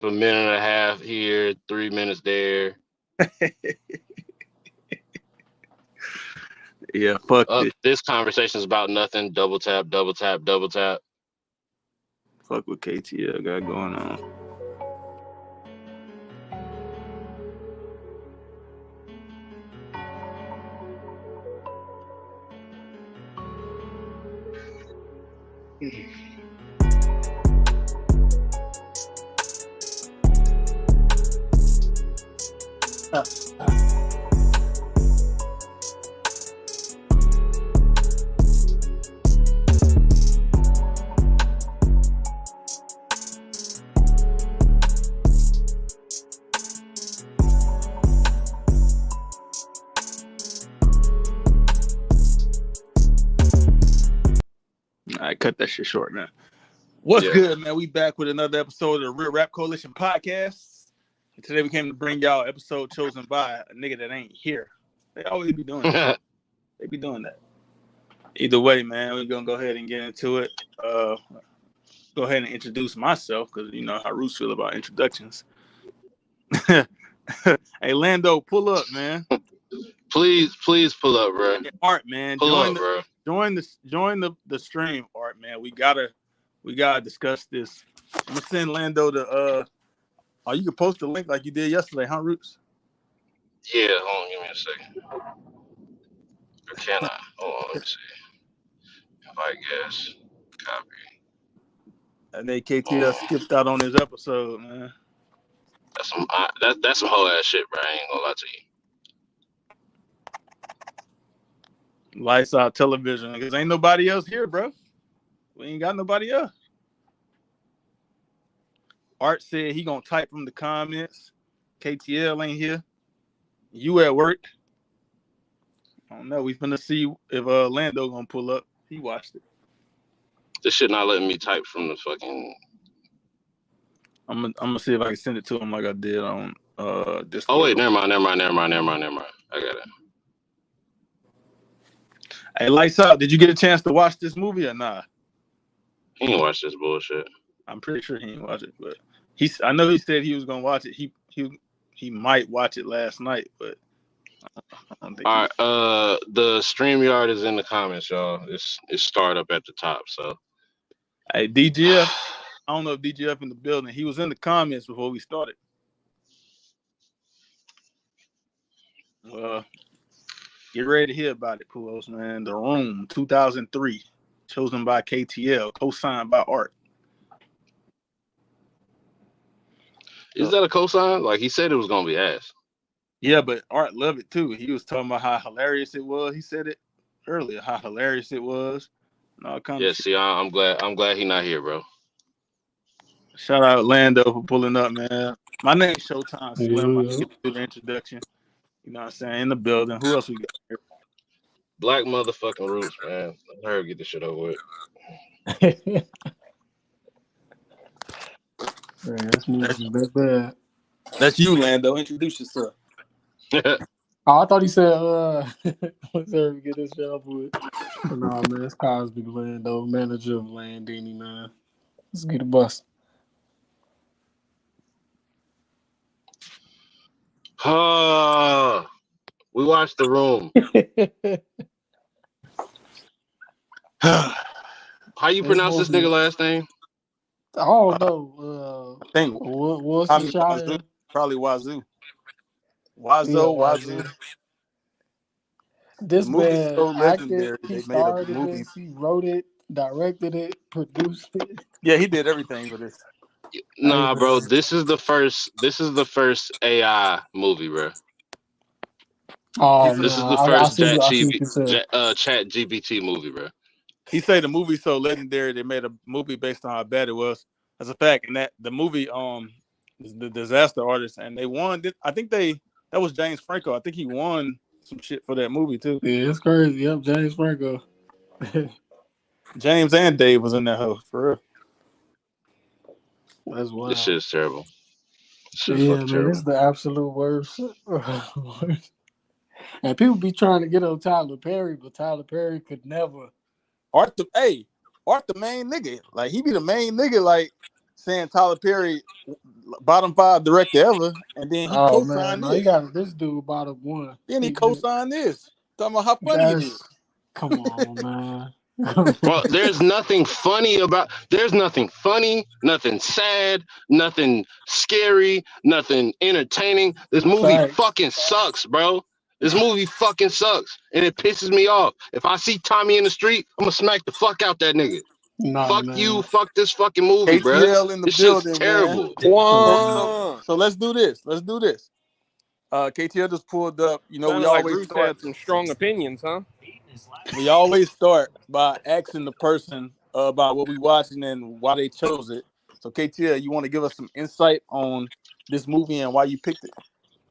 A minute and a half here, 3 minutes there. Yeah, fuck this. This conversation is about nothing. Double tap, double tap, double tap. Fuck what KTL got going on. I cut that shit short, man. What's good, man? We back with another episode of the Real Rap Coalition podcast. And today we came to bring y'all episode chosen by a nigga that ain't here. They always be doing that. They be doing that. Either way, man, we're gonna go ahead and get into it. Go ahead and introduce myself because you know how Roots feel about introductions. Hey, Lando, pull up, man. Please pull up, bro. Hey, Art, man, join the stream, Art, man. We gotta discuss this. I'm gonna send Lando the oh, you can post the link like you did yesterday, huh, Roots? Yeah, hold on, give me a second. Or can I? Hold on, let me see. Invite guest, copy. And then KTL skipped out on his episode, man. That's some whole ass shit, bro. I ain't gonna lie to you. Lights out television, because ain't nobody else here, bro. We ain't got nobody else. Art said he gonna type from the comments. KTL ain't here. You at work. I don't know. We finna see if Lando gonna pull up. He watched it. This shit not letting me type from the fucking. I'm gonna see if I can send it to him like I did on Discord. Oh wait, never mind. I got it. Hey, lights out. Did you get a chance to watch this movie or not? He ain't watch this bullshit. I'm pretty sure he didn't watch it, but I know he said he was gonna watch it. He might watch it last night, but I don't think. All right, the StreamYard is in the comments, y'all. It's start up at the top. So, hey, DGF. I don't know if DGF in the building. He was in the comments before we started. Get ready to hear about it, Pulos, man. The Room, 2003, chosen by KTL, co-signed by Art. Is that a cosign? Like he said it was gonna be ass. Yeah, but Art loved it too. He was talking about how hilarious it was. He said it earlier, how hilarious it was. And all kinds of shit. See, I'm glad he not here, bro. Shout out Lando for pulling up, man. My name's Showtime Slim. I get to do the introduction. You know what I'm saying? In the building. Who else we got here? Black motherfucking Roots, man. Let her get this shit over with. Man, that's bad. That's you, Lando. Introduce yourself. Oh, I thought he said, let's her get this job with. Nah, man, it's Cosby Lando, manager of Landini, man. Let's get a bus. We watched The Room. How you pronounce this nigga last name? Oh no, I think what's the shot? Probably Wazoo. Wazoo. This man so legendary. He starred in this. He wrote it, directed it, produced it. Yeah, he did everything for this. Nah, bro. This is the first AI movie, bro. Oh, this is the first Chat GPT movie, bro. He said the movie's so legendary they made a movie based on how bad it was. As a fact, and that the movie is The Disaster Artist, and they won. I think that was James Franco. I think he won some shit for that movie too. Yeah, it's crazy. Yep, James Franco. James and Dave was in that house for real. That's wild. This shit is terrible. Yeah, man, terrible. It's the absolute worst. And people be trying to get on Tyler Perry, but Tyler Perry could never. Art the main nigga. Like he be the main nigga. Like saying Tyler Perry bottom 5 director ever, and then he Oh man, co-signed no, you this. got this dude bottom one. Then he co-signed this. Talking about how funny it is. Come on, man. Bro, there's nothing funny, nothing sad, nothing scary, nothing entertaining. This movie Facts. fucking sucks, bro. This movie fucking sucks. And it pisses me off. If I see Tommy in the street, I'm gonna smack the fuck out that nigga. Nah, Fuck man. you, fuck this fucking movie, bro. KTL in the This shit's building, man. terrible. So let's do this. KTL just pulled up. You know, Sounded like Bruce had some strong opinions, huh? We always start by asking the person about what we watching and why they chose it. So KTL, you want to give us some insight on this movie and why you picked it?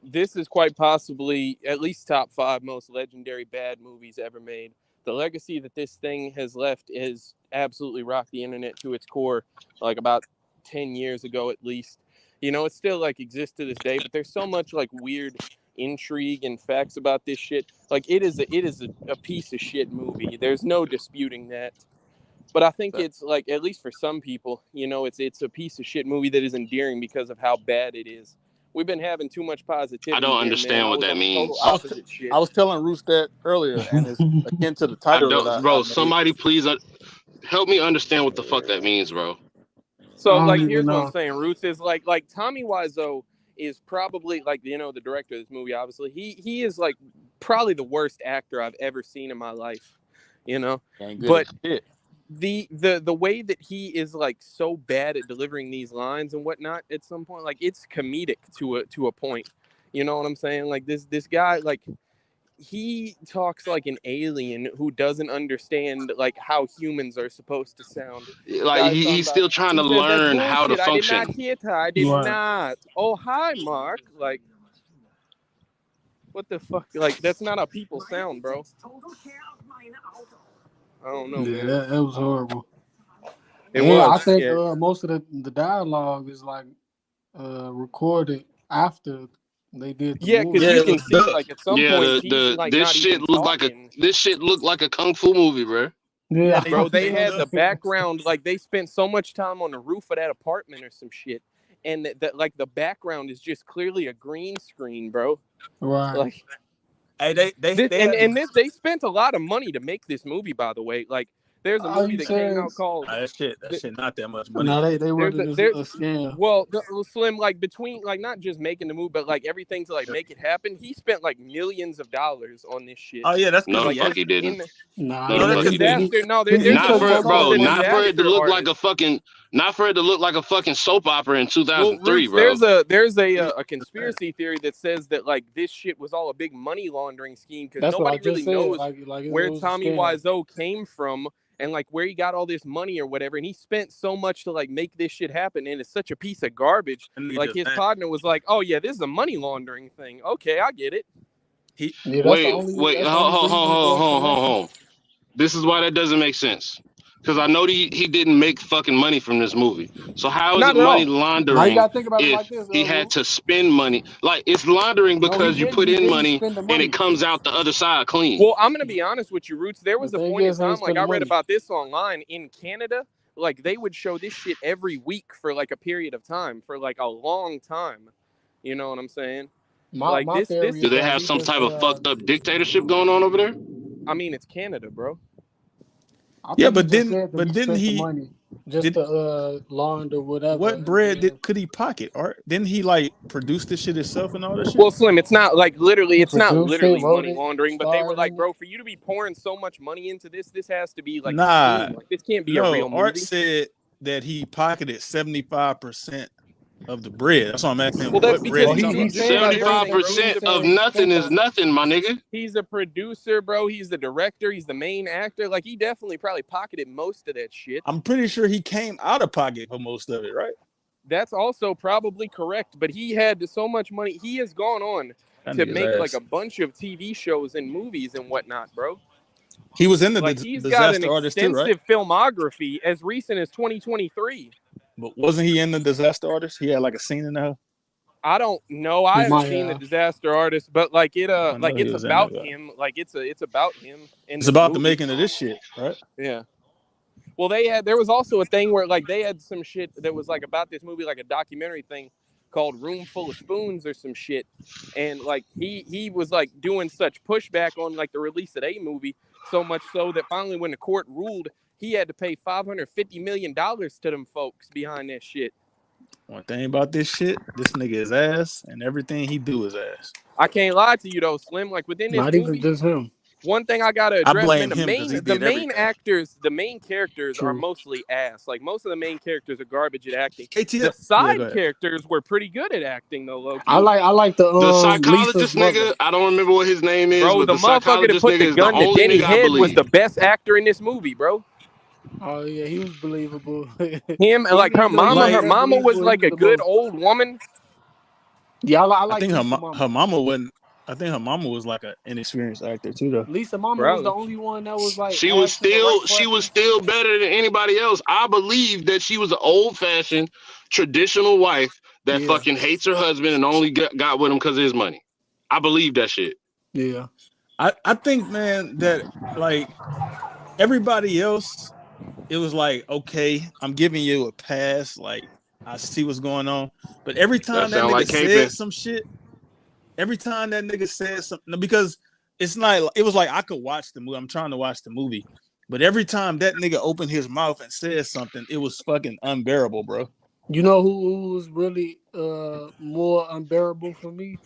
This is quite possibly at least top 5 most legendary bad movies ever made. The legacy that this thing has left has absolutely rocked the internet to its core, like about 10 years ago at least. You know, it still like exists to this day, but there's so much like weird intrigue and facts about this shit. Like it is a piece of shit movie. There's no disputing that. But I think it's like, at least for some people, you know, it's a piece of shit movie that is endearing because of how bad it is. We've been having too much positivity. I don't understand what that means. I was telling Roos that earlier, and it's akin to the title. Bro, somebody please help me understand what the fuck that means, bro. So, like, here's what I'm saying. Roots is like Tommy Wiseau is probably, like, you know, the director of this movie, obviously. He is, like, probably the worst actor I've ever seen in my life, you know? But the way that he is, like, so bad at delivering these lines and whatnot at some point, like, it's comedic to a point. You know what I'm saying? Like, this guy, like, he talks like an alien who doesn't understand like how humans are supposed to sound. Like he's still trying to learn how to function. I did not hit her. I did not. Oh, hi, Mark. Like, what the fuck? Like, that's not how people sound, bro. I don't know. Yeah, man. that was horrible. It was. I think most of the dialogue is like recorded after they did. Because you can see like at some point this shit looked like a kung fu movie, bro. Yeah, bro. They had the background, like they spent so much time on the roof of that apartment or some shit, and that like the background is just clearly a green screen, bro. Right. Like, hey, they spent a lot of money to make this movie, by the way. Like, there's a movie that came out called that shit not that much money. No, they were a scam. Well, Slim, like between like not just making the movie, but like everything to like make it happen. He spent like millions of dollars on this shit. Oh yeah, that's no, like, fuck he didn't. Not for it to look like a fucking soap opera in 2003, bro. There's a conspiracy theory that says that like this shit was all a big money laundering scheme because nobody really knows where Tommy Wiseau came from. And like where he got all this money or whatever, and he spent so much to like make this shit happen, and it's such a piece of garbage. Like his partner was like, "Oh yeah, this is a money laundering thing." Okay, I get it. Wait, hold. This is why that doesn't make sense. Because I know he didn't make fucking money from this movie. So how is it money laundering if he had to spend money? Like, it's laundering because you put in money and it comes out the other side clean. Well, I'm going to be honest with you, Roots. There was a point in time, like I read about this online, in Canada, like they would show this shit every week for like a period of time, for like a long time. You know what I'm saying? Do they have some type of fucked up dictatorship going on over there? I mean, it's Canada, bro. Yeah, but didn't he money just to launder whatever? What bread could he pocket? Or didn't he like produce this shit himself and all that shit? Well, Slim, it's not like literally money laundering, but they were like, bro, for you to be pouring so much money into this has to be like, like this can't be a real movie. Art said that he pocketed 75% of the bread. That's what I'm asking. Well, that's because 75% of nothing is nothing, my nigga. He's a producer, bro. He's the director. He's the main actor. Like, he definitely probably pocketed most of that shit. I'm pretty sure he came out of pocket for most of it, right? That's also probably correct. But he had so much money. He has gone on to make like a bunch of TV shows and movies and whatnot, bro. He was in the he's got an extensive filmography as recent as 2023. But wasn't he in the Disaster Artist? He had like a scene in there. I don't know. I haven't seen the Disaster Artist, but like it's about him. Like it's about him. It's about the making of this shit, right? Yeah. Well, there was also a thing where like they had some shit that was like about this movie, like a documentary thing called Room Full of Spoons or some shit. And like he was like doing such pushback on like the release of a movie, so much so that finally when the court ruled, he had to pay $550 million to them folks behind that shit. One thing about this shit, this nigga is ass, and everything he do is ass. I can't lie to you though, Slim. Like within this not movie, even just him. One thing I gotta address, man, the main actors, the main characters are mostly ass. Like most of the main characters are garbage at acting. The side characters were pretty good at acting though, low-key. I like the psychologist nigga. I don't remember what his name is, bro. But the motherfucker that put the gun to Denny head was the best actor in this movie, bro. Oh yeah, he was believable. Him and like her mama was like a good old woman. Yeah, I like. I think her mama wasn't. I think her mama was like an inexperienced actor too, though. Lisa Mama was the only one that was like. She was still better than anybody else. I believe that she was an old-fashioned, traditional wife that fucking hates her husband and only got with him because of his money. I believe that shit. Yeah, I think, man, that like everybody else, it was like, okay, I'm giving you a pass. Like I see what's going on, but every time that nigga said some shit. Every time that nigga said something, because it's not, it was like I could watch the movie. I'm trying to watch the movie, but every time that nigga opened his mouth and said something, it was fucking unbearable, bro. You know who was really more unbearable for me?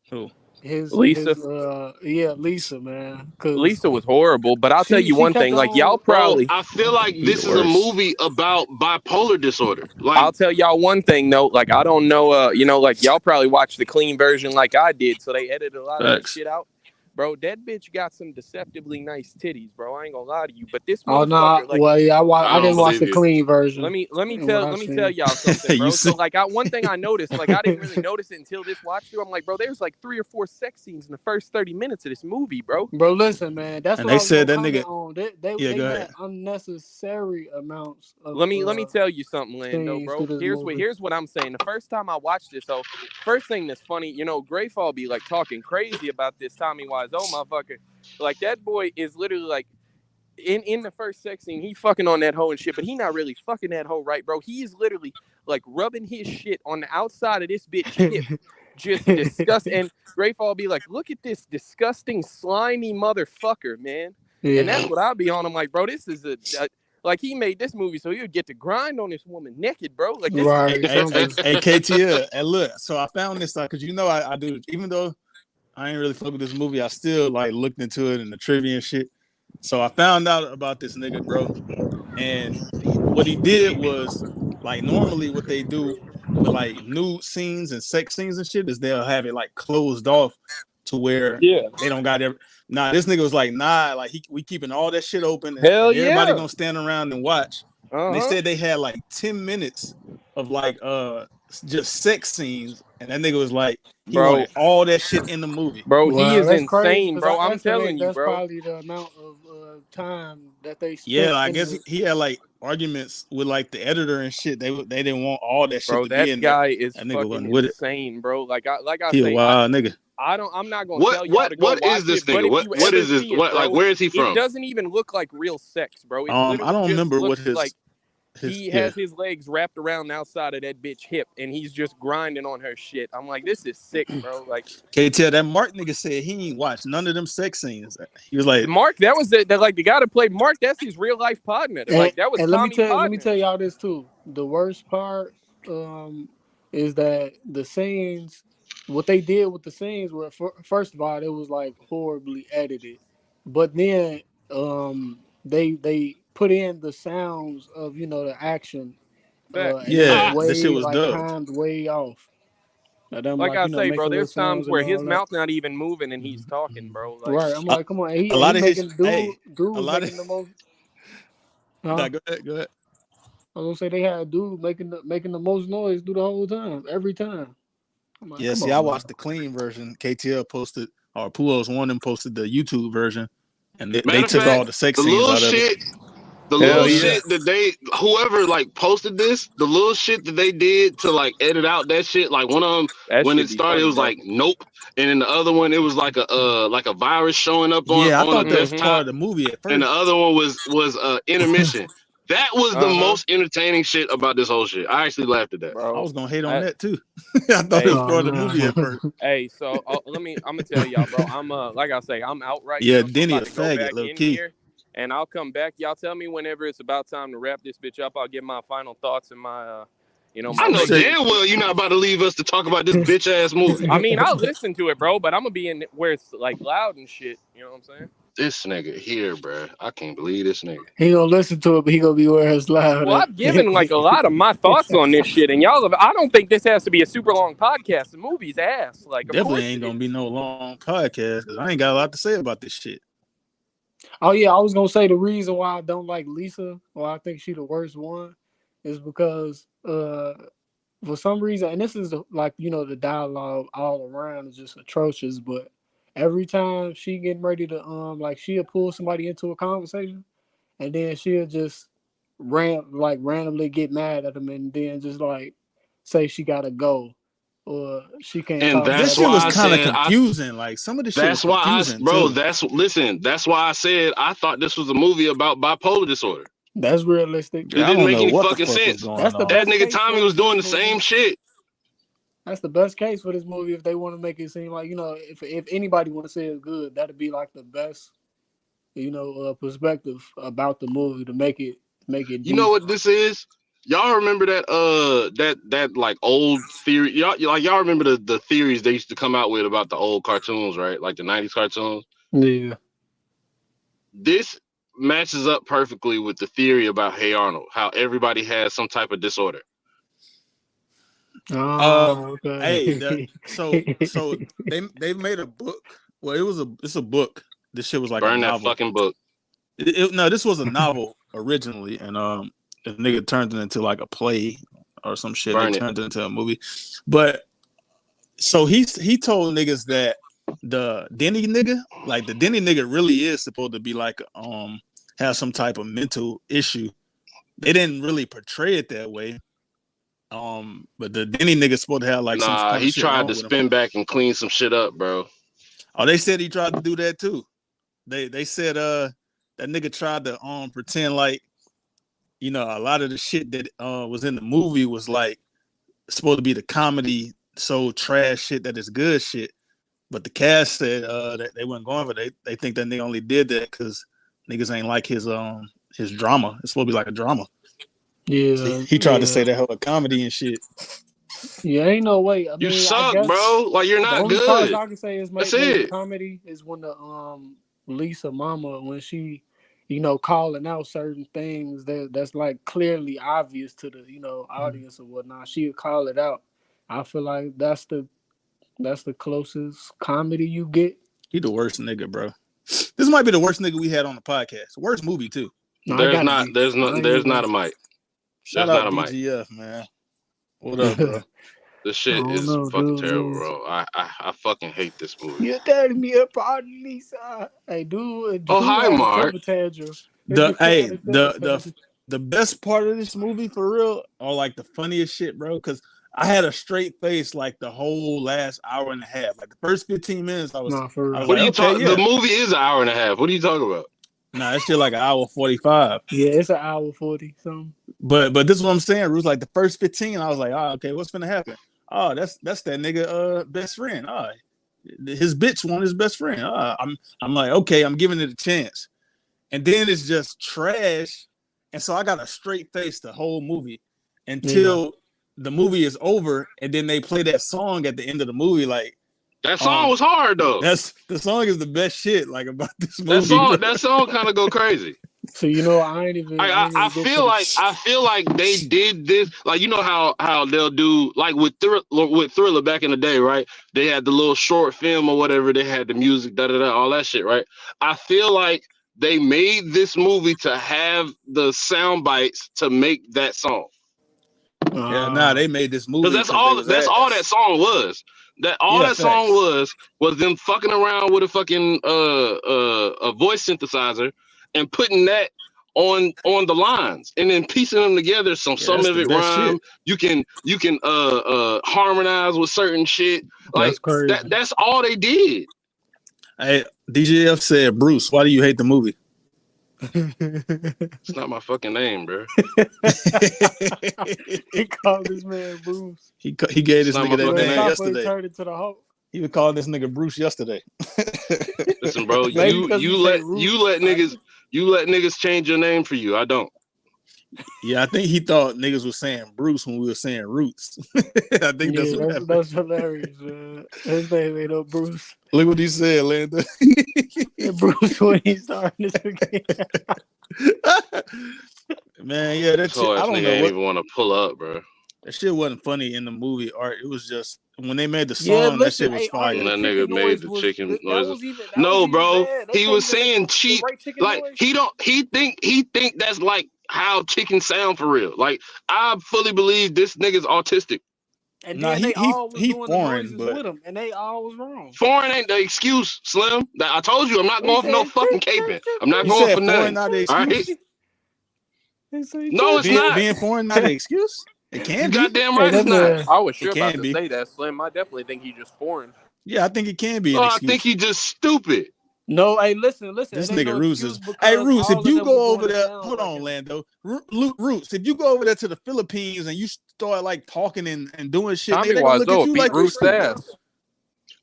Who? Lisa. Lisa, man. Lisa was horrible, but I'll tell you one thing. Like y'all probably, I feel like this is a movie about bipolar disorder. Like I'll tell y'all one thing though. Like I don't know, like y'all probably watched the clean version like I did, so they edited a lot of that shit out. Bro, that bitch got some deceptively nice titties, bro. I ain't gonna lie to you, but this motherfucker, I didn't watch the clean version. Let me tell y'all something, bro. So like, one thing I noticed, like I didn't really notice it until this watch through. I'm like, bro, there's like 3 or 4 sex scenes in the first 30 minutes of this movie, bro. Bro, listen, man, that's and what they said that nigga. They had unnecessary amounts. Of, let me tell you something, Lando, bro. Here's what I'm saying. The first time I watched this, so first thing that's funny, Grayfall be like talking crazy about this Tommy Wiseau motherfucker. Like that boy is literally like in the first sex scene, he fucking on that hoe and shit, but he not really fucking that hoe, right, bro? He is literally like rubbing his shit on the outside of this bitch hip. Just disgusting. And Grayfall be like, look at this disgusting, slimy motherfucker, man. Yeah. And that's what I'll be on. I'm like, bro, this is like he made this movie so he would get to grind on this woman naked, bro. Like this hey, KT, and look, so I found this out because I do, even though I ain't really fuck with this movie, I still like looked into it and the trivia and shit. So I found out about this nigga, bro. And what he did was, like, normally what they do with like nude scenes and sex scenes and shit is they'll have it like closed off to where they don't got every. Nah, this nigga was like, like we keeping all that shit open. And everybody gonna stand around and watch. And they said they had like 10 minutes of like just sex scenes, and that nigga was like, he wanted all that shit in the movie. Bro, he is insane, crazy, bro. I'm telling you, bro. That's probably the amount of time that they spent. Yeah, I guess he had like arguments with like the editor and shit. They didn't want all that shit to be in there. That guy is fucking insane, bro. Like I he say, a wild nigga. I'm not gonna tell you what is this nigga? What is this? Where is he from? It doesn't even look like real sex, bro. I don't remember what his like. He has his legs wrapped around the outside of that bitch hip, and he's just grinding on her shit. I'm like, this is sick, bro. Like, can't you tell that Mark nigga said he ain't watched none of them sex scenes. He was like, Mark, that was the guy that played Mark. That's his real life partner. Like that was. And let me tell y'all this too. The worst part is that the scenes, what they did with the scenes were, first of all, it was like horribly edited, but then they put in the sounds of the action. That shit was timed way off. Like I say, bro, there's times where his mouth not even moving and he's talking, bro. Like, right? I'm like, come on. A lot of his Go ahead. I was gonna say they had a dude making the most noise through the whole time, every time. Like, I watched the clean version. KTL posted, or Puos one of them posted the YouTube version, and they took all the sex scenes out of it. The little shit that whoever like posted this, the little shit that they did to like edit out that shit, like one of them when it started, it was like nope, and then the other one it was like a virus showing up on. I thought that was part of the movie at first. And the other one was intermission. That was the most entertaining shit about this whole shit. I actually laughed at that. Bro, I was gonna hate on that too. I thought it was part of the movie at first. Hey, so I'm gonna tell y'all, bro. I'm like I say, I'm out right now. now. Yeah, Denny a faggot, low key. Here, and I'll come back. Y'all tell me whenever it's about time to wrap this bitch up. I'll give my final thoughts and my I know damn well you're not about to leave us to talk about this bitch ass movie. I mean, I'll listen to it, bro, but I'm gonna be in where it's like loud and shit. You know what I'm saying? This nigga here, bro. I can't believe this nigga. He gonna listen to it, but he gonna be where it's loud. Well, I've given like a lot of my thoughts on this shit, and y'all. I don't think this has to be a super long podcast. The movie's ass. Like, definitely ain't gonna be no long podcast because I ain't got a lot to say about this shit. Oh yeah, I was gonna say the reason why I don't like Lisa, or I think she the worst one, is because for some reason, and this is like, you know, the dialogue all around is just atrocious, but every time she getting ready to like, she'll pull somebody into a conversation and then she'll just randomly get mad at them and then just like say she gotta go or she can't and talk. This shit was kind of confusing. Like some of this shit was confusing. That's why I said I thought this was a movie about bipolar disorder. That's realistic. It didn't make any fucking sense. That nigga Tommy was doing the same shit. That's the best case for this movie if they want to make it seem like, you know, if anybody want to say it's good, that'd be like the best, you know, perspective about the movie to make it. You know what this is? Y'all remember that that like old theory? Y'all remember the theories they used to come out with about the old cartoons, right? Like the 90s cartoons. Yeah. This matches up perfectly with the theory about Hey Arnold, how everybody has some type of disorder. Oh, okay. Hey, so they made a book. Well, it's a book. This shit was like burn a novel. That fucking book. No, this was a novel originally, and the nigga turned it into like a play or some shit. They turned it into a movie. But so he told niggas that the Denny nigga really is supposed to be like have some type of mental issue. They didn't really portray it that way. But the Denny nigga's supposed to have like some kind of he shit tried to spin back and clean some shit up, bro. Oh, they said he tried to do that too. They said that nigga tried to pretend like, you know, a lot of the shit that was in the movie was like supposed to be the comedy, so trash shit that is good shit. But the cast said that they weren't going for it. They think that nigga only did that because niggas ain't like his drama. It's supposed to be like a drama. Yeah, so he tried to say that hell a comedy and shit. Yeah, ain't no way. I mean, you suck, bro. Like you're not good. The only part I can say is maybe comedy is when the Lisa mama, when she, you know, calling out certain things that's like clearly obvious to the, you know, audience or whatnot. She'll call it out. I feel like that's the closest comedy you get. He the worst nigga, bro. This might be the worst nigga we had on the podcast. Worst movie too. No, there's not a mic. Shout out BGF, man. What up, bro? This shit is fucking terrible, bro. I fucking hate this movie. You're tearing me apart, Lisa. Hey, dude. Oh, hi, Mark. The best part of this movie for real, or like the funniest shit, bro, because I had a straight face like the whole last hour and a half. Like the first 15 minutes, I was. What are you talking? The movie is an hour and a half. What are you talking about? Nah, that shit like an hour 45. Yeah, it's an hour 40 something. But this is what I'm saying, Ruth. Like the first 15, I was like, oh, okay, what's gonna happen? Oh, that's that nigga best friend. Oh, his bitch want his best friend. Oh, I'm like, okay, I'm giving it a chance. And then it's just trash. And so I got a straight face the whole movie until the movie is over, and then they play that song at the end of the movie. Like that song was hard though. The song is the best shit like about this movie. That song kind of go crazy. So you know, I feel like they did this. Like, you know how they'll do like with Thriller back in the day, right? They had the little short film or whatever. They had the music, all that shit, right? I feel like they made this movie to have the sound bites to make that song. They made this movie because that's all that song was. That song was them fucking around with a fucking a voice synthesizer and putting that on the lines and then piecing them together. Some of it rhyme. You can harmonize with certain shit. Like that's all they did. Hey, DJF said, Bruce, why do you hate the movie? It's not my fucking name, bro. He called this man Bruce. He gave this nigga that name yesterday. Turned into the Hulk. He was calling this nigga Bruce yesterday. Listen, bro, you let niggas change your name for you. I don't. Yeah, I think he thought niggas was saying Bruce when we were saying Roots. I think that's hilarious, man. His name ain't no Bruce. Look what he said, Landon. Bruce when he started this again. Man, yeah, that shit. I don't know. Even want to pull up, bro. That shit wasn't funny in the movie, Art. It was just when they made the song, that shit was fire. That nigga made the chicken noises. No, bro. He was saying cheap. Like he think that's like how chickens sound for real. Like I fully believe this nigga's autistic. And then they all was doing foreign, the noises with him, and they all was wrong. Foreign ain't the excuse, Slim. I told you I'm not going for no fucking caping. I'm not going for nothing. Not the excuse. No, it's not. Being foreign not the excuse. It can be. Goddamn right it's not. I was sure about to say that, Slim. I definitely think he's just foreign. Yeah, I think it can be an excuse. I think he's just stupid. No, hey, listen. This nigga Roots is. Hey, Roots, if you go over there, hold on, Lando. Roots, if you go over there to the Philippines and you start like talking and doing shit, Tommy Wiseau beat Roots' ass.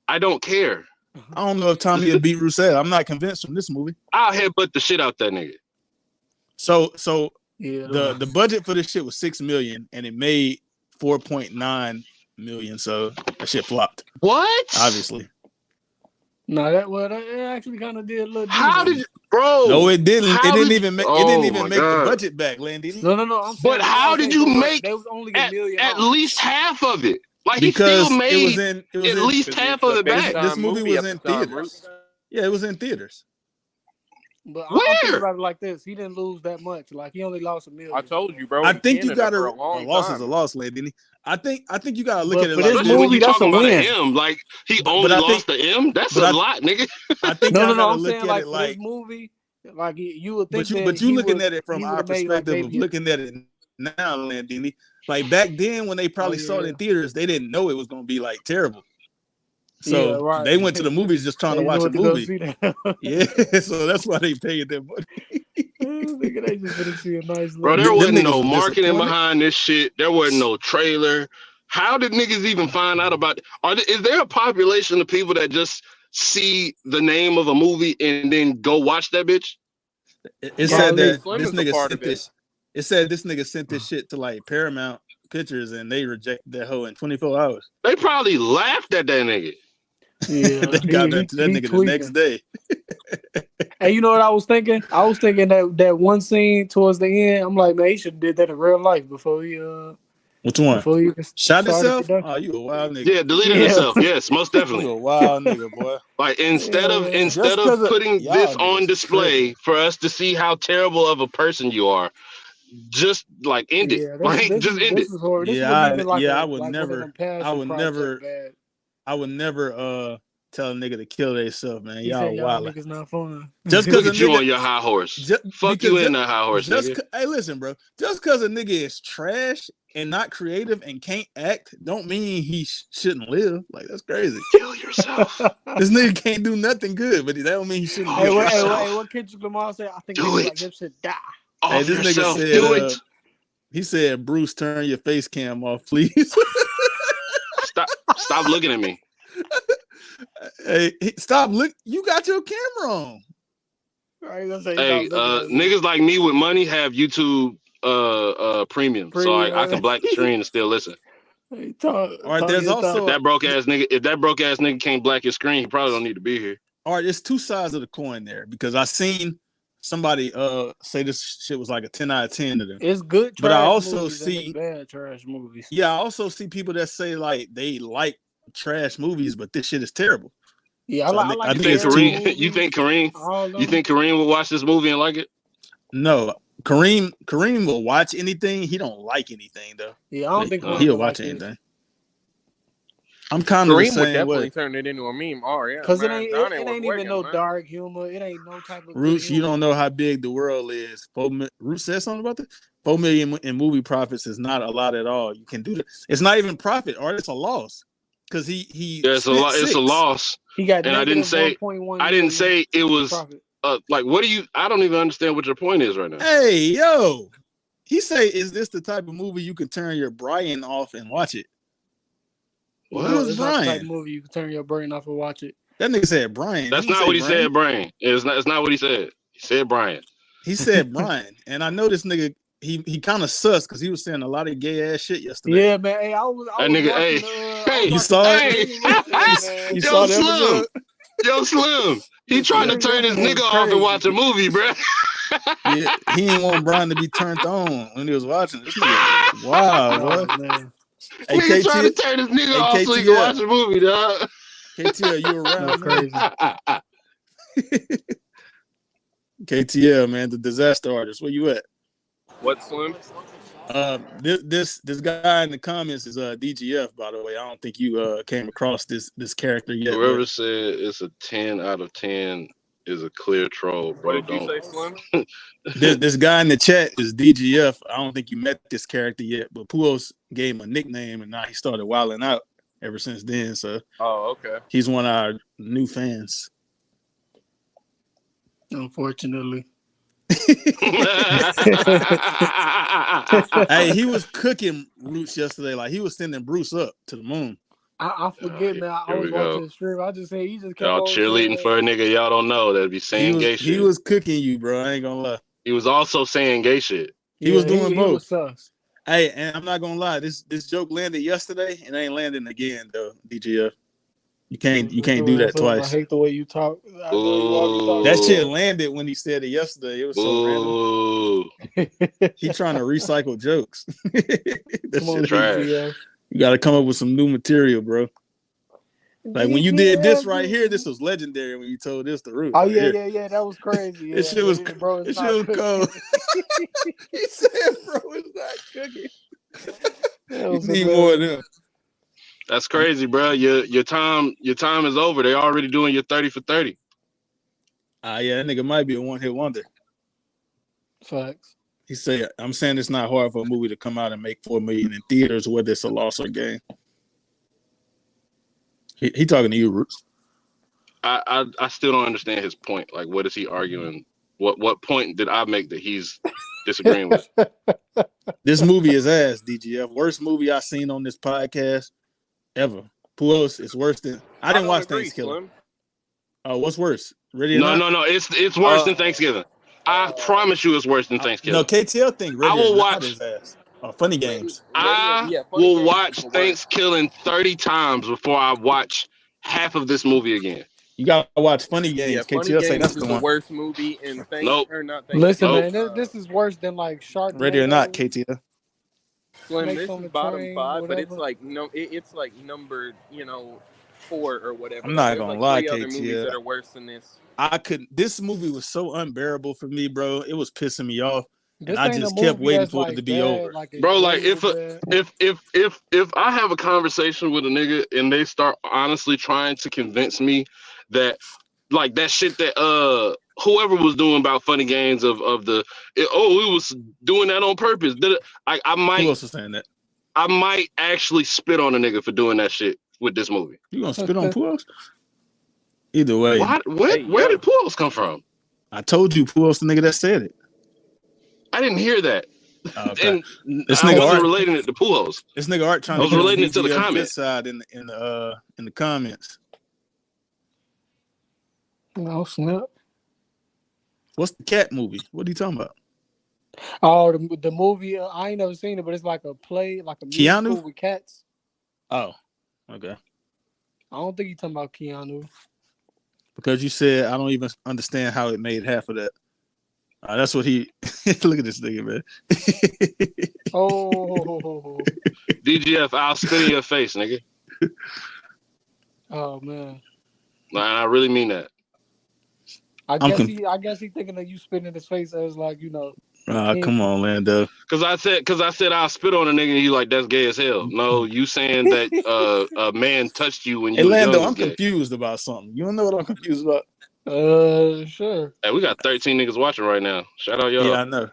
I don't care. I don't know if Tommy would beat Roots' ass. I'm not convinced from this movie. I'll headbutt the shit out that nigga. So yeah, the budget for this shit was $6 million and it made $4.9 million. So that shit flopped. What? Obviously. No, it actually kind of did a little. How did, bro? No, it didn't. It didn't even make the budget back, Landy. No. But how did you make there was only $1 million at least half of it? Like because he still made it was at least half of it back. This movie was in theaters. Yeah, it was in theaters. But I'm thinking about it like this: he didn't lose that much. Like he only lost $1 million. I told you, bro. I think you got a loss is a loss, Landy. I think you gotta look at it like this movie. That's a win. M, like he only lost the M. That's a lot, nigga. I think no. I'm saying like this movie, like you would think. But you looking at it from our perspective of looking at it now, Landini. Like back then when they probably saw it in theaters, they didn't know it was gonna be like terrible. So they went to the movies just trying to watch a movie. Yeah, so that's why they paid their money. They just didn't see a nice look. Bro, there wasn't no marketing behind this shit. There wasn't no trailer. How did niggas even find out about it? Is there a population of people that just see the name of a movie and then go watch that bitch? It said that this nigga sent this. It said this nigga sent this shit to like Paramount Pictures and they rejected that hoe in 24 hours. They probably laughed at that nigga. Yeah, they got that nigga the next day. Hey, you know what I was thinking? I was thinking that one scene towards the end. I'm like, man, he should have did that in real life before he Which one? Before he shot himself? Oh, you a wild nigga. Yeah, deleted himself. Yes, most definitely. You a wild nigga, boy. Like instead of putting this on display for us to see how terrible of a person you are, just like end it. Just end it. I would never tell a nigga to kill themselves, man. Y'all wild. Niggas not fun. Just because you on your high horse. Fuck you in that high horse, nigga. Hey, listen, bro. Just because a nigga is trash and not creative and can't act, don't mean he shouldn't live. Like that's crazy. Kill yourself. This nigga can't do nothing good, but that don't mean he shouldn't live. Hey, what Kendrick Lamar said? I think niggas like him should die. Hey, this nigga said, do it. He said, Bruce, turn your face cam off, please. Stop looking at me. Hey, stop look. You got your camera on. Niggas like me with money have YouTube premium, so I can black the screen and still listen. All right, there's also if that broke ass nigga can't black your screen, he probably don't need to be here. All right, there's two sides of the coin there because I seen somebody say this shit was like a 10 out of 10 to them. It's good, but I also see bad trash movies. Yeah, I also see people that say like they like trash movies, but this shit is terrible. Yeah, so I think you think Kareem would watch this movie and like it? No, Kareem will watch anything. He don't like anything though. Yeah, I don't think he'll watch anything. I'm kind of the same would definitely way. Turn it into a meme. Oh yeah, because it ain't even no dark humor. It ain't no type of Roots. You don't know how big the world is. Roots said something about that. 4 million in movie profits is not a lot at all. You can do that. It's not even profit, or it's a loss. Because he it's a loss. He got and I didn't say it was profit. like, what do you? I don't even understand what your point is right now. Hey, yo, he say, is this the type of movie you can turn your brain off and watch it? What? No, it's not the type of movie you can turn your brain off and watch it. That nigga said Brian. That's not what he said, Brian. It's not what he said. He said Brian. He said Brian. And I know this nigga, he kind of sus because he was saying a lot of gay ass shit yesterday. Yeah, man. Hey, I was nigga, watching, hey, you saw it? You saw that? Yo, Slim. He trying to turn his nigga off and watch a movie, bro. Yeah, he didn't want Brian to be turned on when he was watching this nigga. Wow, boy. Man. Hey, he trying to turn his nigga off so he can watch a movie, dog. KTL, you around? Crazy. KTL, man, the disaster artist. Where you at? What, Slim? This guy in the comments is DGF, by the way. I don't think you came across this character yet. Whoever said it's a 10 out of 10 is a clear troll, bro. What did you say, Slim? This guy in the chat is DGF. I don't think you met this character yet, but Puos gave him a nickname, and now he started wilding out ever since then. So, okay, he's one of our new fans. Unfortunately. Hey, he was cooking Roots yesterday. Like, he was sending Bruce up to the moon. I forget, man. I was watching the stream. I just say he just kept y'all cheerleading for a nigga y'all don't know that be saying gay shit. He was cooking you, bro. I ain't gonna lie. He was also saying gay shit. He was doing both. He was sus. Hey, and I'm not gonna lie. This joke landed yesterday and ain't landing again though. DGF. You can't do that twice. I hate the way you talk. That shit landed when he said it yesterday. It was so random. He trying to recycle jokes. Come on, trash. You got to come up with some new material, bro. Like when you did this right here, this was legendary when you told this to Root. Oh yeah, that was crazy. This shit was cold. He said, "Bro, it's not cooking." You need more of them. That's crazy, bro. Your time is over. They already doing your 30 for 30. Yeah, that nigga might be a one-hit wonder. Facts. He said, "I'm saying it's not hard for a movie to come out and make $4 million in theaters, whether it's a loss or gain." He talking to you, Roots. I still don't understand his point. Like, what is he arguing? What point did I make that he's disagreeing with? This movie is ass, DGF. Worst movie I've seen on this podcast ever. Puos is worse than I didn't watch Thanksgiving. Oh, what's worse? Ready or not? No. It's worse than Thanksgiving. I promise you, it's worse than Thanksgiving. No, KTL thing. I will watch his ass. Funny Games. I will watch Thanksgiving 30 times before I watch half of this movie again. You gotta watch Funny Games. Yeah, KTL say that's the worst movie in Nope. Listen, man, this is worse than like Shark. Ready or not, KTL. Slim, this is bottom 5, but it's like it's like number 4 or whatever. I'm not gonna lie, KTL. Other movies that are worse than this. This movie was so unbearable for me, bro. It was pissing me off. And I just kept waiting for it to be over. Bro, like if I have a conversation with a nigga and they start honestly trying to convince me that like that shit that whoever was doing about Funny Games we was doing that on purpose. I might Who else is saying that? I might actually spit on a nigga for doing that shit with this movie. You gonna spit on Puos? Either way. Where did Puos come from? I told you Puos the nigga that said it. I didn't hear that. Okay. And I wasn't relating it to Puos. This nigga Art trying to relating it to the comments side in the comments. No snap. What's the cat movie? What are you talking about? Oh, the movie. I ain't never seen it, but it's like a play, like a musical with cats. Oh, okay. I don't think you're talking about Keanu. Because you said I don't even understand how it made half of that. That's what he. Look at this nigga, man. Oh. DGF, I'll spit in your face, nigga. Oh man. Nah, I really mean that. I guess he thinking that you spit in his face as like come on, Lando. Because I said I'll spit on a nigga and you like that's gay as hell. No, you saying that a man touched you when you were Lando, young. I'm confused about something. You don't know what I'm confused about? Sure. Hey, we got 13 niggas watching right now. Shout out y'all. Yeah, I know.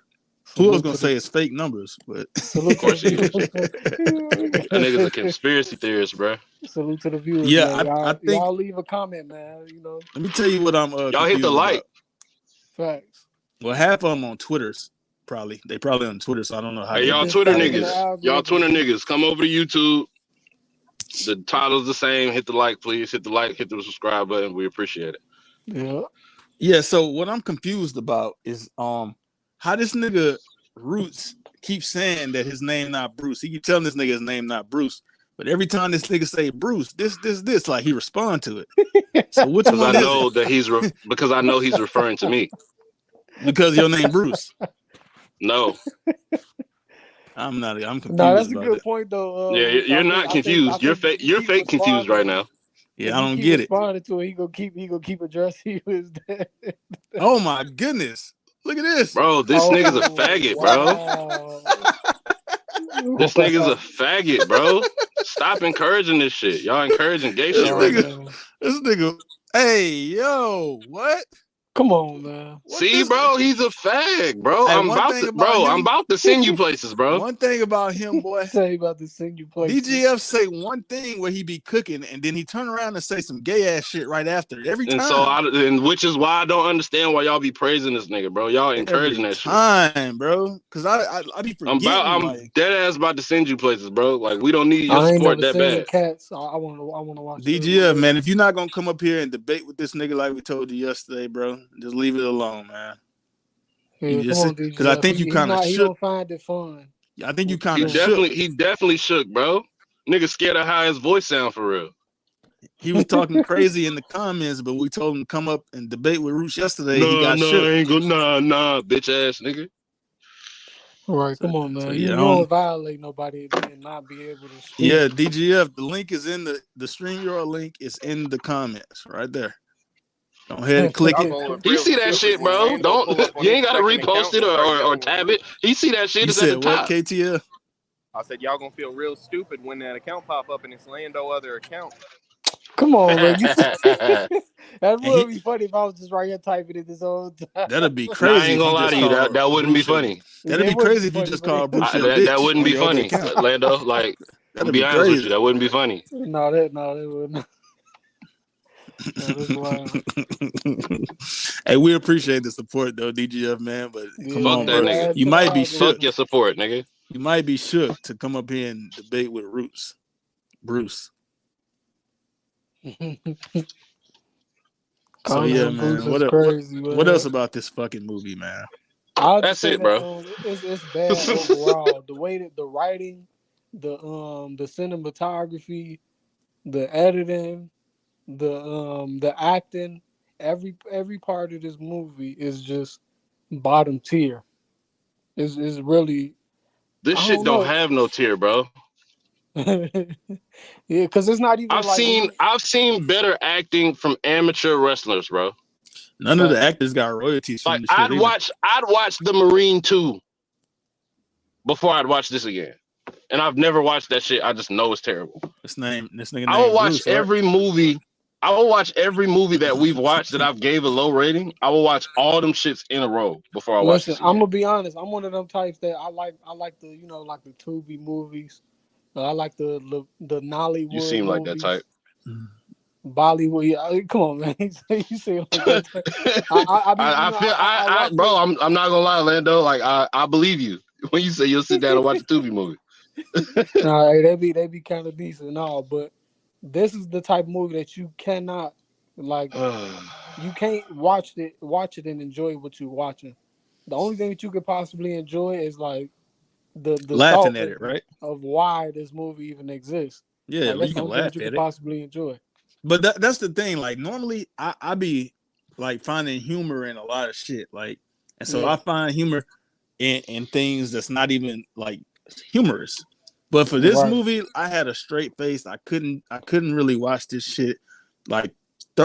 Who was gonna say it's fake numbers, but of course he is. That nigga's a conspiracy theorist, bro. Salute to the viewers. Yeah, man. I think y'all leave a comment, man. Let me tell you what I'm. Y'all hit the like. Facts. Well, half of them on Twitter's probably. They probably on Twitter, so I don't know how. Hey, y'all Twitter niggas. Y'all Twitter niggas, come over to YouTube. The title's the same. Hit the like, please. Hit the like. Hit the subscribe button. We appreciate it. Yeah. Yeah. So what I'm confused about is how this nigga Roots keeps saying that his name not Bruce. He keep telling this nigga his name not Bruce. But every time this nigga say Bruce, this, like he respond to it. So which one I know that because I know he's referring to me. Because your name Bruce. No. I'm confused. No, that's a good point though. Yeah, you're not confused. You're fake confused right now. Yeah, I don't get it. Responding to it, he gonna keep addressing you as that. Oh my goodness. Look at this. Bro, this nigga's a faggot, bro. This nigga's a faggot, bro. Stop encouraging this shit. Y'all encouraging gay shit right now. This nigga. Hey, yo, what? Come on, man. See, bro, he's a fag, bro. Hey, I'm about to send you places, bro. One thing about him, boy. Say about to send you places. DGF say one thing where he be cooking, and then he turn around and say some gay ass shit right after every time. And which is why I don't understand why y'all be praising this nigga, bro. Y'all encouraging that shit. Bro. Because I be forgetting. I'm dead ass about to send you places, bro. Like we don't need your support that bad. Cats. I want to watch DGF, man. If you're not gonna come up here and debate with this nigga like we told you yesterday, bro, just leave it alone, man. Because I think you kind of shook. He don't find it fun. I think you kind of shook. He definitely shook, bro. Nigga scared of how his voice sound for real. He was talking crazy in the comments, but we told him to come up and debate with Roosh yesterday. He got shook. Ain't go, nah, bitch ass nigga. All right, come on, man. So, you don't violate nobody and not be able to speak. Yeah, DGF, the link is in the StreamYard link is in the comments right there. Go ahead and click it. You see that shit, bro? You ain't gotta repost it or tab it. You see that shit? It's at the top. What, KTL? I said y'all gonna feel real stupid when that account pop up and it's Lando other account. Come on, man. That would be funny if I was just right here typing it this whole time. That'd be crazy. I ain't gonna lie to you. That wouldn't be funny. That'd be crazy if you just called Bruce your bitch. That wouldn't be funny, Lando. Like, to be honest with you, that wouldn't be funny. No, that wouldn't. Hey, we appreciate the support though, DGF, man. But come on, that bro. Nigga. You might be shook. Fuck your support, nigga. You might be shook to come up here and debate with Bruce. So yeah, man. What else about this fucking movie, man? That's it, bro. It's bad overall. The way that the writing, the cinematography, the editing, the acting, every part of this movie is just bottom tier. Is really. This shit don't have no tier, bro. Yeah, because it's not even. I've seen better acting from amateur wrestlers, bro. None of the actors got royalties. Like I'd watch the Marine 2 before I'd watch this again, and I've never watched that shit. I just know it's terrible. This nigga. I will watch every movie. I will watch every movie that we've watched that I've gave a low rating. I will watch all them shits in a row before I watch this again. I'm gonna be honest. I'm one of them types that I like the like the Tubi movies. I like the Nollywood. You seem like that type. Bollywood. Yeah, come on, man. You seem like that type. Bro, I'm not gonna lie, Lando. Like I believe you when you say you'll sit down and watch a Tubi movie. Nah, they be kind of decent and all, but this is the type of movie that you cannot you can't watch it and enjoy what you're watching. The only thing that you could possibly enjoy is like the laughing at it, right? Of why this movie even exists. Yeah, like, you can laugh at it. Possibly enjoy. But that's the thing. Like normally, I be like finding humor in a lot of shit. Like, and so I find humor in things that's not even like humorous. But for this movie, I had a straight face. I couldn't really watch this shit. Like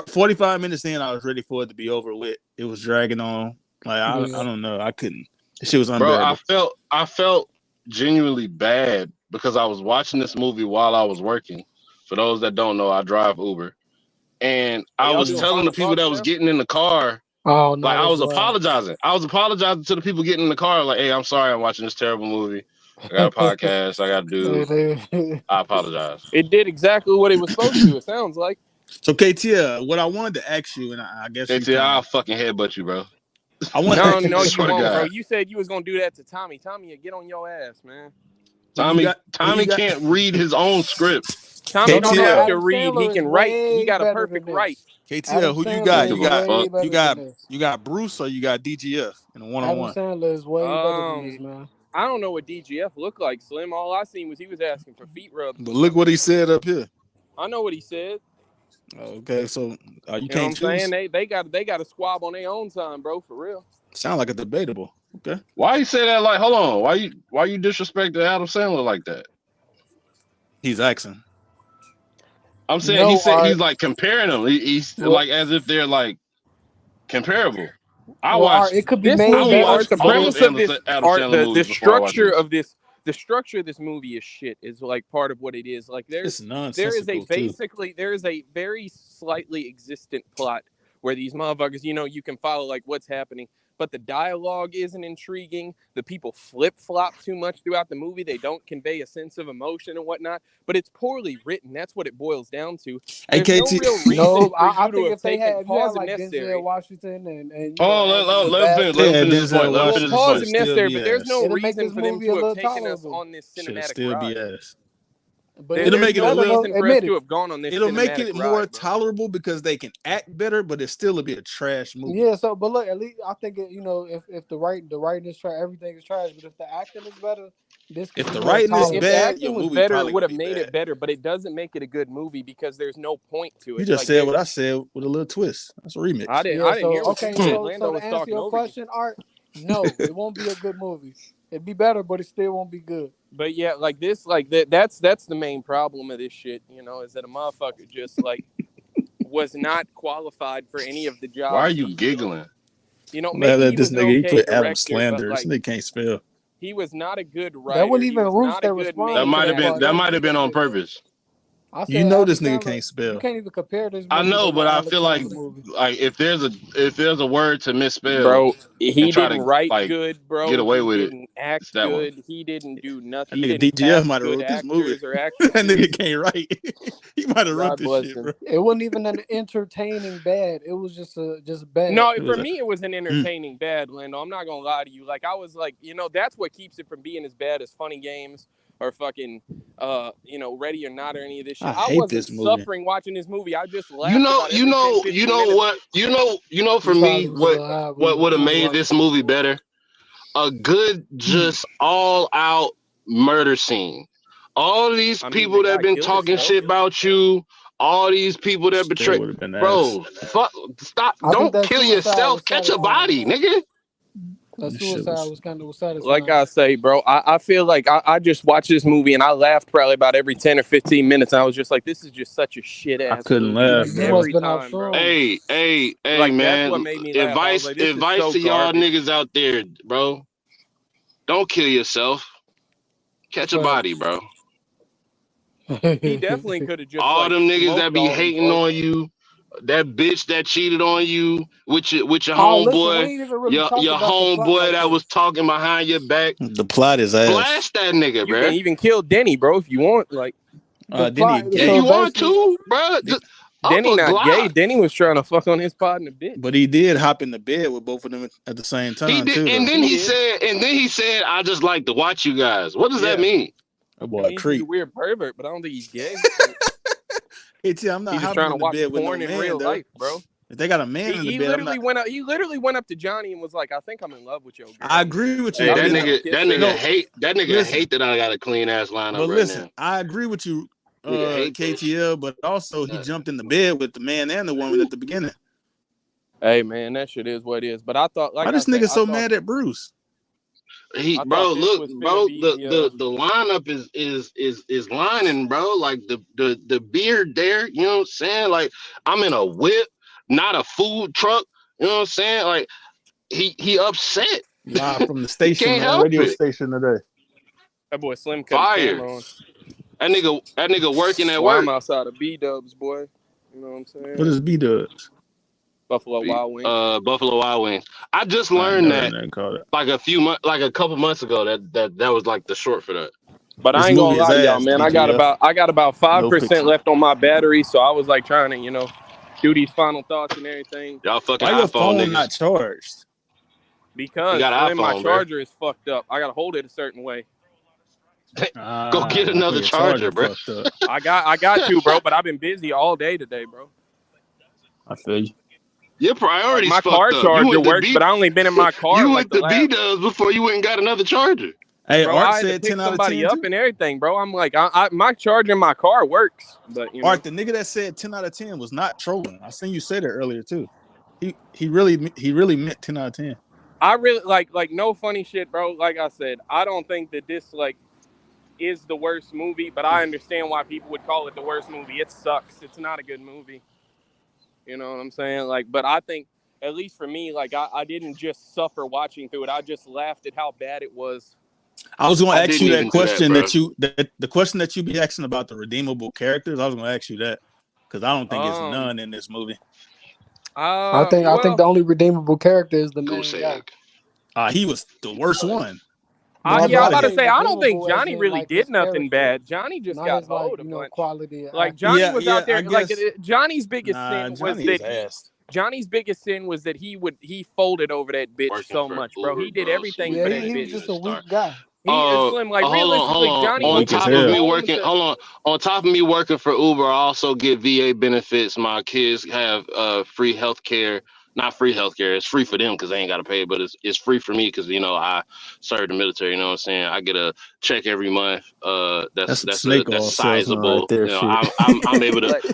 45 minutes in, I was ready for it to be over with. It was dragging on. Like I don't know. I couldn't. This shit was unbearable. Bro, I felt genuinely bad because I was watching this movie while I was working. For those that don't know, I drive Uber, and I was telling the people that was getting in the car. Oh no! Like I was apologizing. I was apologizing to the people getting in the car. Like, hey, I'm sorry, I'm watching this terrible movie. I got a podcast I got to do. I apologize. It did exactly what it was supposed to. It sounds like. So KTL, what I wanted to ask you, and I guess KTL, I'll fucking headbutt you, bro. No, you won't, bro. You said you was gonna do that to Tommy. Tommy, get on your ass, man. Tommy can't read his own script. Tommy don't have to read. He can write. He got a perfect write. KTL, who you got? You got Bruce or you got DGF in a one-on-one? Adam Sandler is way better than this, man. I don't know what DGF looked like, Slim. All I seen was he was asking for feet rubs. But look what he said up here. I know what he said. Okay, so you can't know what I'm saying? They got a squab on their own time, bro, for real. Sound like a debatable. Okay. Why you say that? Like, hold on. Why you disrespecting Adam Sandler like that? He's asking. I'm saying he's like comparing them. He's like as if they're like comparable. It could be made the premise of this the structure of this. The structure of this movie is shit. Is like part of what it is. Like there is a very slightly existent plot where these motherfuckers, you can follow like what's happening, but the dialogue isn't intriguing. The people flip-flop too much throughout the movie. They don't convey a sense of emotion and whatnot, but it's poorly written. That's what it boils down to. There's no real reason I think if they had like Denzel Washington and let him finish this point. Pause if necessary, but there's no reason for them to have taken us on this cinematic ride. But it'll make it a little. It'll make it more tolerable because they can act better, but it still will be a trash movie. Yeah. So, but look, at least I think if the writing is trash, everything is trash. But if the acting is better, if the writing is bad, the acting was better, it would have made it better. But it doesn't make it a good movie because there's no point to it. You just said what I said with a little twist. That's a remix. I didn't hear. Okay, so to answer your question, Art, no, it won't be a good movie. It'd be better, but it still won't be good. But yeah, like this, like that's the main problem of this shit, is that a motherfucker just like was not qualified for any of the jobs. Why are you giggling? Maybe this nigga, he put Adam Slander. This nigga can't spell. He was not a good writer. That wouldn't even roost their response. That might have been on purpose. This nigga can't spell. You can't even compare this. I know, but I feel like if there's a word to misspell, bro, he didn't write good, bro. Get away with it. Didn't act good. One. He didn't do nothing. That nigga DGF might have wrote this movie. That nigga can't write. He might have wrote this shit, bro. It wasn't even an entertaining bad. It was just bad. No, for me, it was an entertaining bad, Lando. I'm not gonna lie to you. Like I was like, that's what keeps it from being as bad as Funny Games. Or fucking, Ready or Not or any of this shit. I wasn't suffering watching this movie. I just laughed. For me, what would have made this movie better? A good, just all out murder scene. All these people that been talking shit about you. All these people that betrayed, bro. Fuck! Stop! Don't kill yourself. Catch a body, nigga. The suicide was kind of satisfying. Like I say, bro, I feel like I just watched this movie and I laughed probably about every 10 or 15 minutes. I was just like, this is just such a shit ass. I couldn't laugh every time, bro. Hey, like, man. Advice to y'all niggas out there, bro. Don't kill yourself. Catch a body, bro. He definitely could have just all them niggas that be hating on you. That bitch that cheated on you with your homeboy, your homeboy that was talking behind your back. The plot is ass. Blast that nigga, bro. You can even kill Denny, bro, if you want. Like, Denny gay. You want to, bro? Denny not gay. Denny was trying to fuck on his partner, bitch. But he did hop in the bed with both of them at the same time. He did, too. And then he said, "I just like to watch you guys." What does that mean? That boy, he's a weird pervert, but I don't think he's gay. I'm not just trying to watch porn in real life, bro. If they got a man in the bed, he literally went up to Johnny and was like, "I think I'm in love with your girl." I agree with you. Hey, that nigga hate that I got a clean ass lineup. But listen, now. I agree with you, KTL. But also, he jumped in the bed with the man and the woman at the beginning. Hey man, that shit is what it is. But I thought, why this nigga so mad at Bruce? The lineup is lining, bro. Like the beard there, you know what I'm saying? Like I'm in a whip, not a food truck, you know what I'm saying? Like he upset. Live from the station, radio station today. That boy Slim cut his camera on. That nigga working at work. I'm outside of B-Dubs, boy. You know what I'm saying? What is B-Dubs? Buffalo Wild Wings. Buffalo Wild Wings. I just learned that like a couple months ago that was like the short for that. But I ain't gonna lie to y'all, man. I got about 5% left on my battery, so I was like trying to, do these final thoughts and everything. Y'all fucking Why your iPhone phone niggas not charged? Because got my iPhone, charger is fucked up. I gotta hold it a certain way. Go get another charger, bro. I got to, bro. But I've been busy all day today, bro. I feel you. Your priorities my fucked car up. charger works, but I only been in my car. You like went to B-dubs before you went and got another charger. Hey, bro, Art I had said to pick 10 out of 10 somebody up too? and everything, bro. I'm like, my charger in my car works, but you know. Art, the nigga that said 10 out of 10 was not trolling. I seen you say that earlier too. He really meant 10 out of 10. I really like no funny shit, bro. Like I said, I don't think that this is the worst movie, but I understand why people would call it the worst movie. It sucks. It's not a good movie. You know what I'm saying? Like, but I think, at least for me, like I didn't just suffer watching through it. I just laughed at how bad it was. I was going to ask you that question the question that you be asking about the redeemable characters. I was going to ask you that because I don't think it's none in this movie. I think the only redeemable character is the main guy. He was the worst one. I'm about to say, I don't think Johnny really did nothing bad. Johnny just got hoed a bunch. Like Johnny was out there. Like Johnny's biggest sin was that Johnny's biggest sin was that he folded over that bitch so much, bro. He did everything for that bitch. He was just a weak guy. Slim, like realistically, Johnny. On top of me working for Uber, I also get VA benefits. My kids have free health care. Not free healthcare. It's free for them because they ain't got to pay, but it's free for me because I served the military. You know what I'm saying? I get a check every month. That's sizable. Right there,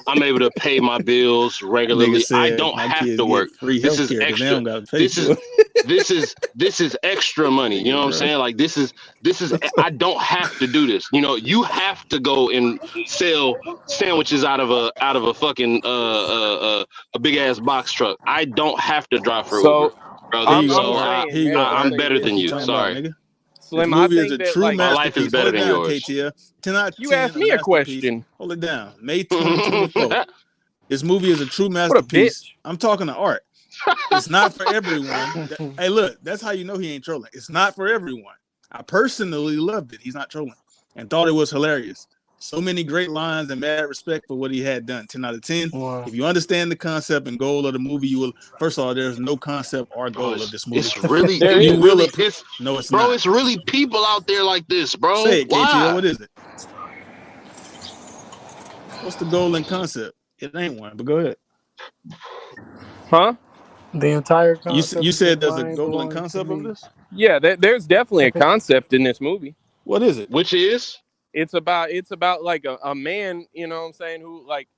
I'm able to pay my bills regularly. I don't have to work. This is extra. This is extra money. You know what I'm saying? Like this is I don't have to do this. You have to go and sell sandwiches out of a fucking a big ass box truck. I don't have to drive for Uber, bro. I'm better than you. Sorry. Slim, I think that my life is better than yours. KTF. 10 out of 10, you asked me a question. Hold it down. May 2024. This movie is a true masterpiece. I'm talking to Art. It's not for everyone. Hey, look, that's how you know he ain't trolling. It's not for everyone. I personally loved it. He's not trolling and thought it was hilarious. So many great lines and mad respect for what he had done. 10 out of 10. Wow. If you understand the concept and goal of the movie, you will. First of all, there's no concept or goal of this movie. It's really, no, it's bro. not. It's really people out there like this, bro. Say it, KTO. What is it? What's the goal and concept? It ain't one, but go ahead. Huh? The entire concept. You said there's a goal and concept of this? Yeah, there's definitely a concept in this movie. What is it? Which is? It's about like a man, you know what I'm saying, who like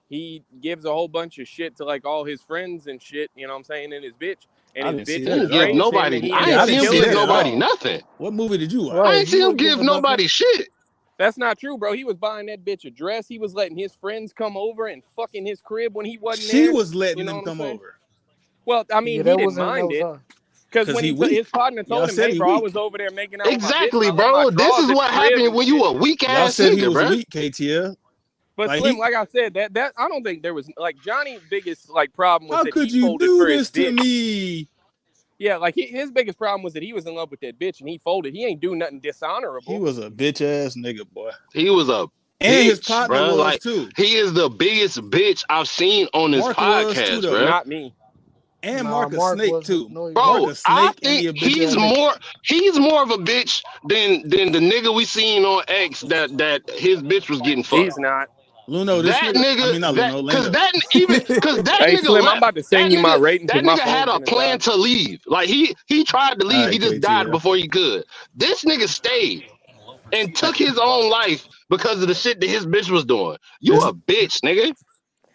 he gives a whole bunch of shit to like all his friends and shit, you know what I'm saying, and his bitch. And his bitch didn't give nobody. I didn't see nobody nothing. What movie did you watch? I didn't see him give nobody shit. That's not true, bro. He was buying that bitch a dress. He was letting his friends come over and fucking his crib when he wasn't there. She was letting them come over. Well, I mean, he didn't mind it. Because when his partner told him, hey, bro, I was over there making out exactly, with my bitch, bro. This is what happened when you a weak ass nigga, bro. Weak, KTL. But like Slim, like I said, that I don't think there was like Johnny's biggest like problem was that he folded for his bitch. How could you do this to me? Yeah, like his biggest problem was that he was in love with that bitch and he folded. He ain't do nothing dishonorable. He was a bitch ass nigga, boy. He was a and his partner was like, too. He is the biggest bitch I've seen on this podcast, bro. Not me. And Mark a snake too, bro. I think he's more of a bitch than the nigga we seen on X that his bitch was getting fucked. He's not. Luno, this nigga. I mean, not Luno. Because that hey, nigga. Slim, I'm about to send you my rating. That nigga had a plan to leave. Like he tried to leave. He just died before he could. This nigga stayed and took his own life because of the shit that his bitch was doing. You a bitch, nigga.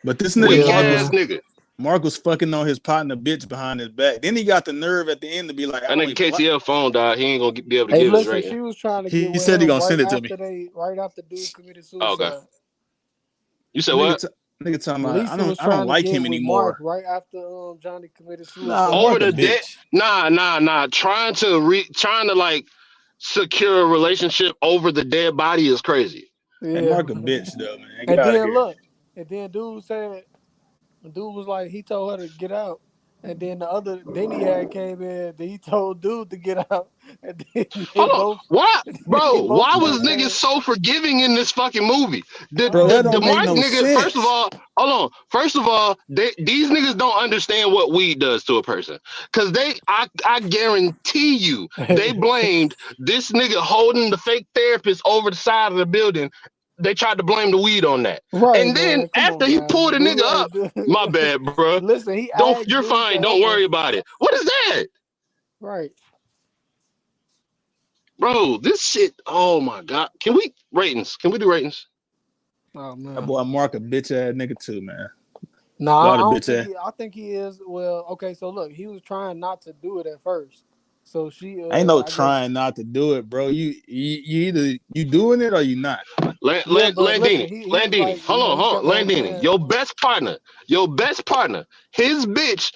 But this nigga, nigga. Mark was fucking on his partner bitch behind his back. Then he got the nerve at the end to be like, "I nigga KTL phone died. He ain't gonna be able to give us right." She was trying to. He said he gonna send it to me. Right after dude committed suicide. Oh, okay. You said what? Nigga talking about I don't like him anymore. Mark right after Johnny committed suicide. Nah, over the debt. Nah. Trying to like secure a relationship over the dead body is crazy. Yeah. And Mark a bitch though, man. And then look, and then dude said. The dude was like, he told her to get out. And then he had came in. Then he told dude to get out. And then Hold on, why, they bro? both Why was started niggas so forgiving in this fucking movie? The That the don't make Mark no nigga. sense. First of all, hold on. First of all, these niggas don't understand what weed does to a person. Cause I guarantee you, they blamed this nigga holding the fake therapist over the side of the building. They tried to blame the weed on that. Right, And then man. Come after on, he man. pulled the Dude, nigga hey, up, dude. my bad, bro. Listen, he asked You're dude fine. to Don't help worry him. about it. What is that? Right. Bro, this shit. Oh my god. Can we ratings? Can we do ratings? Oh man. That boy Mark a bitch ass nigga too, man. Nah, I think he is. Well, okay. So look, he was trying not to do it at first. So she ain't no trying not to do it, bro. You either you doing it or you not. Landini, hold on, Landini. Your best partner, his bitch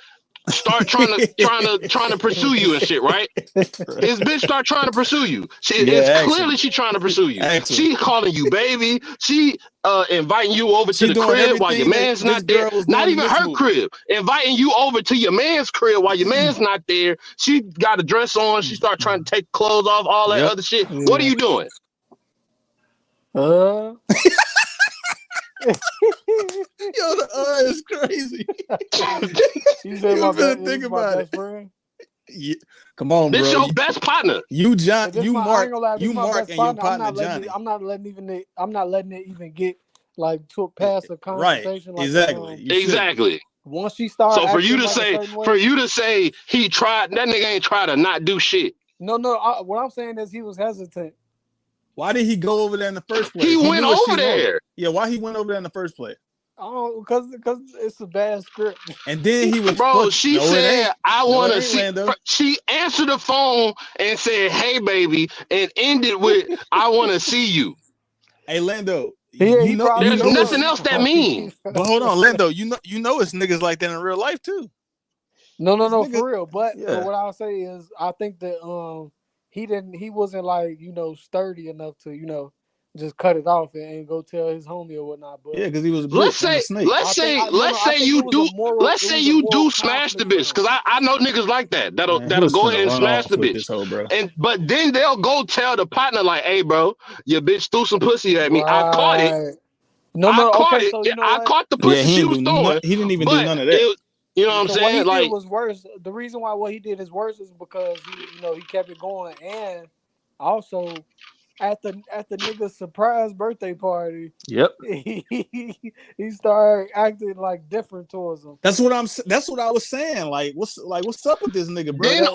start trying to pursue you and shit, right? His bitch start trying to pursue you. She trying to pursue you. She calling you baby. She inviting you over to the crib while your man's not there. Not even her crib. Inviting you over to your man's crib while your man's not there. She got a dress on. She start trying to take clothes off, all that other shit. Yeah. What are you doing? Yo, the is crazy. You said my best friend. Yeah. Come on, this bro. This your best partner. You John. You Mark. You Mark and your partner Johnny. I'm not letting it even get like to past a conversation. Right. Like, exactly. Once she started. So for you to say he tried, that nigga ain't try to not do shit. No. What I'm saying is he was hesitant. Why did he go over there in the first place? He went over there. Yeah, why he went over there in the first place? Oh, because it's a bad script. And then he was she said, I want to see. She answered the phone and said, "Hey, baby," and ended with, "I want to see you." Hey, Lando. There's nothing else that means. But hold on, Lando. You know it's niggas like that in real life too. No, for real. But what I'll say is, I think that he wasn't like sturdy enough to just cut it off and go tell his homie or whatnot. But because he was. Let's say you do smash the bitch, because I know niggas like that. That'll go ahead and smash the bitch. But then they'll go tell the partner like, "Hey, bro, your bitch threw some pussy at me. I caught it. I caught the pussy she was throwing." He didn't even do none of that. You know what I'm saying? What he did was worse. The reason why what he did is worse is because he kept it going, and also at the nigga's surprise birthday party. Yep. He started acting like different towards him. That's what I was saying. Like what's up with this nigga, bro? Then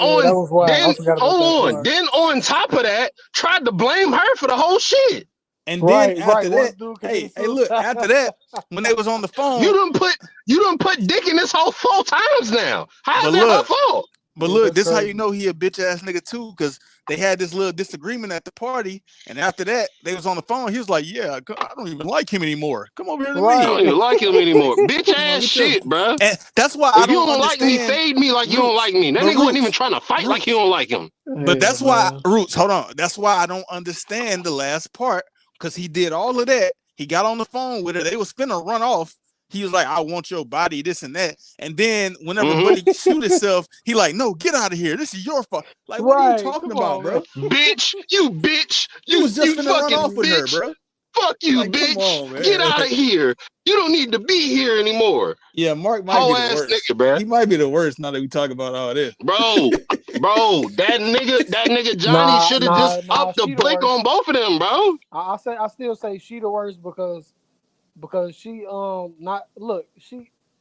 on top of that, tried to blame her for the whole shit. And then after that, hey, look, after that, when they was on the phone, you done put dick in this hole 4 times now. How is that her fault? But look, this is how you know he a bitch ass nigga too, because they had this little disagreement at the party, and after that, they was on the phone. He was like, "Yeah, I don't even like him anymore. Come over here to me. I don't even like him anymore. Bitch ass shit, bro." And that's why if you don't like me, fade me like you don't like me. That nigga wasn't even trying to fight like you don't like him. But that's why Roots. Hold on. That's why I don't understand the last part, because he did all of that. He got on the phone with her. They was finna run off. He was like, "I want your body, this and that." And then whenever Buddy shoot himself, he like, "No, get out of here. This is your fault." Like, what are you talking about, bro? Bitch, you bitch. You was just finna run off with her, bro. Fuck you, bitch. On, get out of here. You don't need to be here anymore. Yeah, Mark might be the worst. Nigga, bro. He might be the worst now that we talk about all this. Bro, that nigga Johnny should have just upped the blick on both of them, bro. I still say she the worst because she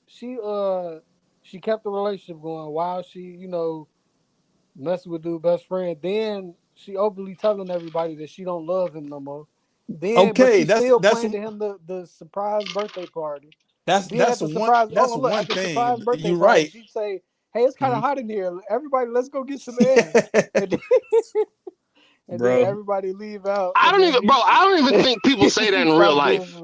she kept the relationship going while she messing with dude's best friend. Then she openly telling everybody that she don't love him no more. Then that's still playing to him the surprise birthday party. That's one thing. You're right. She'd say, "Hey, it's kind of hot in here. Everybody, let's go get some air." And then everybody leave out. I don't even think people say that in real life.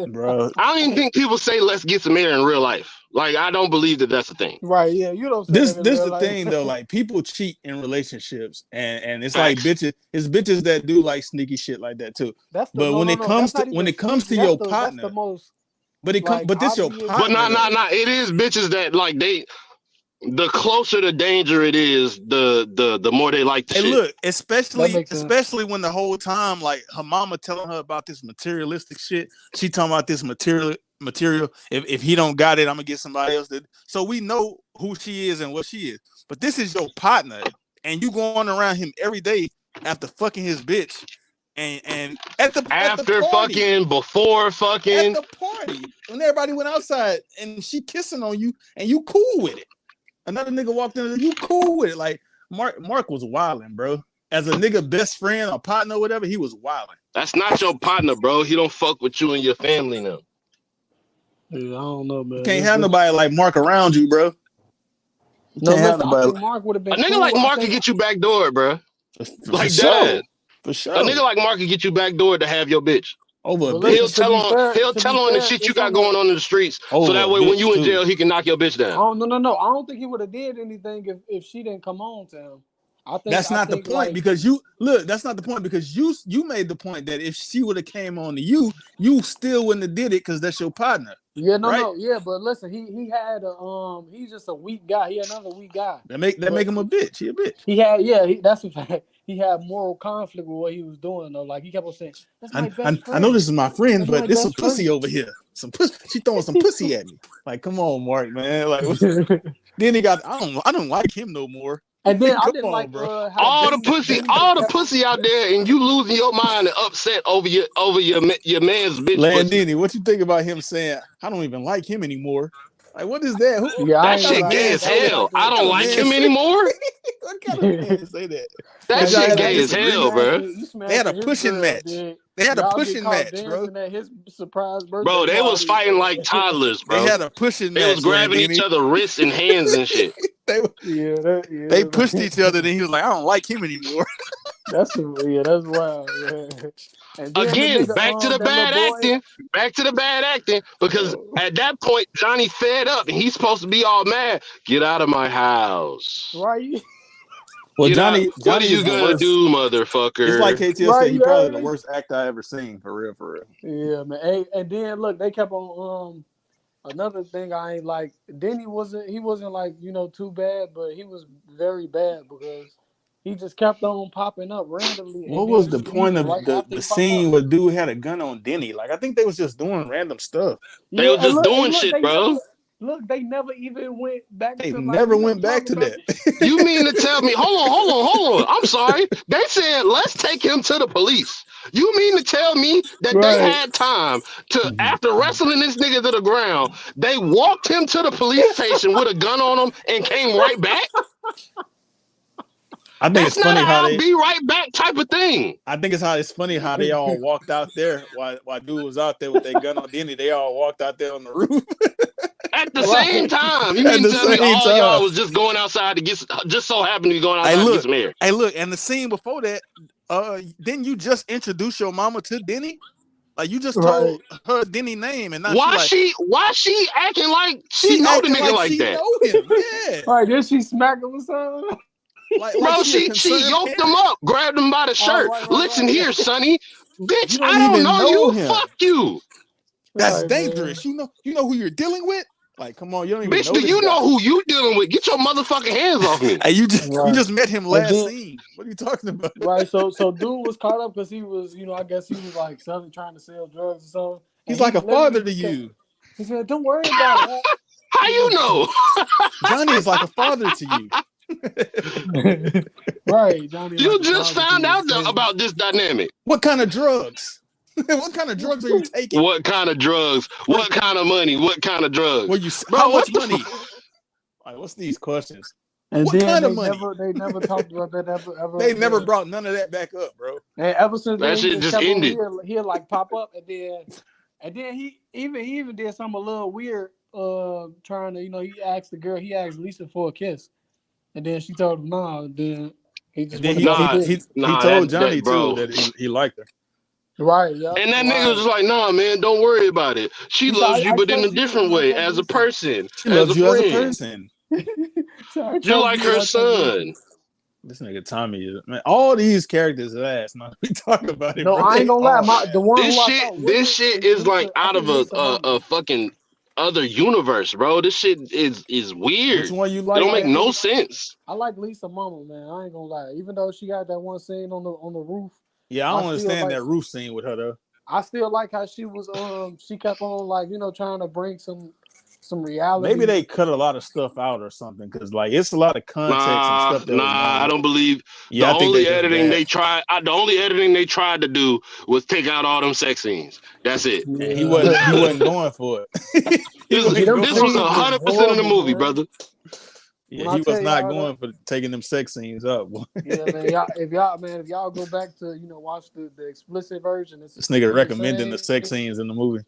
Bro, I don't even think people say "let's get some air" in real life. Like, I don't believe that that's a thing. Right? Yeah, you don't. This the thing though. Like, people cheat in relationships, and it's like bitches. It's bitches that do like sneaky shit like that too. When it comes to your partner, that's the most. But this your partner. But nah. It is bitches that like they. the closer the danger it is, the more they like the shit. Look, especially when the whole time, like, her mama telling her about this materialistic shit. She talking about this material. If he don't got it, I'm gonna get somebody else. So we know who she is and what she is. But this is your partner, and you going around him every day after fucking his bitch, and at the party, fucking, before fucking, at the party when everybody went outside and she kissing on you and you cool with it. Another nigga walked in, you cool with it. Like, Mark was wilding, bro. As a nigga best friend or partner or whatever, he was wilding. That's not your partner, bro. He don't fuck with you and your family now. Dude, I don't know, man. You can't have nobody like Mark around you, bro. No, listen, I think Mark would have been a nigga cool. like Mark could get you back door, bro. Like that. For sure. A nigga like Mark could get you back door to have your bitch. Over he'll tell on the shit you got going on in the streets, so that way when you in jail, he can knock your bitch down. Oh no! I don't think he would have did anything if she didn't come on to him. That's not the point, because you look. That's not the point, because you made the point that if she would have came on to you, you still wouldn't have did it because that's your partner. Yeah, no, yeah, but listen, he had he's just a weak guy. He another weak guy. That make him a bitch. He a bitch. He had that's a fact. He had moral conflict with what he was doing though. Like, he kept on saying, "That's my best friend. I know this is my friend, but there's some pussy over here. Some pussy. She throwing some pussy at me. Like, come on, Mark, man. Like, then he got. I don't like him no more. And then I didn't like all the pussy out there, and you losing your mind and upset over your man's bitch. Landini, what you think about him saying, "I don't even like him anymore"? Like, what is that? That shit gay as hell. I don't like him anymore. What kind of man say that? That shit gay as hell, bro. They had a pushing match. They had a pushing match, bro. His surprise birthday bro, they was fighting like toddlers, bro. They had a pushing match. They was grabbing each other wrists and hands and shit. They pushed each other. Then he was like, "I don't like him anymore." That's wild. Yeah. Again, back to the bad acting. Back to the bad acting, because at that point Johnny fed up and he's supposed to be all mad. Get out of my house. Right. Well, Johnny, what are you gonna do, motherfucker? It's like KTL said, he's probably the worst actor I ever seen, for real. Yeah, man. And then look, they kept on. Another thing I ain't like. Denny wasn't like, too bad, but he was very bad because he just kept on popping up randomly. What was the point of the scene where dude had a gun on Denny? Like, I think they was just doing random stuff. They were just doing shit, bro. Look, they never even went back. They never went back to that. You mean to tell me? Hold on. I'm sorry. They said let's take him to the police. You mean to tell me that they had time to, after wrestling this nigga to the ground, they walked him to the police station with a gun on him and came right back? I think it's funny how they be right back type of thing. I think it's funny how they all walked out there while dude was out there with their gun on Denny. They all walked out there on the roof at the same time. You mean to tell me all y'all was just going outside to just so happened to be going outside to get some air? Hey, look, and the scene before that, didn't you just introduce your mama to Denny? Like, you just told her Denny name, and now why she acting like she know the nigga like that? Know him. Yeah. All right, then she smack him or something. Bro, she yoked him up, grabbed him by the shirt. Listen here, Sonny. Bitch, I don't know you. Him. Fuck you. That's dangerous. Man. You know who you're dealing with? Like, come on, you don't even know. Bitch, do you know who you dealing with? Get your motherfucking hands off me. Hey, you just met him last scene. What are you talking about? Right, so dude was caught up because he was, I guess he was like trying to sell drugs or something. He's like a father to you. He said, "Don't worry about it." How you know? Johnny is like a father to you. Right, Johnny. You just found out about this dynamic. What kind of drugs? What kind of drugs are you taking? What kind of drugs? What kind of money? What kind of drugs? How much money? Like, what's these questions? And what kind of money? They never talked about that ever. They never brought none of that back up, bro. And ever since that shit just ended, he'll like pop up, and then he even did something a little weird. Trying to, he asked Lisa for a kiss. And then she told him no. Then he just he told Johnny too that he liked her. Right, yeah. And that nigga was just like, "Nah, man, don't worry about it. She loves you, but in a different way, as a person, she loves you as a person. You're like her son." This nigga Tommy is, man. All these characters are ass. Man, we talk about it. No, I ain't gonna lie. This shit is like out of a fucking other universe, bro. This shit is weird. Which one you It like? don't make no sense. I like Lisa Mama, man. I ain't gonna lie. Even though she got that one scene on the roof. Yeah, I don't understand that roof scene with her though. I still like how she was she kept on like, you know, trying to bring some reality. Maybe they cut a lot of stuff out or something because like it's a lot of context and stuff that was going on. I don't believe. Yeah, the only editing they tried to do was take out all them sex scenes. That's it. Yeah. And he wasn't going for it. This was 100% of the movie, brother. Yeah, he was not going for taking them sex scenes up. Yeah, man. If y'all go back to, you know, watch the explicit version. This nigga recommending the sex scenes in the movie.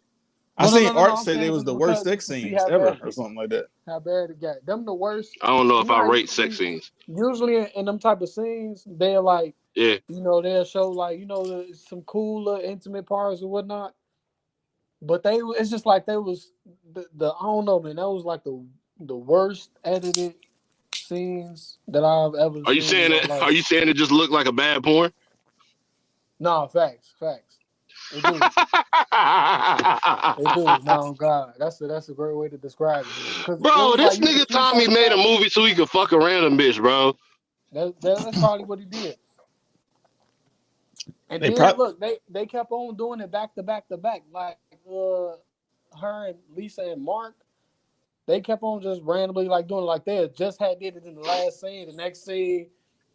I seen Art say they was the worst sex scenes ever or something like that. How bad it got. Them the worst. I don't know if I rate sex scenes. Usually in them type of scenes, they're like, yeah, you know, they'll show like, you know, some cool intimate parts or whatnot. But it's just like they was the I don't know, man. That was like the worst edited scenes that I've ever seen. Are you saying it just looked like a bad porn? No, facts. It do. It do. No, God, that's a great way to describe it. Bro, this like, nigga Tommy made a movie so he could fuck a random bitch, bro. That's probably what he did. And look, they kept on doing it back to back. Like her and Lisa and Mark, they kept on just randomly like doing it like they just did it in the last scene. The next scene,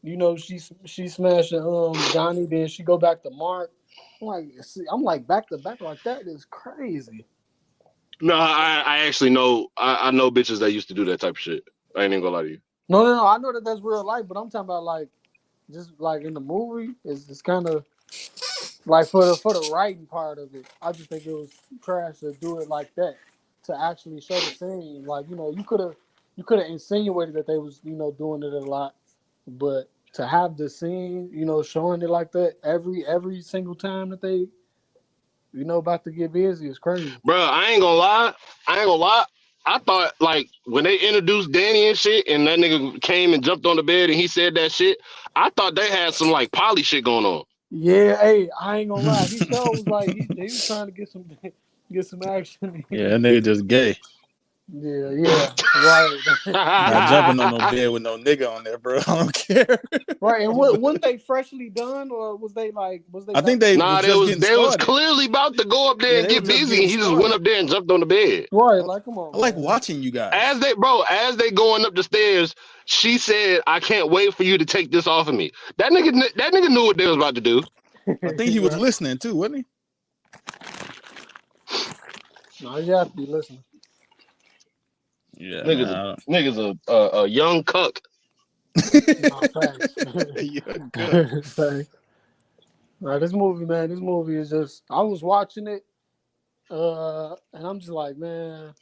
you know, she smashing Johnny, then she go back to Mark. I'm like back to back like that is crazy. No, I actually know I know bitches that used to do that type of shit. I ain't even gonna lie to you. No, I know that's real life, but I'm talking about like just like in the movie, it's kind of like for the writing part of it. I just think it was trash to do it like that, to actually show the scene. Like, you know, you could have insinuated that they was, you know, doing it a lot, but to have the scene, you know, showing it like that every single time that they, you know, about to get busy is crazy. Bro, I ain't gonna lie. I thought like when they introduced Danny and shit, and that nigga came and jumped on the bed and he said that shit, I thought they had some like poly shit going on. Yeah, hey, I ain't gonna lie. He still was like he was trying to get some action. Yeah, that nigga just gay. Yeah, right. Not jumping on no bed with no nigga on there, bro. I don't care. Right, and weren't they freshly done, or was they? I think they. They was clearly about to go up there and get busy, and he just went up there and jumped on the bed. Right, like come on. I like watching you guys. As they going up the stairs, she said, "I can't wait for you to take this off of me." That nigga knew what they was about to do. I think he was listening too, wasn't he? No, you have to be listening. Yeah, niggas a young cuck. This movie is just. I was watching it, and I'm just like, man,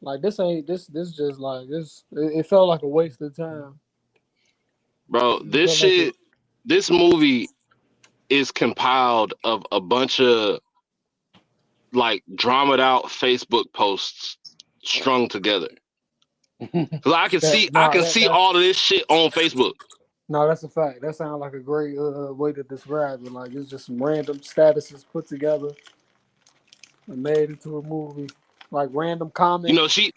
like this just like this. It felt like a waste of time, bro. This movie is compiled of a bunch of like dramaed out Facebook posts strung together. Cause I can see all of this shit on Facebook. No, that's a fact. That sounds like a great way to describe it. Like it's just some random statuses put together and made into a movie. Like random comments. She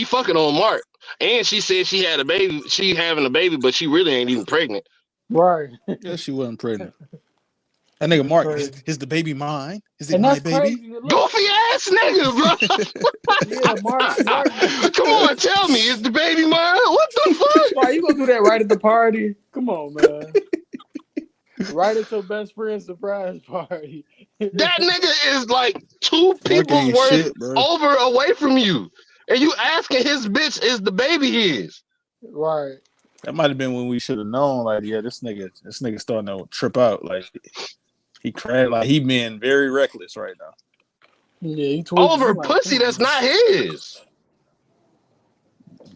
fucking on Mark, and she said she had a baby. She having a baby, but she really ain't even pregnant. Right. Yeah, she wasn't pregnant. That nigga Mark, is the baby mine? Is it my baby? Goofy ass nigga, bro. Yeah, Mark. Come on, tell me, is the baby mine? What the fuck? Why you gonna do that right at the party? Come on, man. Right at your best friend's surprise party. That nigga is like 2 people worth away from you, and you asking his bitch is the baby his? Right. That might have been when we should have known. Like, yeah, this nigga starting to trip out. Like, he crashed. Like, he being very reckless right now. Yeah, he over pussy that's not his.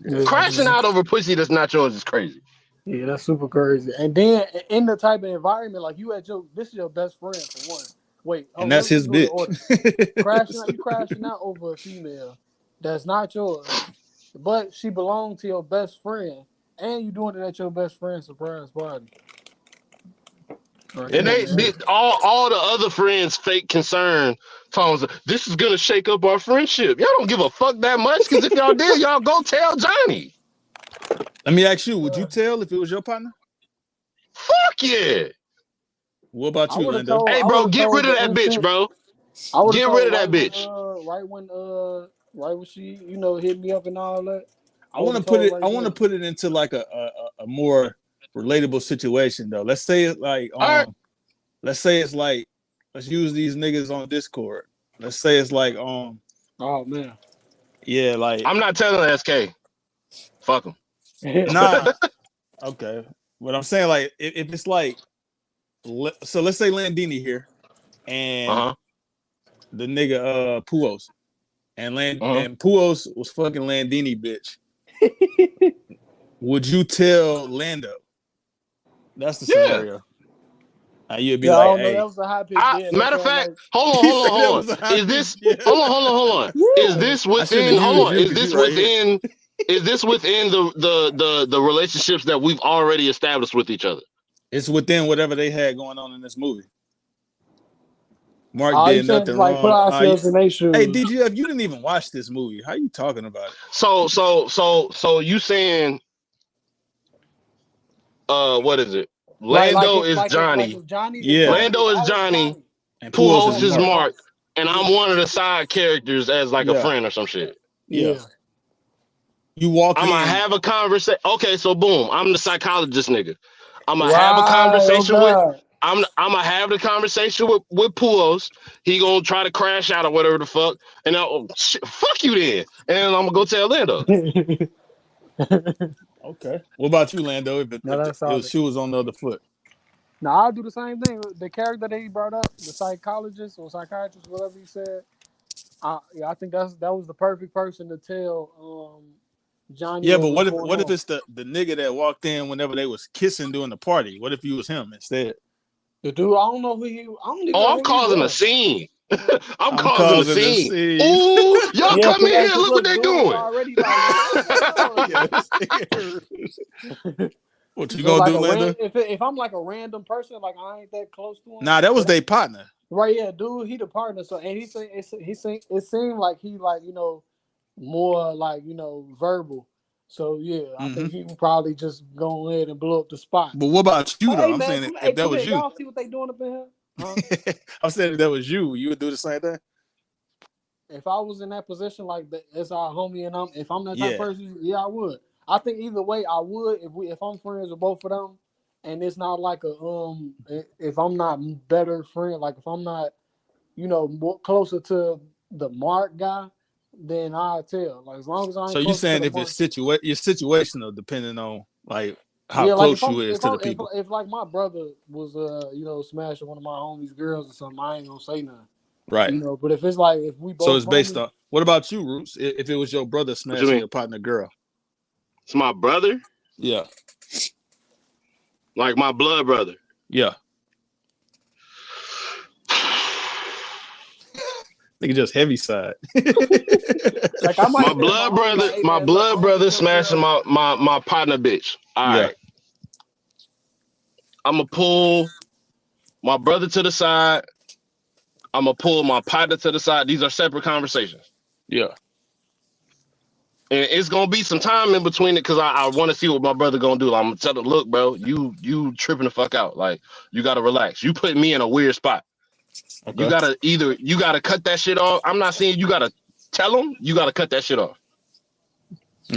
Yeah, crashing out over pussy that's not yours is crazy. Yeah, that's super crazy. And then in the type of environment, like this is your best friend for one. Wait, and that's his bitch. You crashing out over a female that's not yours, but she belonged to your best friend, and you doing it at your best friend's surprise party. And they did all the other friends' fake concern. Tones, this is gonna shake up our friendship. Y'all don't give a fuck that much, because if y'all did, y'all go tell Johnny. Let me ask you, would you tell if it was your partner? Fuck yeah. What about you, Lando? Hey, bro, get rid of that bitch, bro. Get rid of that bitch. Right when she, hit me up and all that. I want to put it. I want to put it into like a more relatable situation though. Let's say it's like let's say it's like, let's use these niggas on Discord. Let's say it's like oh man. Yeah, like I'm not telling SK. Fuck him. Nah. Okay. But I'm saying, like, if it's like, so let's say Landini here and the nigga Puos and and Puos was fucking Landini bitch. Would you tell Lando? That's the scenario. You'd be like, hey. That was a high pitch. Matter of fact, hold on. Is this hold on? Is this within is this within the relationships that we've already established with each other? It's within whatever they had going on in this movie. Mark did nothing wrong. Hey, DGF, you didn't even watch this movie. How you talking about it? So you saying what is it? Lando is Johnny. Lando is Johnny. And Pujols is Mark. And I'm one of the side characters as like a friend or some shit. Yeah. You walk in. I'm gonna have a conversation. Okay, so boom, I'm the psychologist nigga. I'm gonna have a conversation with. I'm gonna have the conversation with Pujols. He gonna try to crash out or whatever the fuck, and fuck you then. And I'm gonna go tell Lando. Okay. What about you, Lando? If the shoe was on the other foot. No, I'll do the same thing. The character that he brought up, the psychologist or psychiatrist, whatever he said. I think that was the perfect person to tell Johnny. Yeah, but what if it's the nigga that walked in whenever they was kissing during the party? What if you was him instead? The dude, I don't know who he. I'm causing a scene. I'm causing a scene. Ooh, y'all come in here. Look what they doing. What you gonna do, Linda? If I'm like a random person, like I ain't that close to him. Nah, that was their partner. Right? Yeah, dude, he the partner. So and it seemed like he like more like verbal. So yeah, I think he would probably just go ahead and blow up the spot. But what about you though? I'm saying if that was you, y'all see what they doing up in here? Huh? I'm saying if that was you would do the same thing. If I was in that position, like it's our homie, and if I'm that type of person, I would. I think either way, I would. If I'm friends with both of them, and it's not like if I'm not better friend, like if I'm not, more closer to the Mark guy, then I'll tell. Like as long as I. So you saying if it's your situational, depending on like how close you is to the people. If like my brother was smashing one of my homies' girls or something, I ain't gonna say nothing. Right. But if it's like if we both. So it's based on. What about you, Roots? If it was your brother smashing your partner girl. It's my brother? Yeah. Like my blood brother? Yeah. Nigga just heavy side. Like my blood brother smashing my partner bitch. All right. I'm gonna pull my brother to the side. I'm gonna pull my partner to the side. These are separate conversations. Yeah. And it's gonna be some time in between it because I want to see what my brother gonna do. I'm gonna tell him, look, bro, you tripping the fuck out. Like you gotta relax. You put me in a weird spot. Okay. You gotta cut that shit off. I'm not saying you gotta tell him. You gotta cut that shit off.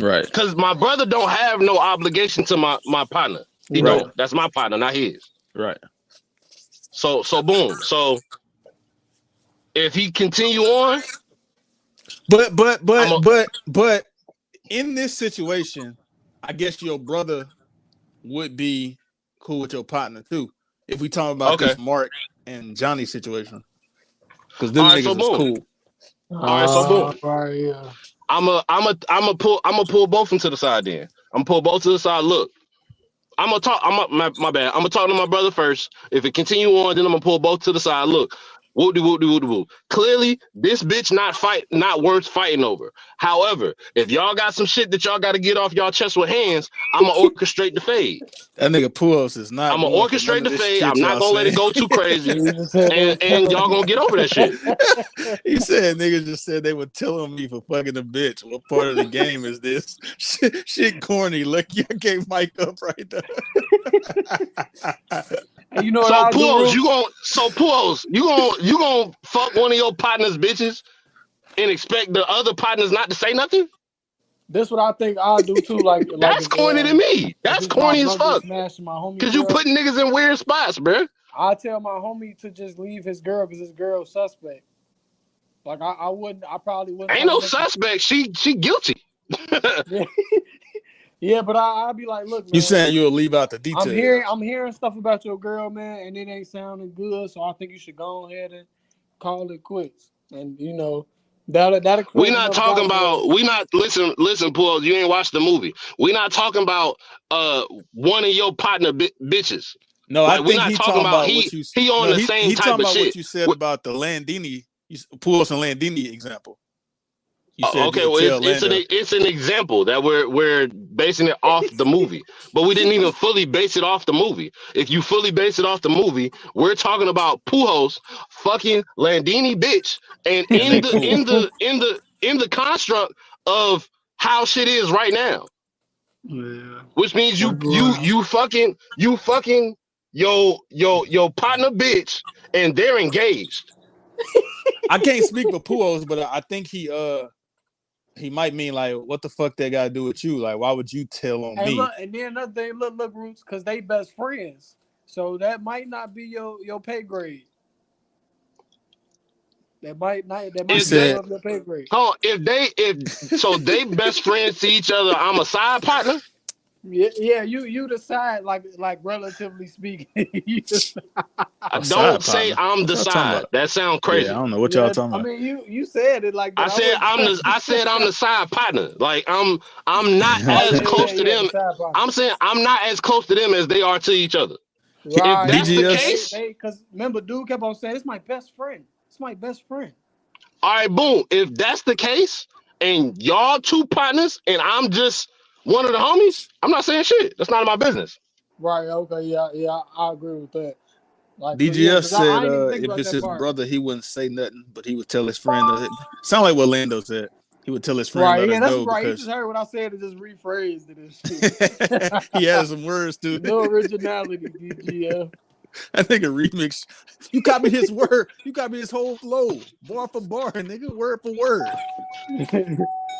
Right. Because my brother don't have no obligation to my partner. He don't. That's my partner, not his. Right. So boom. So if he continue on, but in this situation, I guess your brother would be cool with your partner too. If we talk about this Mark and Johnny situation, because them niggas is cool. All right, so boom. Right, yeah. I'm pull both into the side. Then I'm gonna pull both to the side. Look, I'm gonna talk. My bad. I'm gonna talk to my brother first. If it continue on, then I'm gonna pull both to the side. Look, Whoop-de-whoop-de-whoop-de-whoop. Clearly, this bitch not worth fighting over. However, if y'all got some shit that y'all got to get off y'all chest with hands, I'm going to orchestrate the fade. That nigga Puos is not. I'm going to orchestrate the fade. I'm not going to let it go too crazy. and y'all going to get over that shit. He said niggas just said they were telling me for fucking a bitch. What part of the game is this? Shit corny. Look, you gave Mike up right there. You know so Puos, you gonna fuck one of your partner's bitches and expect the other partners not to say nothing? That's what I think I'll do too. Like that's corny to me. That's corny as fuck. Because you putting niggas in weird spots, bro. I tell my homie to just leave his girl because his girl's suspect. Like I probably wouldn't. Ain't no suspect. She guilty. Yeah, but I'll be like, look, man, you saying you'll leave out the details? I'm hearing stuff about your girl, man, and it ain't sounding good. So I think you should go ahead and call it quits. And you know, that'll. We not talking about. We not listen, Paul. You ain't watched the movie. We not talking about one of your partner bitches. No, like, I think he's talking about what you. He on the same he type talking of about shit. What you said about the Landini, Puos and Landini example. Okay, well, it's an example that we're basing it off the movie, but we didn't even fully base it off the movie. If you fully base it off the movie, we're talking about Pujols fucking Landini bitch, and in the construct of how shit is right now, which means you fucking your partner bitch, and they're engaged. I can't speak for Pujols, but I think he might mean like, what the fuck they gotta do with you? Like, why would you tell on me? Look, and then another thing, look, Roots, because they best friends. So that might not be your pay grade. That might be your pay grade. Oh, if they best friends to each other, I'm a side partner. Yeah, you decide, like relatively speaking. Don't say I'm the side. That sounds crazy. Yeah, I don't know what y'all talking about. I mean, you said it like that. I said I'm the side partner. Like I'm not as close to them. I'm saying I'm not as close to them as they are to each other. Right. If that's the case, because remember, dude kept on saying, "It's my best friend. It's my best friend." All right, boom. If that's the case, and y'all two partners, and I'm just one of the homies, I'm not saying shit. That's none of my business. Right. Okay. Yeah. I agree with that. Like, DGF said if it's his brother, he wouldn't say nothing, but he would tell his friend. Sound like what Lando said. He would tell his friend. Right. Yeah, that's right. He just heard what I said and just rephrased it. He had some words too. No originality, DGF. I think a remix. You copied his word. You copied his whole flow, bar for bar, nigga, word for word.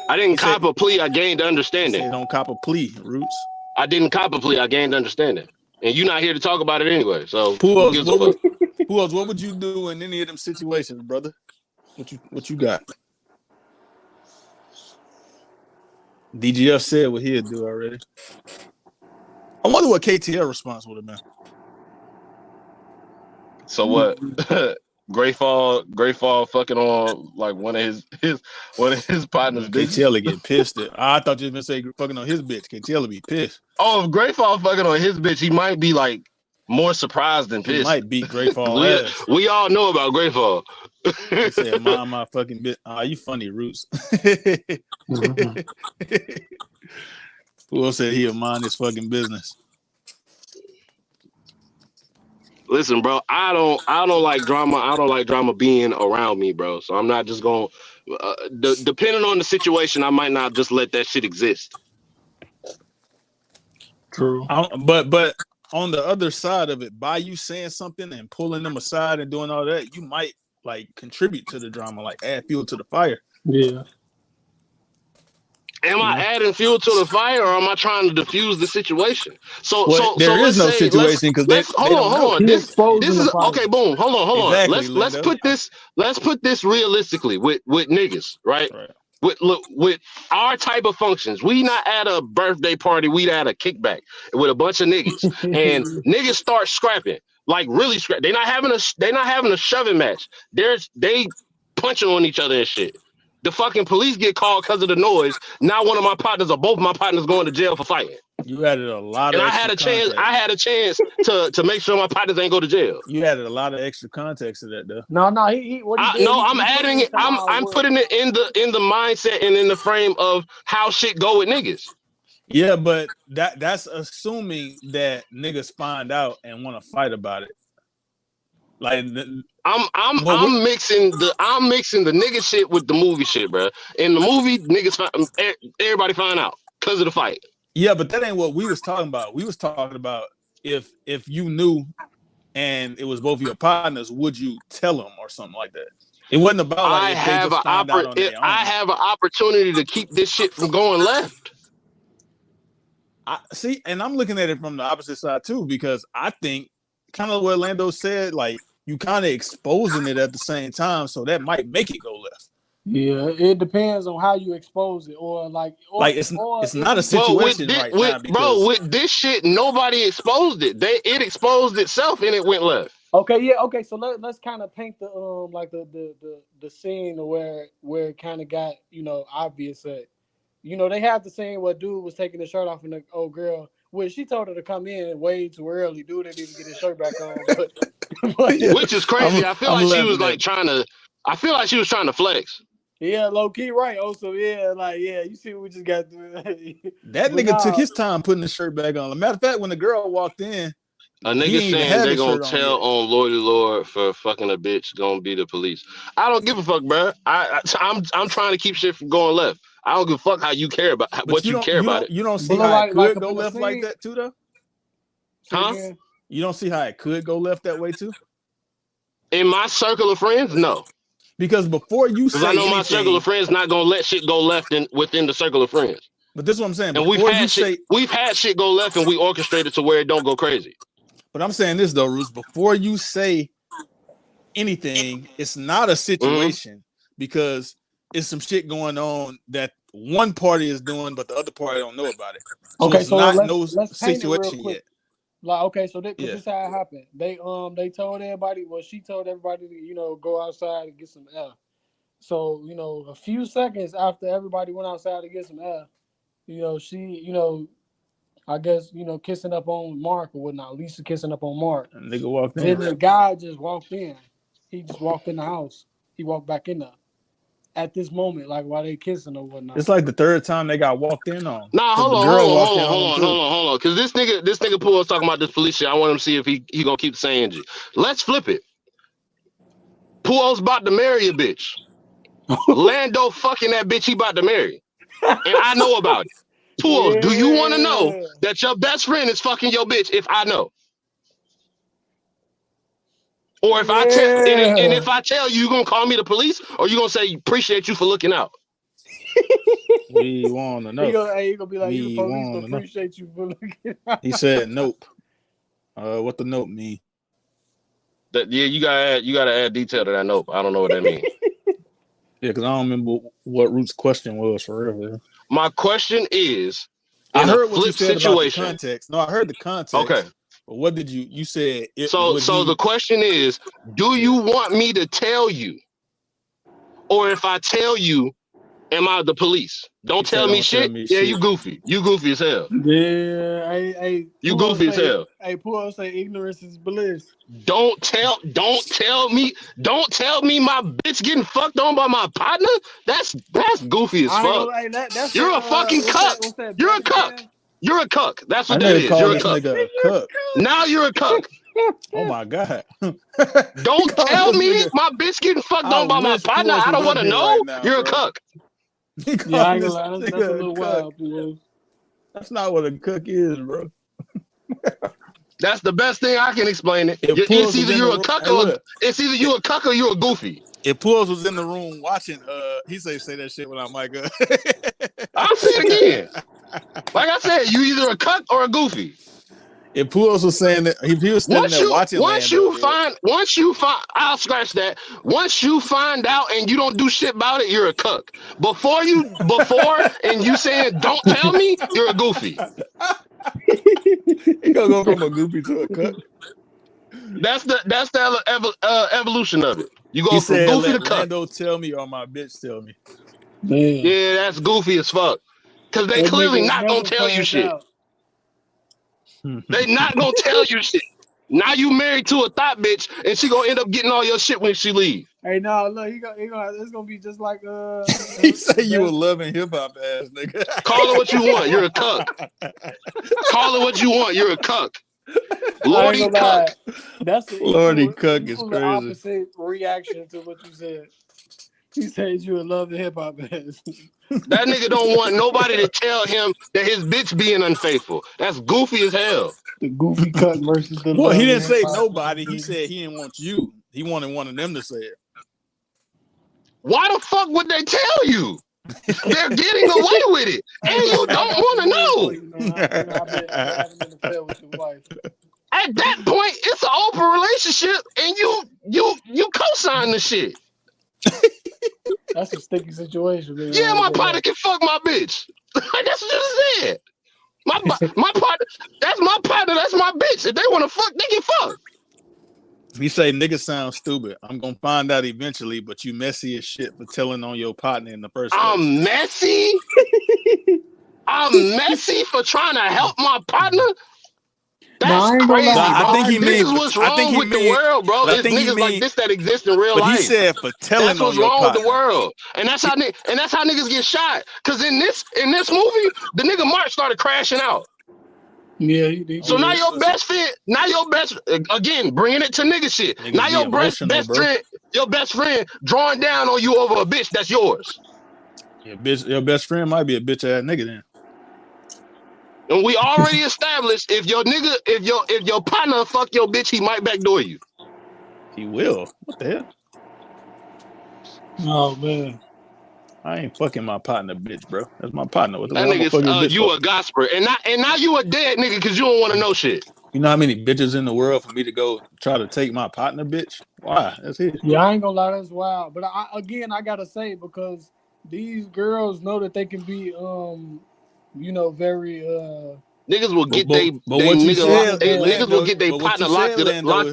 I didn't cop a plea. I gained understanding. They don't cop a plea, Roots. I didn't cop a plea. I gained understanding. And you're not here to talk about it anyway. So Pujols, what would you do in any of them situations, brother? What you got? DGF said what he'd do already. I wonder what KTL response would have been. So what? Great fall fucking on like one of his partners. KTL would get pissed at. I thought you were gonna say fucking on his bitch. KTL would be pissed. Oh, if Great Fall fucking on his bitch, he might be like more surprised than pissed. He might beat Great Fall ass. We all know about Great Fall. He said, my fucking bitch. Oh, you funny, Roots. Who said he'll mind his fucking business? Listen, bro, I don't like drama. I don't like drama being around me, bro. So I'm not just going. Depending on the situation, I might not just let that shit exist. True. But on the other side of it, by you saying something and pulling them aside and doing all that, you might like contribute to the drama, like add fuel to the fire. Yeah. Am I adding fuel to the fire, or am I trying to diffuse the situation? So there is no situation because they hold on. This is okay. Boom. Hold on. Exactly, Let's put this realistically with niggas, right? With our type of functions, we not at a birthday party. We at a kickback with a bunch of niggas, and niggas start scrapping, like really scrap. They not having a shoving match. They punching on each other and shit. The fucking police get called because of the noise. Now one of my partners or both my partners going to jail for fighting. You added a lot and of I extra had a chance. context. I had a chance to make sure my partners ain't go to jail. You added a lot of extra context to that, though. No, what he did? No, I'm adding it. I'm putting it in the mindset and in the frame of how shit go with niggas. Yeah, but that's assuming that niggas find out and want to fight about it. Like I'm mixing the nigga shit with the movie shit, bro. In the movie, niggas everybody find out because of the fight. Yeah, but that ain't what we was talking about. We was talking about if you knew and it was both of your partners, would you tell them or something like that? It wasn't about like if they just found out on their own. I have an opportunity to keep this shit from going left. I see, and I'm looking at it from the opposite side too, because I think kind of what Lando said, like you kind of exposing it at the same time, so that might make it go left. Yeah, it depends on how you expose it, or it's not a situation now. Bro, with this shit, nobody exposed it. It exposed itself and it went left. Okay, yeah, okay. So let's kind of paint the like the scene where it kind of got obvious at. They have the scene where dude was taking his shirt off and the old girl, which she told her to come in way too early. Dude didn't even get his shirt back on, which is crazy. I feel like she was trying to flex. Yeah, low key, right? Also, you see what we just got through. That nigga took his time putting the shirt back on. As a matter of fact, when the girl walked in, a nigga saying they gonna tell on Lordy Lord for fucking a bitch gonna be the police. I don't give a fuck, bro. I'm trying to keep shit from going left. I don't give a fuck how you care about what you care about it. You don't see how it could go left like that too, though? Huh? You don't see how it could go left that way too? In my circle of friends, no. Because before you say I know my circle of friends not gonna let shit go left within the circle of friends. But this is what I'm saying. And we've had shit go left and we orchestrated to where it don't go crazy. But I'm saying this though, Roos, before you say anything, it's not a situation because it's some shit going on that one party is doing, but the other party don't know about it. So okay, it's so not let's situation yet. Like, okay, so this is how it happened. They told everybody. Well, she told everybody to go outside and get some air. So a few seconds after everybody went outside to get some air, she I guess kissing up on Mark or whatnot. Lisa kissing up on Mark. And nigga walked in. Then the guy just walked in. He just walked in the house. He walked back in there. At this moment, like while they kissing or whatnot. It's like the third time they got walked in on. Nah, hold on. Because this nigga Poole was talking about this police shit. I want him to see if he gonna keep the same energy. Let's flip it. Poole's about to marry a bitch. Lando fucking that bitch he about to marry. And I know about it. Poole, do you want to know that your best friend is fucking your bitch if I know? Or if I tell and if I tell you, gonna call me the police, or you gonna say appreciate you for looking out? We want to know. He gonna be like, you the police, appreciate you for looking out. He said nope. What the nope mean? You gotta add detail to that nope. I don't know what that means. Yeah, because I don't remember what Root's question was for real. My question is, I heard what you said about the context. No, I heard the context. Okay. But what did you said? So the question is, do you want me to tell you? Or if I tell you, am I the police? Don't tell me shit. Yeah, you goofy. You goofy as hell. Yeah, you goofy as hell. Hey, Poole say ignorance is bliss. Don't tell me my bitch getting fucked on by my partner. That's goofy as fuck. You're a fucking cuck. You're a cuck. You're a cuck. That's what that is. You're a cuck. Now you're a cuck. Oh my God. Don't tell me my bitch getting fucked on by my partner. I don't want to know. Right now, you're a cuck. Yeah, I ain't gonna lie. That's a little wild, bro. That's not what a cook is, bro. That's the best thing I can explain it. It's either you're a cuck or you're a goofy. If Pools was in the room watching, he say that shit without mic up. I'll say it again. Like I said, you either a cuck or a goofy. If Pools was saying that, if he was standing there watching, once you find, I'll scratch that. Once you find out and you don't do shit about it, you're a cuck. Before and you saying don't tell me, you're a goofy. You gonna go from a goofy to a cuck? That's the evolution of it. You go from goofy to cuck. Lando tell me or my bitch tell me. Man. Yeah, that's goofy as fuck. Because they clearly not gonna tell you shit. They not gonna tell you shit. Now you married to a thought bitch, and she gonna end up getting all your shit when she leave. Hey, no, look, it's gonna be just like He say you a loving hip hop ass nigga. Call it what you want. You're a cuck. Call it what you want. You're a cuck. Lordy cuck. That's Lordy cuck is crazy. The opposite reaction to what you said. He says you a loving hip hop ass. That nigga don't want nobody to tell him that his bitch being unfaithful. That's goofy as hell. The goofy cuck versus the. Well, he didn't say nobody. He said he didn't want you. He wanted one of them to say it. Why the fuck would they tell you? They're getting away with it, and you don't want to know. At that point, it's an open relationship, and you co-sign the shit. That's a sticky situation, man. Yeah, my partner can fuck my bitch. That's what you said. My partner, that's my partner. That's my bitch. If they want to fuck, they can fuck. He say niggas sound stupid. I'm gonna find out eventually, but you messy as shit for telling on your partner in the first place. I'm messy. I'm messy for trying to help my partner. That's crazy, bro. I think he this is what's wrong with the world, bro. It's niggas like this that exist in real life. He said for telling that's what's wrong with the world, and that's how niggas get shot. Cause in this movie, the nigga Mark started crashing out. Yeah, he did. So now your best friend, again, bringing it to nigga shit. Niggas now your best friend drawing down on you over a bitch that's yours. Your best friend might be a bitch ass nigga then. And we already established if your partner fuck your bitch, he might backdoor you. He will. What the hell? Oh man. I ain't fucking my partner, bitch, bro. That's my partner. What the that nigga, you a gospel, and now you a dead nigga because you don't want to know shit. You know how many bitches in the world for me to go try to take my partner, bitch? Why? That's it. Yeah, I ain't gonna lie, that's wild. But I gotta say, because these girls know that they can be, very niggas will get niggas will get their partner locked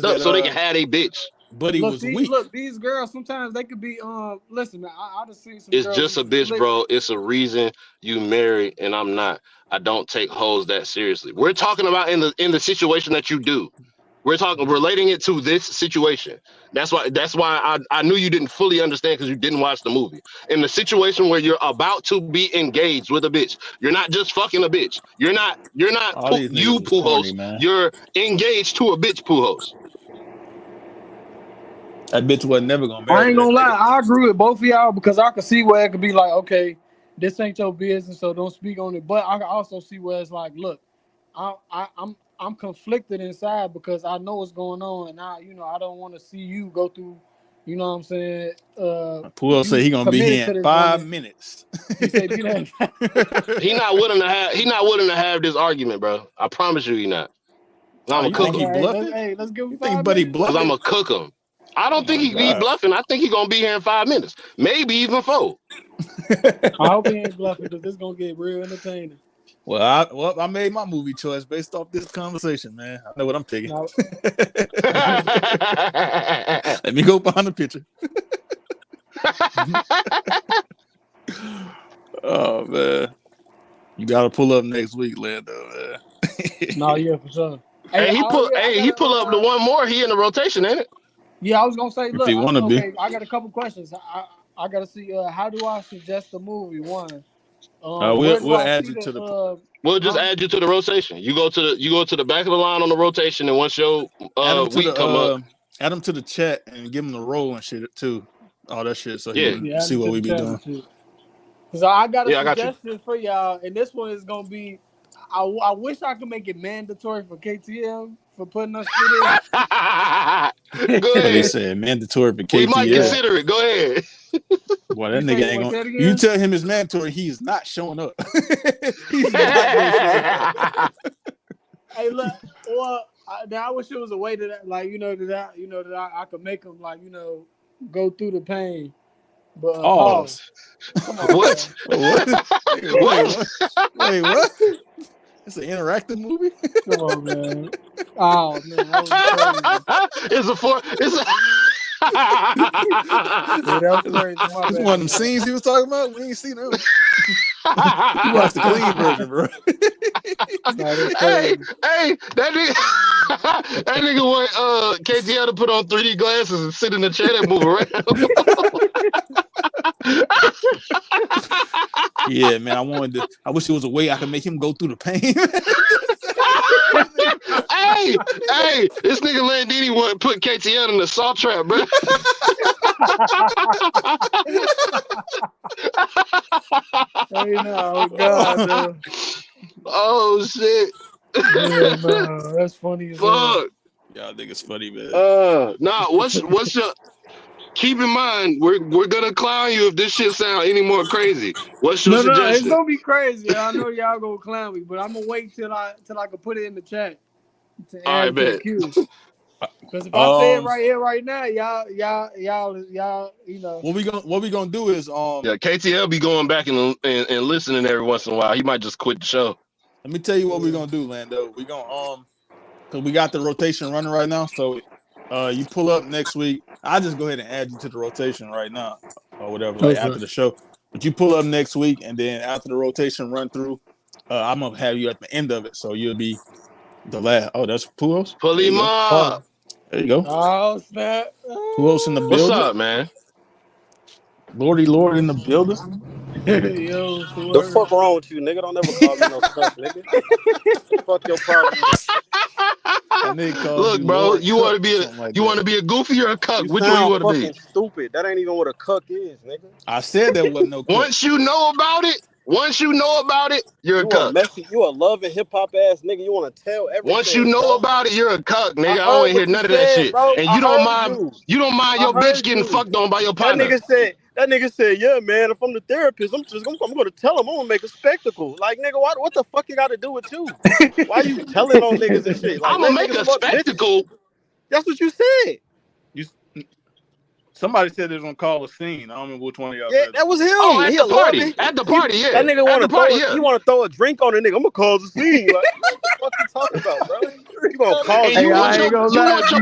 up so they can have a bitch. But he was weak. Look, these girls sometimes they could be. Listen, man, I just seen some. It's just a bitch, bro. It's a reason you married, and I'm not. I don't take hoes that seriously. We're talking about in the situation that you do. We're relating it to this situation. That's why I knew you didn't fully understand because you didn't watch the movie. In the situation where you're about to be engaged with a bitch, you're not just fucking a bitch. You're not Pujols. You're engaged to a bitch, Pujols. That bitch wasn't never gonna marry. I ain't gonna lie, I agree with both of y'all because I could see where it could be like, okay, this ain't your business, so don't speak on it. But I can also see where it's like, look, I'm conflicted inside because I know what's going on, and I don't want to see you go through. You know what I'm saying? Pujols say he gonna be here in 5 minutes. He not willing to have this argument, bro. I promise you, he not. I'm gonna cook him. Let's give him 5 minutes. Buddy bluffing? I'm gonna cook him. I don't think he be bluffing. I think he gonna be here in 5 minutes, maybe even 4. I hope he ain't bluffing because this gonna get real entertaining. Well, I made my movie choice based off this conversation, man. I know what I'm taking. No. Let me go behind the picture. Oh man, you gotta pull up next week, Lando. Man. No, yeah, for sure. Hey, he pull up the one more. He in the rotation, ain't it? Yeah, I was gonna say, look, be. I got a couple questions. I gotta see. How do I suggest the movie? One. We'll add you to the. We'll just add you to the rotation. You go to the back of the line on the rotation, and once your week come up, add him to the chat and give him the role and shit too. All that shit, so he can see what we be doing. Because I got a suggestion for y'all, and this one is gonna be. I wish I could make it mandatory for KTM for putting us through this. Go ahead. They said mandatory for KTM. We might consider it. Go ahead. Boy, that nigga ain't gonna. You tell him it's mandatory, he's not showing up. He's not gonna show up. Hey, look. Well, I wish it was a way that, like, that I could make him, like, go through the pain. But what? What? Wait, what? It's an interactive movie. Come on, man. Oh man, that was crazy. It's a that was crazy. It's one of them scenes he was talking about. We ain't seen them. You watched the clean version, bro. that nigga want KTL to put on 3D glasses and sit in the chair and move around. Yeah, man. I wish there was a way I could make him go through the pain. hey, this nigga Landini want to put KTL in the salt trap, bro. God, oh shit. Yeah, no, that's funny as hell. Y'all think it's funny, man. What's your keep in mind, we're gonna clown you if this shit sound any more crazy. What's your suggestion? No, it's gonna be crazy. I know y'all gonna clown me, but I'm gonna wait till I can put it in the chat to add to the queue. Because if I say it right here, right now, y'all, you know. What we gonna do is KTL be going back and listening every once in a while. He might just quit the show. Let me tell you what we're gonna do, Lando. We gonna because we got the rotation running right now. So you pull up next week. I'll just go ahead and add you to the rotation right now or whatever, like after the show. But you pull up next week, and then after the rotation run through, I'm gonna have you at the end of it, so you'll be the last. Oh, that's Pujols. Pulima. There you go. Oh snap! Pujols in the building. What's up, man? Lordy Lord in the building. Yo, the fuck wrong with you, nigga? Don't ever call me no cuck, nigga. Fuck your problem. Look, bro, you want to be a goofy or a cuck? Which one you want to be? Stupid. That ain't even what a cuck is, nigga. I said that wasn't no cuck. Once you know about it, you're a cuck. You a loving hip hop ass nigga. You want to tell everything. Once you know about it, you're a cuck, nigga. I don't hear none of that shit. Bro, and you don't mind your bitch getting fucked on by your partner. That nigga said, yeah, man, if I'm the therapist, I'm going to tell him I'm going to make a spectacle. Like, nigga, what the fuck you got to do with you? Why you telling on niggas and shit? Like, I'm going to make a spectacle. Bitches. That's what you said. Somebody said they was going to call a scene. I don't remember which one of y'all said. That was him. Oh, at the party, yeah. That nigga want to throw a drink on a nigga. I'm going to cause a scene. Like, what you talking about, bro? You gonna cause you want your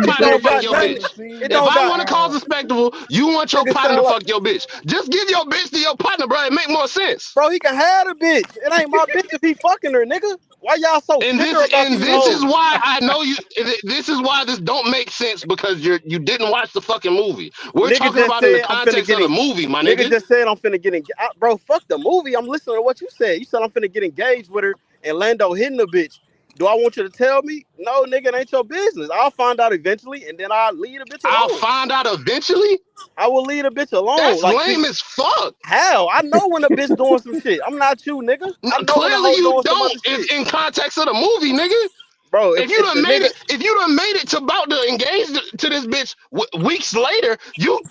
partner to fuck your bitch. If I want to cause a spectacle, you want your partner to fuck your bitch. Just give your bitch to your partner, bro. It make more sense. Bro, he can have a bitch. It ain't my bitch if he fucking her, nigga. Why y'all so and this is why I know you. This is why this don't make sense because you didn't watch the fucking movie. We're talking about in the context of the movie, my nigga. Nigga just said I'm finna get engaged. Bro, fuck the movie. I'm listening to what you said. You said I'm finna get engaged with her and Lando hitting the bitch. Do I want you to tell me? No, nigga, it ain't your business. I'll find out eventually, and then I'll leave a bitch alone. I'll find out eventually? I will leave a bitch alone. That's lame as fuck. How? I know when a bitch doing some shit. I'm not you, nigga. I know clearly you don't in context of the movie, nigga. Bro, if you done made it to about to engage to this bitch weeks later, you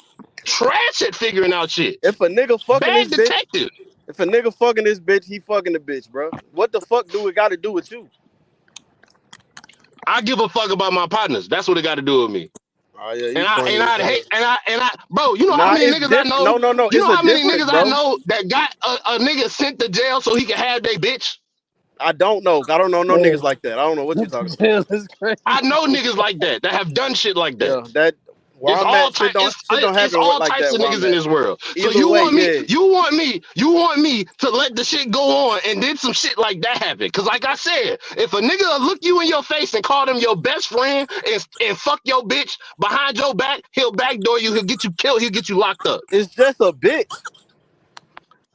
trash at figuring out shit. If a nigga fucking bad this detective. Bitch, if a nigga fucking this bitch, he fucking the bitch, bro. What the fuck do it got to do with you? I give a fuck about my partners. That's what it got to do with me. Oh yeah, bro. You know how many niggas I know? No. You know how many niggas I know that got a nigga sent to jail so he can have their bitch? I don't know. I don't know no niggas like that. I don't know what you're talking about. I know niggas like that have done shit like that. Yeah, that. It's all types of niggas in this world. So you want me to let the shit go on and then some shit like that happen. Cause like I said, if a nigga look you in your face and call them your best friend and fuck your bitch behind your back, he'll backdoor you, he'll get you killed, he'll get you locked up. It's just a bitch.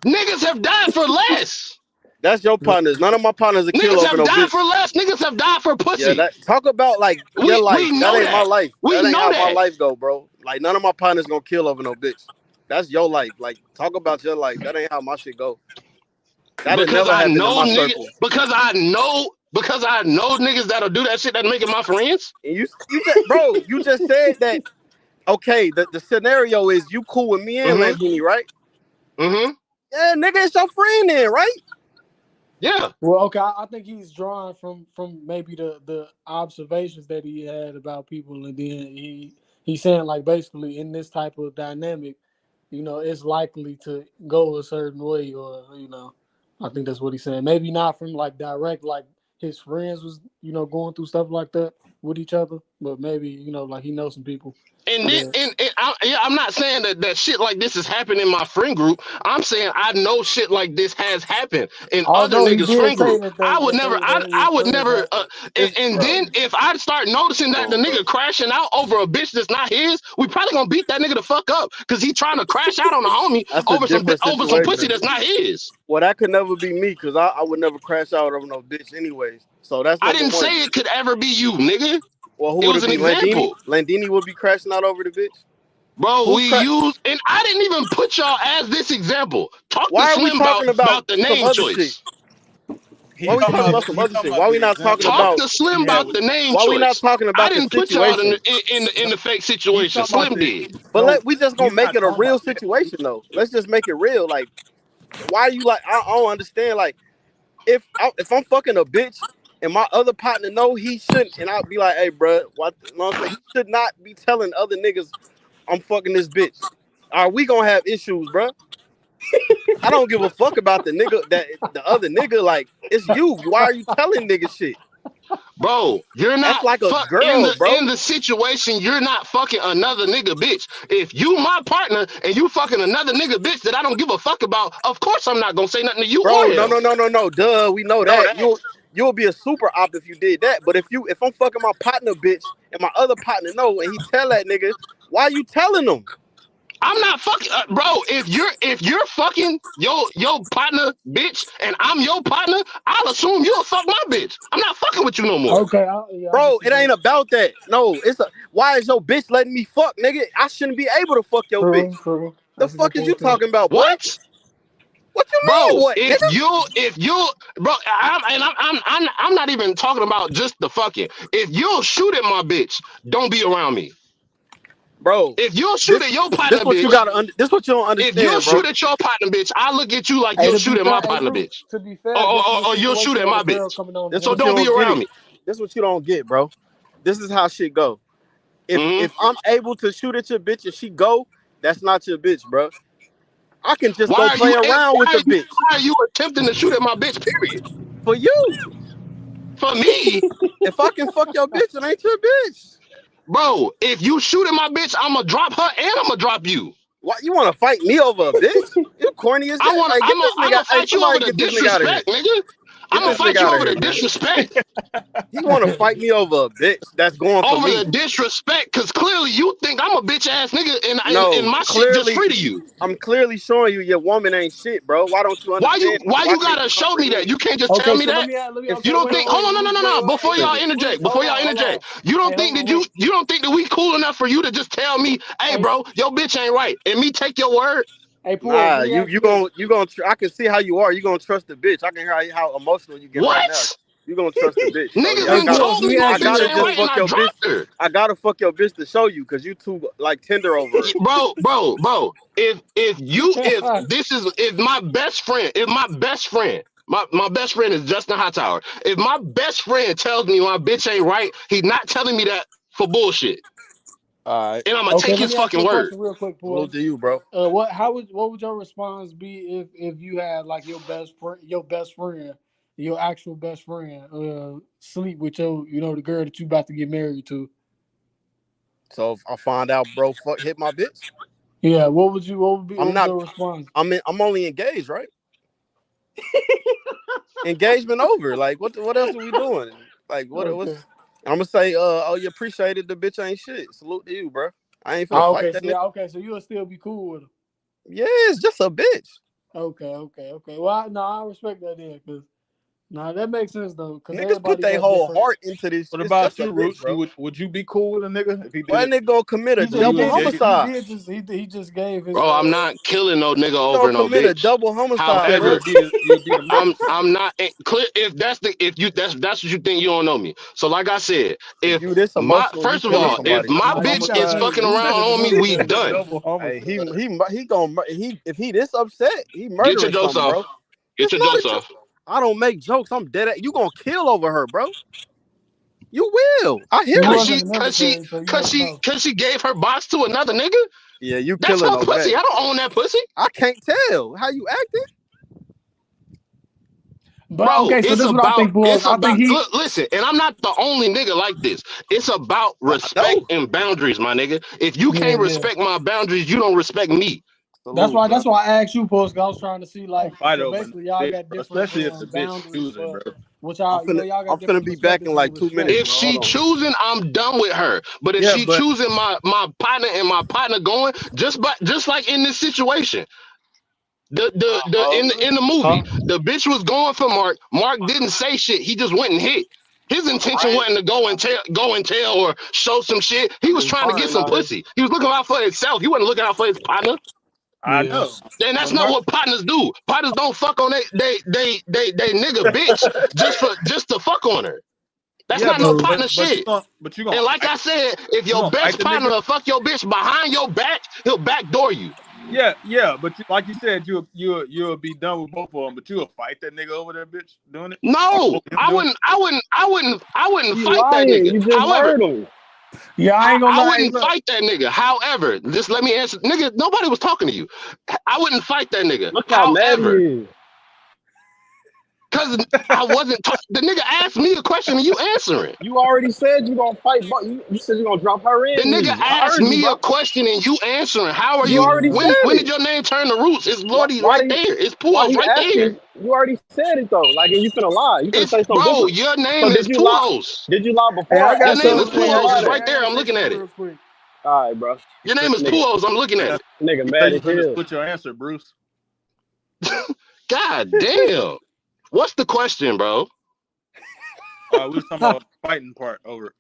Niggas have died for less. That's your partners. None of my partners are killed over no bitch. Niggas have died for less. Niggas have died for pussy. Yeah, talk about like your life. That ain't my life. That ain't how my life go, bro. Like none of my partners gonna kill over no bitch. That's your life. Like talk about your life. That ain't how my shit go. That'll never happen in my circle. Because I know niggas that'll do that shit that make it my friends. And you just said that. Okay, the scenario is you cool with me and Landini, right? Mm-hmm. Yeah, nigga, it's your friend then, right? Yeah. Well, okay. I think he's drawing from maybe the observations that he had about people, and then he's saying like basically in this type of dynamic, it's likely to go a certain way, or I think that's what he's saying. Maybe not from like direct, like his friends was going through stuff like that with each other, but maybe like he knows some people And then, I'm not saying that shit like this has happened in my friend group. I'm saying I know shit like this has happened in other Although he niggas' did friend say group. that I would never, I would never. And bro. then if I start noticing that the nigga crashing out over a bitch that's not his, we probably gonna beat that nigga the fuck up because he trying to crash out on a homie That's a over some different pussy situation. that's not his. Well, that could never be me because I would never crash out over no bitch anyways. So that's I number didn't one. say it could ever be you, nigga. Well, who It would was it an be? Landini? example. Landini would be crashing out over the bitch? Bro, Who's we use, and I didn't even put y'all as this example. Talk to Why are we Slim talking about the some name other shit? choice. Why are we talking about some other shit? Why are we the not talking example Talk about? to Slim he had about with. the name Why are we not choice. talking I about the didn't put y'all situation? in the fake He's situation. talking about Slim the. did. But No, we just gonna he's make not it a talking real about that. situation though. Let's just make it real. Like, why are you like? I don't understand. Like, if I'm fucking a bitch and my other partner know he shouldn't, and I'll be like, hey, bro, what? You know what I'm saying? He should not be telling other niggas I'm fucking this bitch. Are we gonna have issues, bro? I don't give a fuck about the nigga that the other nigga. Like, it's you. Why are you telling niggas shit? Bro, you're That's not like a in girl, bro. the situation. You're not fucking another nigga bitch. If you my partner and you fucking another nigga bitch that I don't give a fuck about, of course I'm not gonna say nothing to you Bro, or no, him. no, no, no, no. Duh, we know that. You'll be a super op if you did that. But if I'm fucking my partner bitch and my other partner know and he tell that nigga, why you telling them? I'm not fucking, bro. If you're fucking your partner bitch and I'm your partner, I'll assume you'll fuck my bitch. I'm not fucking with you no more. Okay, Bro, it ain't about that. No, it's why is your bitch letting me fuck, nigga? I shouldn't be able to fuck your bitch. true. The That's a good fuck is you point too. talking about, boy? What? What you mean, Bro, what, nigga? if you, bro, I'm not even talking about just the fucking. If you'll shoot at my bitch, don't be around me. Bro, If you'll shoot at your partner this what you bitch, gotta. This what you don't if you'll understand, bro. shoot at your partner bitch, I look at you like Hey, you'll to be shoot at my fair, hey, partner Drew, bitch, to be fair, this is a or you'll shoot situation at of my a girl bitch. coming on This So what you don't be don't around get. me. This what you don't get, bro. This is how shit go. Hmm. If I'm able to shoot at your bitch and she go, that's not your bitch, bro. I can just go play around with the bitch. Why are you attempting to shoot at my bitch? Period. For you, For me, if I can fuck your bitch, it ain't your bitch. bro. If you shoot at my bitch, I'ma drop her and I'ma drop you. Why you want to fight me over a bitch? You corny as that. Hey, get this nigga. I'm gonna Hey, fight you over somebody the get this nigga out of here. disrespect, nigga. I'm Get gonna this fight nigga you out of over the here, man. disrespect. He want to fight me over a bitch that's going for Over me. the disrespect, cause clearly you think I'm a bitch ass nigga and No, my shit just clearly, free to you. I'm clearly showing you your woman ain't shit, bro. Why don't you understand? Why Why you can't gotta you show me that? comprehend? You can't just tell Okay, me so that. If You okay, don't wait, think hold on, no. Before y'all wait, interject, hold on. you don't Hey, think hold on. you don't think that we cool enough for you to just tell me, hey Hey, bro, your bitch ain't right, and me take your word? hey, Pooh, Nah, let me ask you you this. gonna. I can see how you are. You gonna trust the bitch. I can hear how emotional you getting right now. What? You gonna trust the bitch. So Niggas yeah, I Hey, done gotta, Pooh, told let me me my I ask you bitch gotta this. ain't just right and fuck I your bitch. dropped her. I gotta fuck your bitch to show you, cause you too like tender over her. Bro. If my best friend, my best friend is Justin Hightower. If my best friend tells me my bitch ain't right, he's not telling me that for bullshit. All right, And I'm gonna Okay, take let his me ask you fucking a word. question real quick, salute Pooh. to you, bro. What would your response be if you had like your best friend, your actual best friend, sleep with the girl that you about to get married to? So if I find out, bro, hit my bitch. Yeah, what would I'm not. your response? I'm only engaged, right? Engagement over. Like what else are we doing? Like what's Okay. I'm gonna say, oh, you appreciated the bitch ain't shit. Salute to you, bro. I ain't finna Oh, fight that nigga. okay, so you'll still be cool with him. Yeah, it's just a bitch. Okay. Well, no, I respect that then, cause that makes sense though, cause Niggas put everybody their got whole different. heart into this. What It's about just a you, bitch, Roots? bro. Would you be cool with a nigga if he Why did that it? nigga gonna commit a He When you double engaged? homicide? he just gave his Bro, I'm not killing no nigga He over gonna no commit a bitch. double You homicide, said bro. However, you'll beat a murder. I'm not clear if that's what you think, you don't know me. So like I said, If if you this my emotional, you first of killing all, if somebody. my Nah, bitch is fucking you around gotta on me, remember we that. done. Double Hey, homicide. he gonna if he this upset, he Get your murdering jokes something, bro. off. Get It's your not a jokes joke. off. I don't make jokes. I'm dead at you. Gonna kill over her, bro. You will. I hear You Cause it. was in she the cause she military, so you cause never she know. cause she gave her box to another nigga. Yeah, you That's killing her over that. pussy. I don't own that pussy. I can't tell how you acting. But bro, okay, so this is what I think, boys. I think he listen, and I'm not the only nigga like this. It's about respect and boundaries, my nigga. If you can't respect my boundaries, you don't respect me. That's why I asked you, Post, because I was trying to see, like, so basically y'all got different especially if the bitch boundaries choosing, for bro. which y'all got I'm different finna be back in like 2 minutes. If she choosing, I'm done with her. But if she choosing my partner and my partner going, just like in this situation. In the movie, the bitch was going for Mark. Mark didn't say shit. He just went and hit. His intention wasn't to go and tell or show some shit. He was trying to get some pussy. He was looking out for himself. He wasn't looking out for his partner. I know. And that's not what partners do. Partners don't fuck on they nigga bitch just to fuck on her. That's not no partner shit. But you gonna, and like I said, if your best partner fuck your bitch behind your back, he'll backdoor you. Yeah, but like you said, you'll be done with both of them, but you'll fight that nigga over there, bitch, doing it. No, I wouldn't fight that nigga. You just heard him. Yeah, I ain't gonna lie. I wouldn't fight that nigga. However, just let me answer, nigga. Nobody was talking to you. I wouldn't fight that nigga. Look how mad he is. Because I wasn't. The nigga asked me a question and you answering. You already said you gonna fight, but you said you gonna drop her in. The nigga asked me a question and you answering. How are you? When did your name turn to Roots? It's Lordy right there. It's Pujols right there. You already said it though. Like, and you finna lie. You finna say something bro, different. your name is Pujols. Did you lie before? Your name is Pujols. It's right there. I'm looking at it. All right, bro. Your name is Pujols. I'm looking at it. Nigga, mad as hell. Put your answer, Bruce. God damn. What's the question, bro? We was talking about the fighting part over.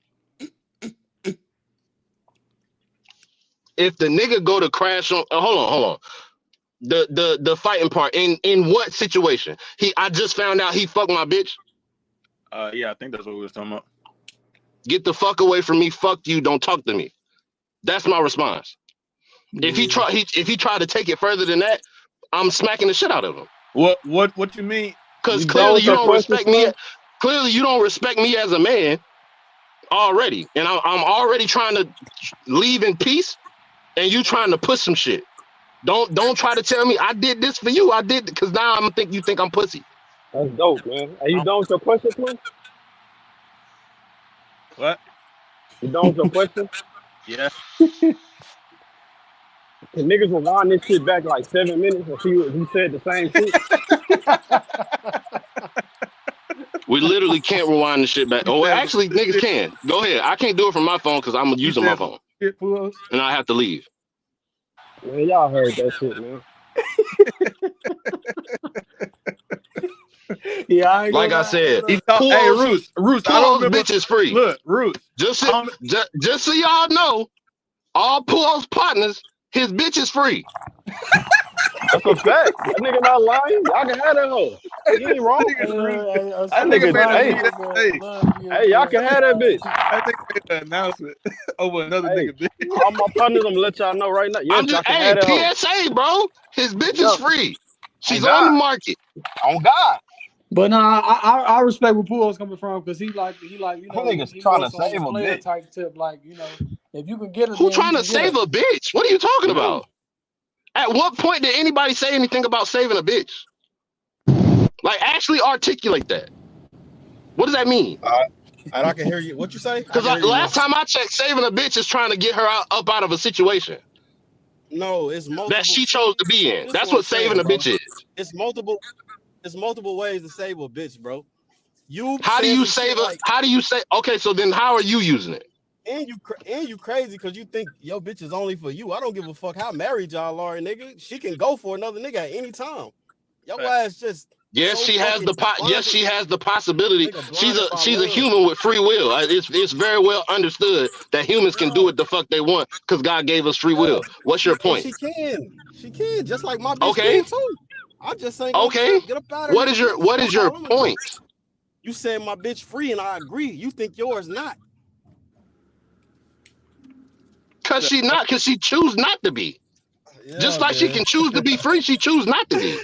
If the nigga go to crash on, hold on. The fighting part in what situation? I just found out he fucked my bitch. Yeah, I think that's what we was talking about. Get the fuck away from me. Fuck you. Don't talk to me. That's my response. If he tried to take it further than that, I'm smacking the shit out of him. What you mean? Because clearly you don't respect me. Clearly you don't respect me as a man already, and I'm already trying to leave in peace, and you trying to push some shit. Don't try to tell me I did this for you. I did because now you think I'm pussy. That's dope, man. Are you done with your question, please? What? You done with your question? Yeah. Can niggas rewind this shit back like 7 minutes and see if he said the same shit? We literally can't rewind the shit back. Oh, actually, niggas can. Go ahead. I can't do it from my phone because I'm using my phone. And I have to leave. Man, y'all heard that shit, man. Yeah, like I said, hey, Roos, I don't remember. Bitch is free. Look, Roos. Just so y'all know, all Pujols partners, his bitch is free. That's a fact. That nigga not lying. Y'all can have that hoe. He ain't wrong. That nigga, hey, y'all can have that bitch. I think they made an announcement over another nigga bitch. All my partners, I'm gonna let y'all know right now. Yes, y'all can have that PSA, bro. His bitch is free. She's on the market. On God. But nah, I respect where Pujols coming from because he like you know niggas trying to save a player bitch type tip, like, you know, if you can get it. Who trying to save a bitch? What are you talking about? At what point did anybody say anything about saving a bitch? Like, actually articulate that. What does that mean? And I can hear you. What you say? Because last time I checked, saving a bitch is trying to get her up out of a situation. No, it's multiple that she chose to be in. That's what saving a bitch is. It's multiple ways to save a bitch, bro. How do you save a? How do you say? Okay, so then how are you using it? And you crazy because you think your bitch is only for you. I don't give a fuck how married y'all are, nigga. She can go for another nigga at any time. Your ass just. Yes, she has the Yes, she has the possibility. She's a human with free will. It's very well understood that humans can do what the fuck they want because God gave us free will. What's your point? She can just like my bitch can too. I just saying. Okay. Get up out of here. What is your point? You said my bitch free, and I agree. You think yours not? Because she choose not to be. Yeah, just like she can choose to be free, she choose not to be.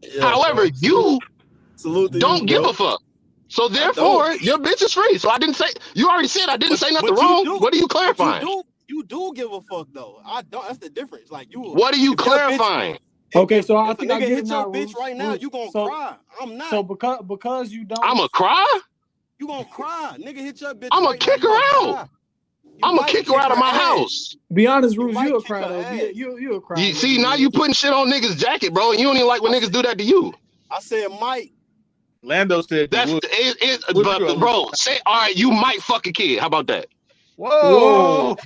Yeah, however, you don't give a fuck. So therefore, your bitch is free. So I didn't say. You already said I didn't say nothing wrong. What are you clarifying? You do give a fuck though. I don't. That's the difference. Like you. What are you clarifying? Okay, so I think I get hit now, your bitch right now, you gonna cry. I'm not. So because you don't, I'ma cry. You gonna cry, nigga. Hit your bitch I'ma right kick now. her out. I'ma kick her out of my house. Be honest, Ruse, you'll cry though. You'll cry. You see, now you putting shit on niggas' jacket, bro, and you don't even like when niggas do that to you. I said Mike. Lando said that's but bro, say all right, you might fuck a kid. How about that? Whoa.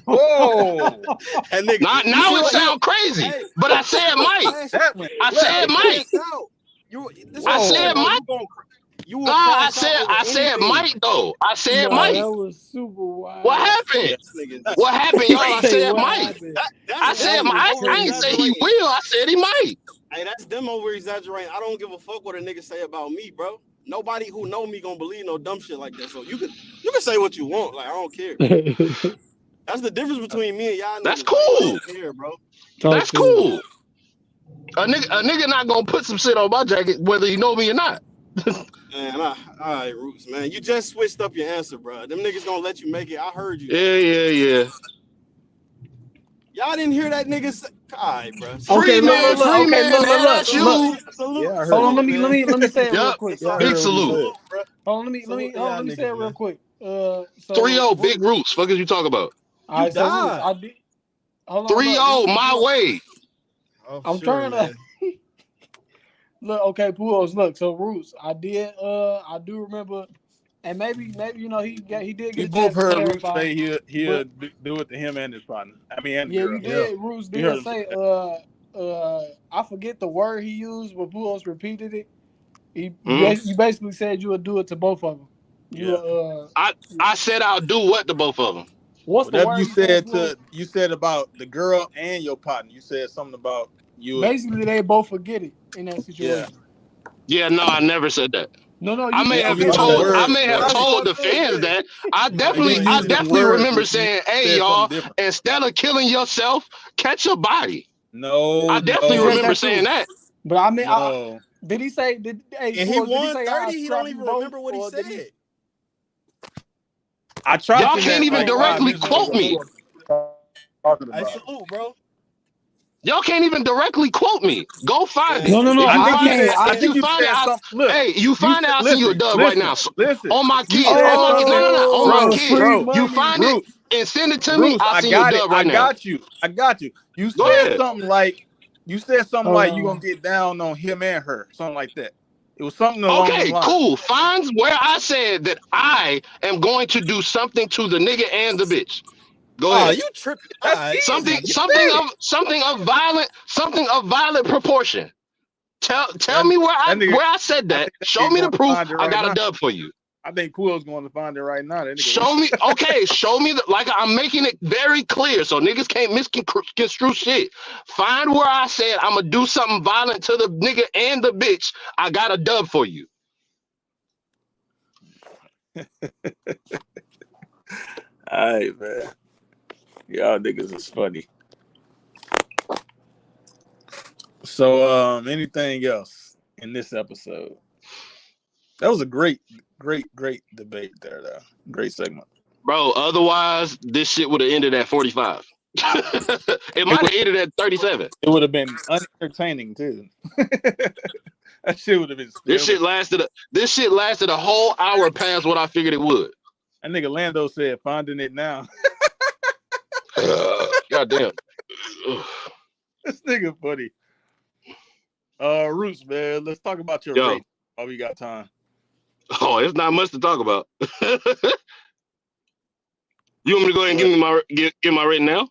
And nigga, now it sound crazy, hey, but I said Mike. I said Mike. I said Mike. I said Mike though. I said Mike. That was super wild. What happened? What happened, y'all? I said Mike. I said Mike. I ain't say he will. I said he might. Hey, that's them over exaggerating. I don't give a fuck what a nigga say about me, bro. Nobody who know me gonna believe no dumb shit like that. So you can say what you want. Like, I don't care. That's the difference between me and y'all. That's cool. Here, bro. That's cool. A nigga not gonna put some shit on my jacket whether you know me or not. Man, all right, Roots, man. You just switched up your answer, bro. Them niggas gonna let you make it. I heard you. Yeah. Y'all didn't hear that nigga say. All right, bro. Okay, look. Salute. Hold on, let me say it real quick. Big salute. Hold on, let me say it real quick. 3-0, big Roots. Fuck is you talking about? All right, so Roots, I did. Hold on. 3-0, my way. I'm trying to. Look, okay, Pujols. Look, so Roots, I do remember, and maybe you know he did get. We both heard Roots say he'll do it to him and his partner. I mean, and yeah, you did. Roots did say I forget the word he used, but Pujols repeated it. You basically said you would do it to both of them. I said I'll do what to both of them. What's the word you said about the girl and your partner? You said something about you. Basically, they both forget it in that situation. Yeah, no, I never said that. No, I may have told the fans that. I definitely remember saying, "Hey, y'all, instead of killing yourself, catch a body." No, I definitely remember saying that. But I mean, did he say? And he won 30. He don't even remember what he said. I tried. Y'all can't even directly quote me. I salute, bro. Y'all can't even directly quote me. Go find it. No. I think you find it. Hey, you find it. I'll send you a dub right now. On my kid. On my kid. You find it and send it to me. I'll send you a dub right now. I got you. You said something like you gonna get down on him and her, something like that. It was something along those lines. Cool. Finds where I said that I am going to do something to the nigga and the bitch. Go ahead. You tripping? Something of violent proportion. Tell me where I said that. Show me the proof. I got a dub for you. I think Quill's going to find it right now. Show me. Okay, show me like I'm making it very clear so niggas can't misconstrue shit. Find where I said I'm gonna do something violent to the nigga and the bitch. I got a dub for you. All right, man. Y'all niggas is funny. So, anything else in this episode? That was a great debate there, though. Great segment. Bro, otherwise, this shit would have ended at 45. It might have ended at 37. It would have been unentertaining, too. That shit would have been stupid. This shit lasted a whole hour past what I figured it would. That nigga Lando said, finding it now. Goddamn. This nigga funny. Roots, man. Let's talk about your rating. Oh, we got time. Oh, it's not much to talk about. You want me to go ahead and give my rating now?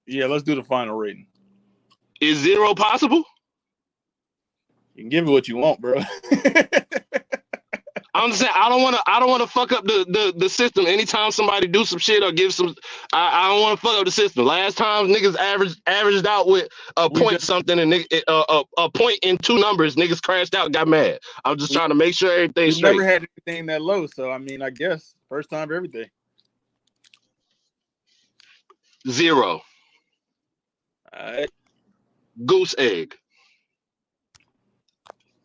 Yeah, let's do the final rating. Is 0 possible? You can give it what you want, bro. I'm just saying I don't want to fuck up the system. Anytime somebody do some shit or give some, I don't want to fuck up the system. Last time niggas averaged out with a point something and a point in 2 numbers. Niggas crashed out, got mad. I'm just trying to make sure everything's straight. Never had anything that low, so I mean, I guess first time for everything. 0. All right. Goose egg.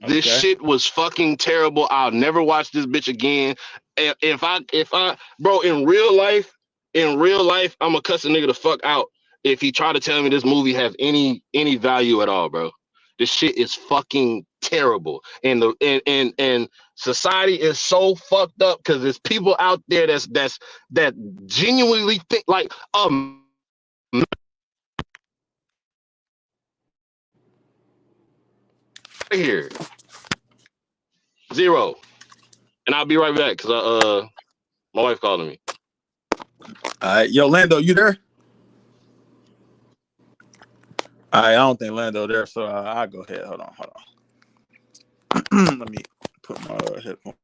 This shit was fucking terrible. I'll never watch this bitch again. If I, bro, in real life, I'm gonna cuss a nigga the fuck out if he try to tell me this movie have any value at all, bro. This shit is fucking terrible. And and society is so fucked up because there's people out there that genuinely think like here. 0. And I'll be right back because my wife calling me. All right, yo, Lando, you there? All right, I don't think Lando there, so I'll go ahead. Hold on. Let me put my headphone.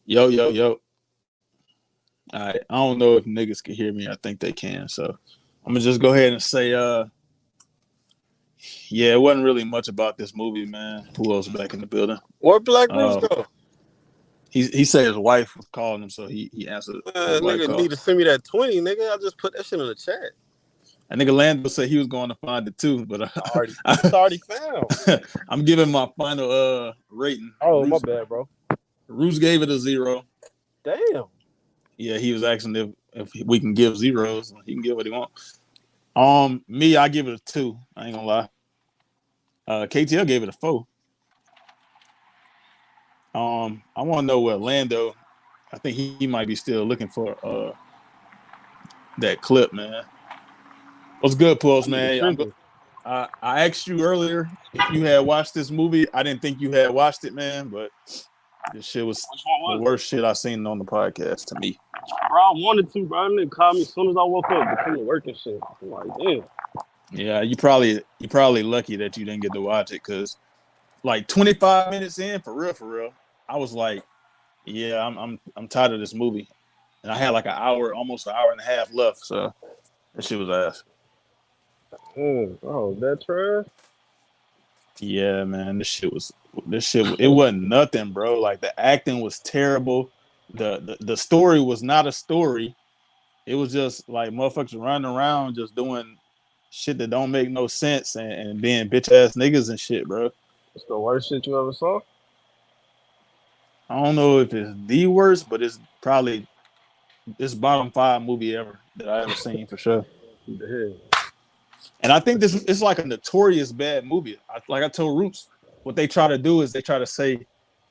Yo. All right, I don't know if niggas can hear me. I think they can, so I'm gonna just go ahead and say, yeah, it wasn't really much about this movie, man. Who else back in the building? Where Black Bruce go? He said his wife was calling him, so he answered. Nigga need to send me that 20, nigga. I just put that shit in the chat. And nigga Lando said he was going to find it too, but it's already found. I'm giving my final rating. Oh, my bad, bro. Roos gave it a 0. Damn. Yeah, he was asking if we can give zeros. He can give what he wants. Me, I give it a 2. I ain't gonna lie. KTL gave it a 4. I want to know what Lando. I think he might be still looking for that clip, man. What's good, Pulse, man? I asked you earlier if you had watched this movie. I didn't think you had watched it, man, but this shit was the worst shit I seen on the podcast to me. Bro, I wanted to, bro. They called me as soon as I woke up between the work and shit. I'm like, damn. Yeah, you probably lucky that you didn't get to watch it because, like, 25 minutes in, for real, I was like, yeah, I'm tired of this movie, and I had like almost an hour and a half left, so that shit was ass. Oh, that trash? Yeah, man, this shit it wasn't nothing, bro. Like, the acting was terrible. The story was not a story. It was just like motherfuckers running around just doing shit that don't make no sense and being bitch ass niggas and shit, bro. It's the worst shit you ever saw? I don't know if it's the worst, but it's probably bottom 5 movie ever that I ever seen for sure. And I think it's like a notorious bad movie. Like I told Roots, what they try to do is they try to say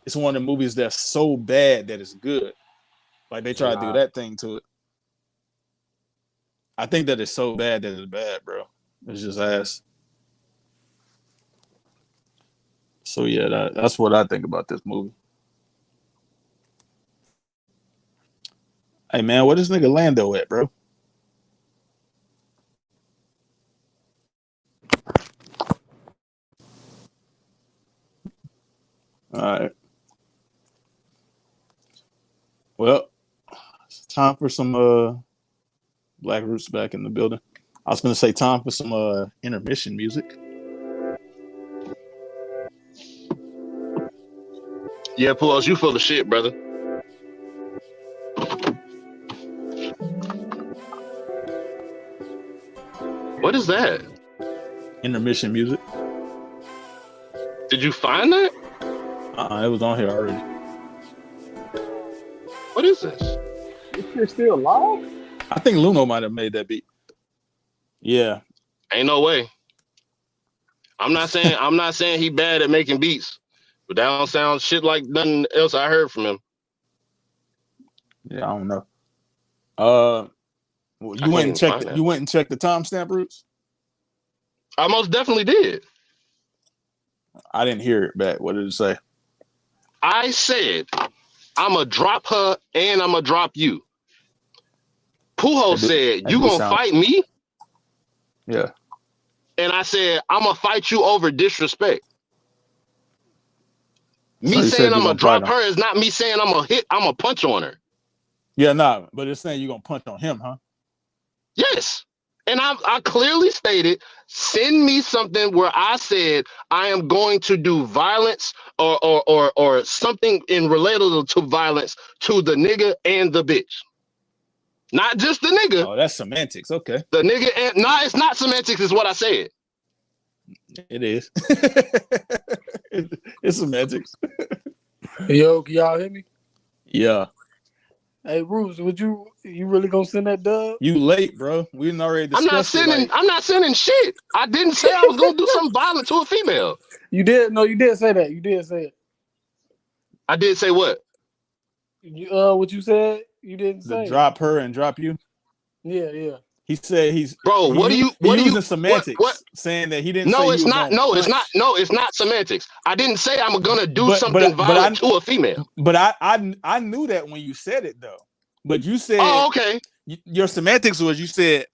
it's one of the movies that's so bad that it's good. Like they try to do that thing to it. I think that it's so bad that it's bad, bro. It's just ass. So yeah, that's what I think about this movie. Hey man, where this nigga Lando at, bro? All right. Well, it's time for some Black Roots back in the building. I was gonna say time for some intermission music. Yeah, Pulse, you full of shit, brother. What is that? Intermission music. Did you find that? It was on here already. What is this? This shit still live? I think Luno might have made that beat. Yeah. Ain't no way. I'm not saying he bad at making beats, but that don't sound shit like nothing else I heard from him. Yeah, I don't know. You went and checked the timestamp, Roots? I most definitely did. I didn't hear it back. What did it say? I said, I'ma drop her and I'ma drop you. Pujo said, you gonna fight me? Yeah. And I said, I'ma fight you over disrespect. Me saying I'm gonna drop her is not me saying I'ma punch on her. Yeah, nah, but it's saying you're gonna punch on him, huh? Yes. And I clearly stated, send me something where I said I am going to do violence or something in related to violence to the nigga and the bitch. Not just the nigga. Oh, that's semantics. Okay. The nigga and it's not semantics, is what I said. It is. It's semantics. Yo, can y'all hear me? Yeah. Hey, Bruce, you really gonna send that dub? You late, bro. We didn't already discussed it. I'm not sending shit. I didn't say I was gonna do something violent to a female. You did. No, you did say that. You did say it. I did say what? What you said? You didn't say. Drop her and drop you. Yeah. He said he's bro. What are you using semantics? What? Saying that he didn't. No, say it's not. No, it's not. No, it's not semantics. I didn't say I'm gonna do something violent to a female. But I knew that when you said it though. But you said, oh, okay. Your semantics was you said,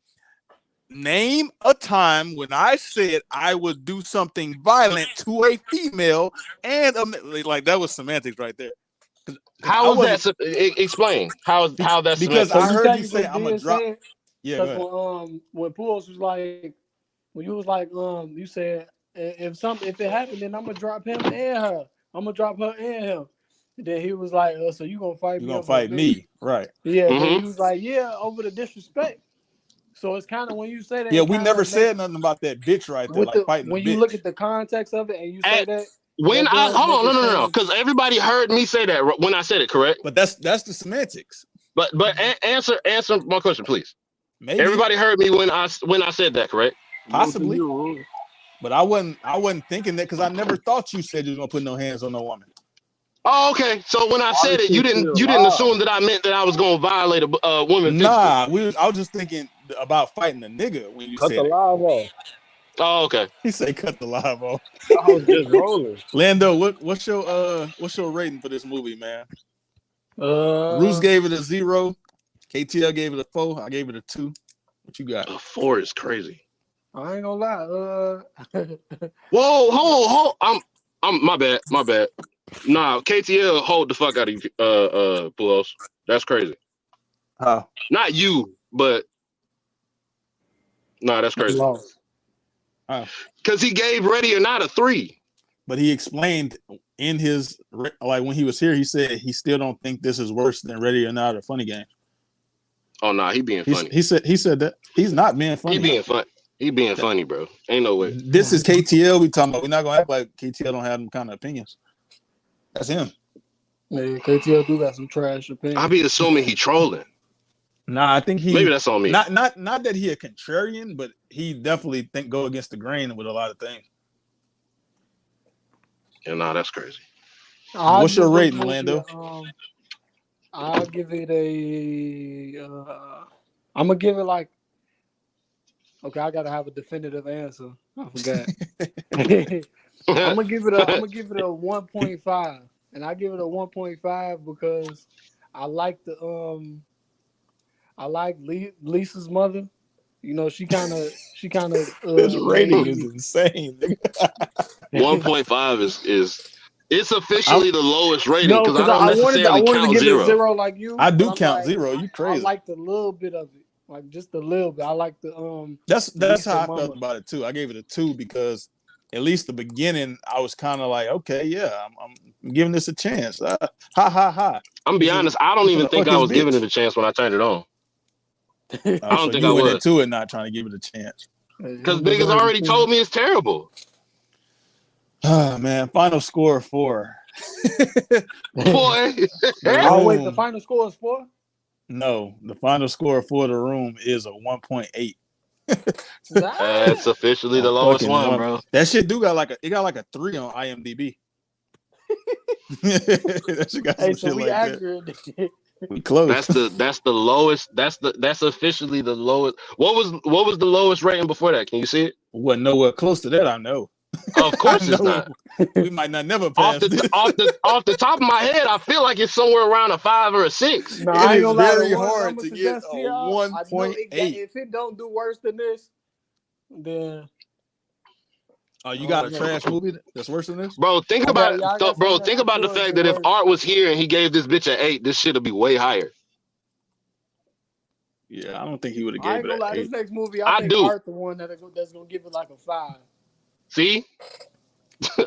name a time when I said I would do something violent to a female, and like that was semantics right there. How was that? Explain how that's because semantics. I heard you say I'm gonna drop. Yeah, when Pools was like, when you was like, you said if it happened, then I'm gonna drop him and her. I'm gonna drop her and him. And then he was like, so you gonna fight me? You gonna fight me, right? Yeah. Mm-hmm. Then he was like, yeah, over the disrespect. So it's kind of when you say that. Yeah, we never said nothing about that bitch right there, like fighting. When you look at the context of it and you say that. When I hold on, no, because everybody heard me say that when I said it, correct? But that's the semantics. But answer my question, please. Maybe everybody heard me when I said that, correct? Possibly. But I wasn't thinking that because I never thought you said you was gonna put no hands on no woman. Oh, okay. So when I said it, you didn't assume that I meant that I was gonna violate a woman. Nah, I was just thinking about fighting a nigga when you said the live off. Oh, okay. He said cut the live off. I was just rolling. Lando, what's your rating for this movie, man? Bruce gave it a 0. KTL gave it a 4. I gave it a 2. What you got? A 4 is crazy. I ain't gonna lie. Whoa, hold. I'm my bad. Nah, KTL hold the fuck out of you, Pulos. That's crazy. How? Not you, but nah, that's crazy. Because he gave Ready or Not a 3. But he explained in his when he was here, he said he still don't think this is worse than Ready or Not or Funny Game. Oh nah, he being funny. He said that he's not being funny. He being funny, bro. Ain't no way. This is KTL we talking about. We're not gonna act like KTL don't have them kind of opinions. That's him. Yeah, KTL do got some trash opinions. I be assuming he trolling. Nah, I think maybe that's on me. Not that he a contrarian, but he definitely go against the grain with a lot of things. Yeah, nah, that's crazy. What's your rating, Lando? I'll give it a. I'm gonna give it like. Okay, I gotta have a definitive answer. I forgot. I'm gonna give it a 1.5, and I give it a 1.5 because I like Lisa's mother. You know, she kind of. This rating is insane. 1.5 is it's officially the lowest rating because I don't necessarily I wanted count to give zero. It a 0 like you. I do count 0. You crazy? I liked a little bit of it, like just a little bit. I like the That's how I felt about it too. I gave it a 2 because at least the beginning I was kind of like, okay, yeah, I'm giving this a chance. Ha ha ha. I'm gonna be honest. I don't even think I was giving it a chance when I turned it on. I don't think I was into it, not trying to give it a chance. Because niggas already told me it's terrible. Oh man, final score 4. Boy. Oh wait, the final score is 4? No, the final score for The Room is a 1.8. That's officially the lowest one, bro. That shit got like a 3 on IMDb. That shit got some shit like accurate. That. We close. That's the lowest. That's officially the lowest. What was the lowest rating before that? Can you see it? Wasn't nowhere close to that. I know. Of course it's not. We might not never pass off the top of my head. I feel like it's somewhere around a 5 or a 6. No, it is very hard to get a 1.8. If it don't do worse than this, then. Oh, you got a trash movie that's worse than this, bro? Think about the fact that if Art was here and he gave this bitch an 8, this shit'll be way higher. Yeah, I don't think he would have gave it an 8. This next movie, I think Art the one that's gonna give it like a 5. See,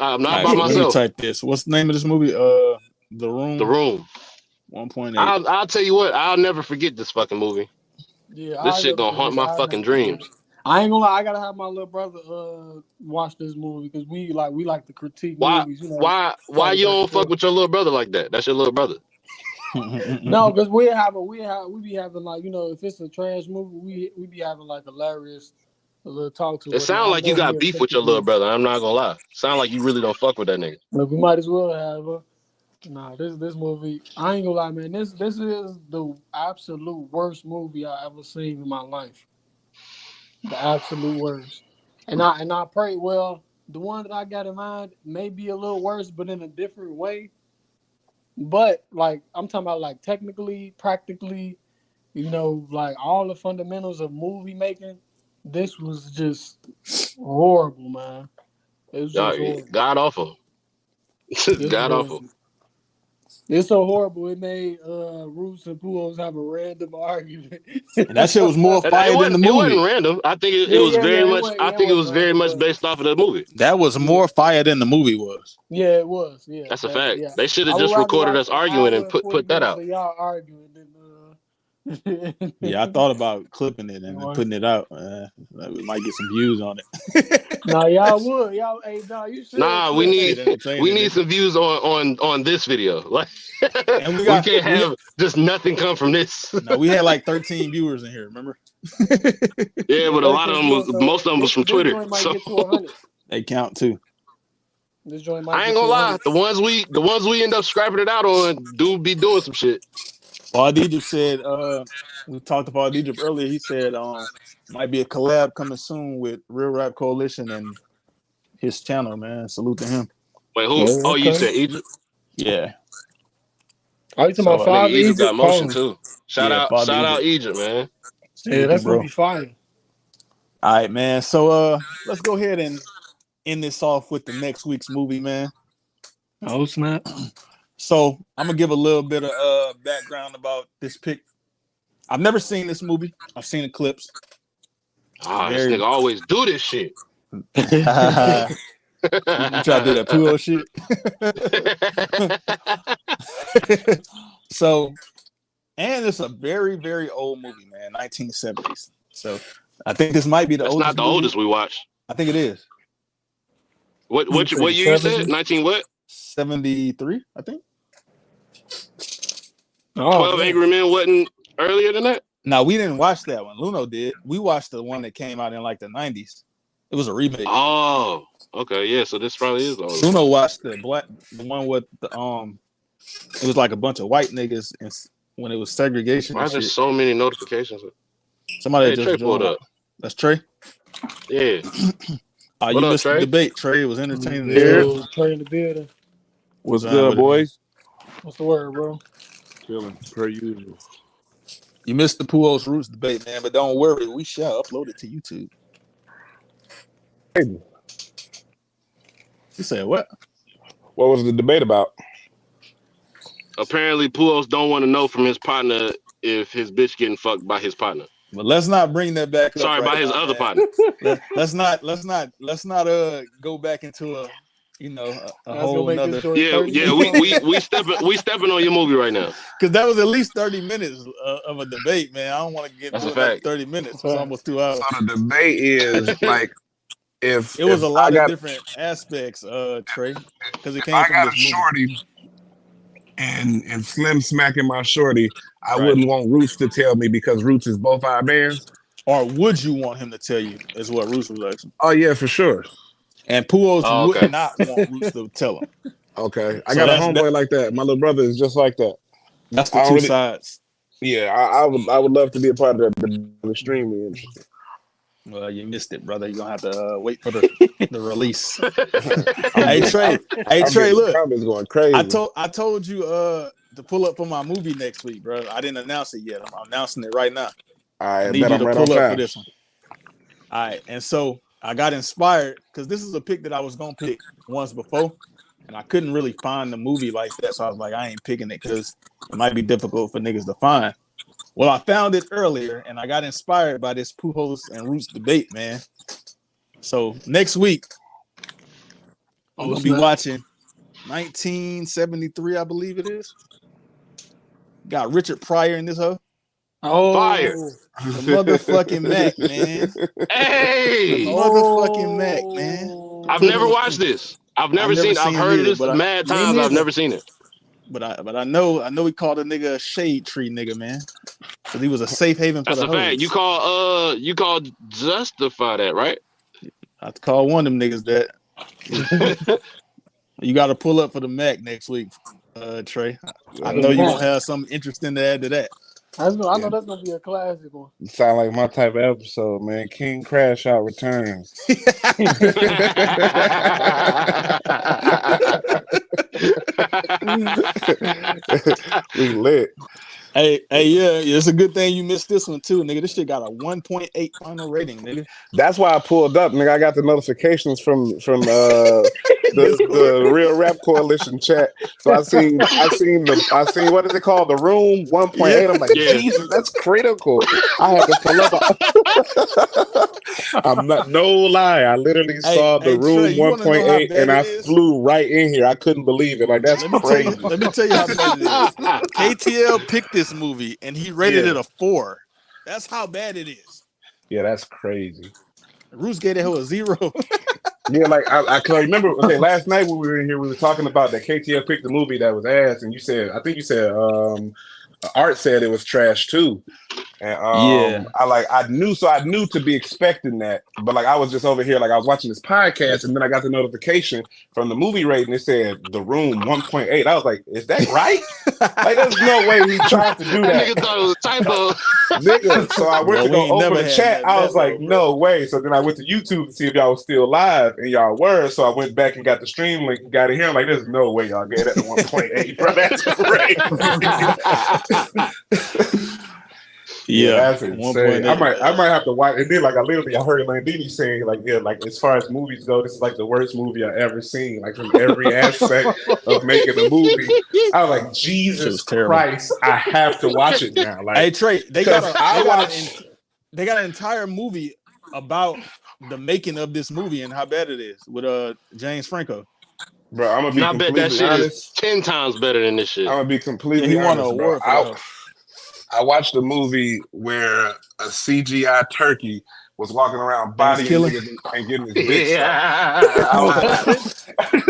I'm not by myself. Let me type this. What's the name of this movie? The Room. The Room. 1.8. I'll tell you what. I'll never forget this fucking movie. Yeah, this shit gonna haunt my fucking dreams. I ain't gonna lie. I gotta have my little brother watch this movie because we like to critique movies. You know, why you don't fuck with your little brother like that? That's your little brother. No, because we be having like, you know, if it's a trash movie, we be having like hilarious little talks or It whatever. sounds I like you know got he'll beef take with your it little there. brother. I'm not gonna lie. Sound like you really don't fuck with that nigga. Look, we might as well have. Nah, this movie, I ain't gonna lie, man. This is the absolute worst movie I ever seen in my life. The absolute worst. And I pray, well, the one that I got in mind may be a little worse, but in a different way. But like I'm talking about, like technically, practically, you know, like all the fundamentals of movie making. This was just horrible, man. It was just horrible. God awful. It's God awful. horrible. It's so horrible. It made Roots and Pujols have a random argument. And that shit was more fire than the movie. It wasn't random. I think it was very much. I think it was very much based off of the movie. That was more fire than the movie was. Yeah, it was. Yeah, that's a fact. Yeah. They should have just recorded us arguing and put that out. Y'all arguing. Yeah, I thought about clipping it and putting it out. We might get some views on it. Nah, y'all would. Y'all, hey, nah, you should. Nah, we need some views on this video. Like, and we can't have just nothing come from this. No, we had like 13 viewers in here. Remember? Yeah, but a lot of them, most of them was from Twitter. So they count too. I ain't gonna lie. The ones we end up scrapping it out on do be doing some shit. Paul Egypt said, we talked to Paul Egypt earlier. He said, might be a collab coming soon with Real Rap Coalition and his channel, man. Salute to him. Wait, who? Oh, okay. You said Egypt? Yeah. Are you talking about Father Egypt? Got motion too. Shout out Egypt, man. Yeah, that's gonna be fire. All right, man. So let's go ahead and end this off with the next week's movie, man. Oh snap. So I'm gonna give a little bit of background about this pick. I've never seen this movie. I've seen the clips. This nigga always do this shit. You try to do that Puyo shit. So, and it's a very, very old movie, man, 1970s. So I think this might be the oldest. It's not the oldest we watched. I think it is. What year you said? 19 what? 73, I think. 12 Angry Men wasn't earlier than that? No, we didn't watch that one. Luno did. We watched the one that came out in like the 90s. It was a remake. Oh, okay, yeah. So this probably is the oldest. Luno watched the one with the it was like a bunch of white niggas, and when it was segregation. Why is there so many notifications? Somebody just Trey pulled up. That's Trey. Yeah. You missed the debate, Trey. It was entertaining. Yeah, Trey in the building. What's good, boys? What's the word, bro? Chilling per usual. You missed the Pujols Roots debate, man, but don't worry, we shall upload it to YouTube. Hey. You said what? What was the debate about? Apparently, Pujols don't want to know from his partner if his bitch getting fucked by his partner. But let's not bring that back. Sorry, by his other partner. Let's not go back into a whole nother. Yeah. We stepping on your movie right now. Because that was at least 30 minutes of a debate, man. I don't want to get into like 30 minutes. It's almost 2 hours. So the debate is like if it was a lot of different aspects, Trey. Because it came from I got a shorty and Slim smacking my shorty, I wouldn't want Roots to tell me because Roots is both our bands. Or would you want him to tell you? Is what Roots was asking. Oh yeah, for sure. And Pujols would not want Roots to tell him. Okay, I got a homeboy like that. My little brother is just like that. That's the two sides. Yeah, I would love to be a part of that, but I'm extremely interested. Well, you missed it, brother. You're gonna have to wait for the release. Hey Trey, look. Comments going crazy. I told you to pull up for my movie next week, bro. I didn't announce it yet. I'm announcing it right now. I need you to pull up for this one. All right, and so I got inspired because this is a pick that I was gonna pick once before, and I couldn't really find the movie like that. So I was like, I ain't picking it because it might be difficult for niggas to find. Well, I found it earlier, and I got inspired by this Pujols and Roots debate, man. So next week, I'm gonna be watching 1973, I believe it is. Got Richard Pryor in this hoe. Oh, fire! The motherfucking Mac, man. Hey, the motherfucking Mac, man. I've never watched this. I've never seen. I've heard this mad times. I've never seen it. But I know he called a nigga a shade tree nigga, man. Because he was a safe haven for That's the a fact. hoes. You call justify that, right? I have to call one of them niggas that. You got to pull up for the Mac next week, Trey. I know you're going to have something interesting to add to that. I know that's going to be a classic one. Sound like my type of episode, man. King Crash Out returns. We lit. Hey, yeah, it's a good thing you missed this one too, nigga. This shit got a 1.8 final rating, nigga. That's why I pulled up, nigga. I got the notifications from the Real Rap Coalition chat. So I seen what is it called? The Room 1.8. Yeah. I'm like, Jesus, that's critical. I had to pull up. I'm not no lie. I literally saw the Room 1.8 and I flew right in here. I couldn't believe it. Like, that's crazy. Let me tell you how bad it is. KTL picked this movie and he rated it a 4. That's how bad it is. Yeah, that's crazy. Roos gave that a 0. Yeah, like I can remember. Okay, last night when we were in here, we were talking about that KTL picked the movie that was ass, and I think you said Art said it was trash too. And I knew to be expecting that, but like I was just over here, like I was watching this podcast, and then I got the notification from the movie rating. It said The Room 1.8. I was like, is that right? Like, there's no way he tried to do that. Nigga thought it was a typo. Nigga, so I went to go open the chat. I was like, no way. So then I went to YouTube to see if y'all was still live, and y'all were. So I went back and got the stream link and got it here. I'm like, there's no way y'all gave that to 1.8, bro. That's crazy. Yeah, that's insane. I might have to watch. And then, like, I heard Landini saying, like, yeah, like as far as movies go, this is like the worst movie I've ever seen. Like from every aspect of making a movie, I was like, Jesus Christ, I have to watch it now. Like, hey Trey, they got an entire movie about the making of this movie and how bad it is with James Franco. Bro, I'm gonna be completely honest. That shit is 10 times better than this shit. I'm gonna be completely honest. He won an award for that. I watched a movie where a CGI turkey was walking around bodying niggas and getting his bitch.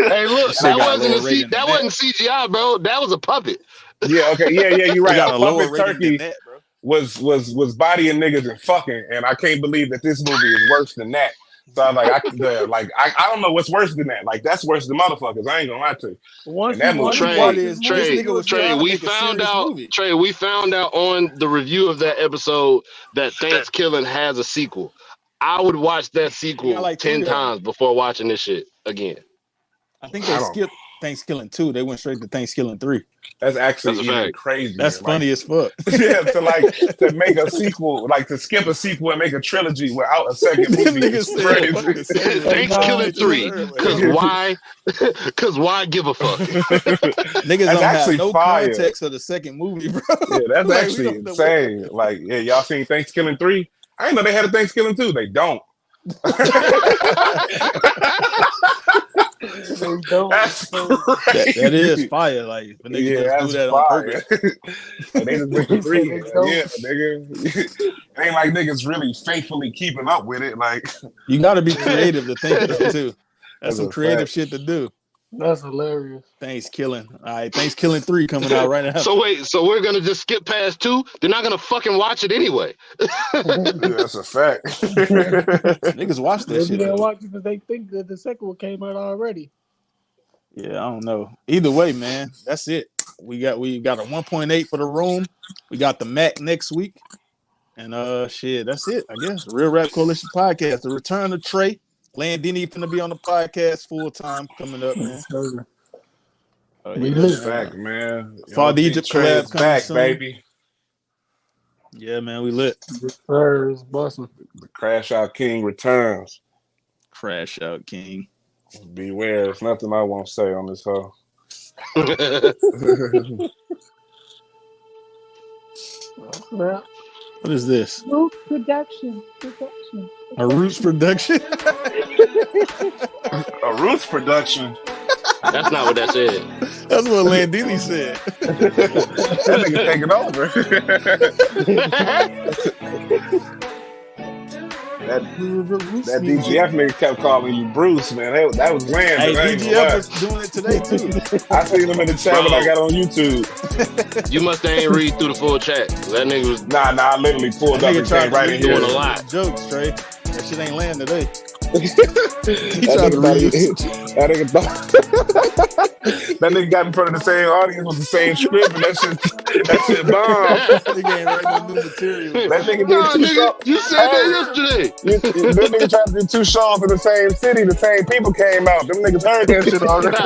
Hey, look, that wasn't CGI, bro. That was a puppet. Yeah, okay, yeah, you're right. A puppet turkey was bodying niggas and fucking, and I can't believe that this movie is worse than that. So I'm like, I don't know what's worse than that. Like, that's worse than motherfuckers. I ain't gonna lie to you. Trey, we found out on the review of that episode that Thanksgiving has a sequel. I would watch that sequel 10 times before watching this shit again. I think they skipped Thanksgiving 2. They went straight to Thanksgiving 3. That's actually even crazy. That's funny as fuck. Yeah, to make a sequel, like to skip a sequel and make a trilogy without a second movie is crazy. Thanksgiving 3. Because why give a fuck? Niggas don't have no context of the second movie, bro. Yeah, that's actually insane. Like, yeah, y'all seen Thanksgiving 3? I didn't know they had a Thanksgiving 2. They don't. That's crazy. That is fire. Like, when niggas just do that on purpose. They just make 3. Yeah, nigga. It ain't like niggas really faithfully keeping up with it. Like, you got to be creative to think of it too. That's some creative shit to do. That's hilarious. Thanksgiving. All right, Thanksgiving 3 coming out right now. So we're gonna just skip past 2? They're not gonna fucking watch it anyway. Yeah, that's a fact. Niggas watch that shit. They watch it because they think that the second one came out already. Yeah, I don't know. Either way, man, that's it. We got a 1.8 for The Room. We got the Mac next week, and shit, that's it. I guess Real Rap Coalition podcast. The return of Trey. Landini finna be on the podcast full time coming up, man. We back, man. Father Egypt collab back, soon. baby. Yeah, man, we lit. It's busting. The Crash Out King returns. Crash Out King. Beware, there's nothing I won't say on this hoe. What is this? Roots production. A Roots production? A Roots production? That's not what that said. That's what Landini said. That nigga taking over. That DGF nigga kept calling you Bruce, man. That was land. Hey, DGF was doing it today too. I seen him in the chat when I got on YouTube. You must have ain't read through the full chat. That nigga was Nah. I literally pulled up and came right in here. Doing a lot. Jokes, Trey. That shit ain't land today. That nigga got in front of the same audience with the same script, and that shit bomb. Nigga ain't writing no new material. That nigga did two shows. You said that yesterday. This nigga tried to do 2 shows in the same city. The same people came out. Them niggas heard that shit already.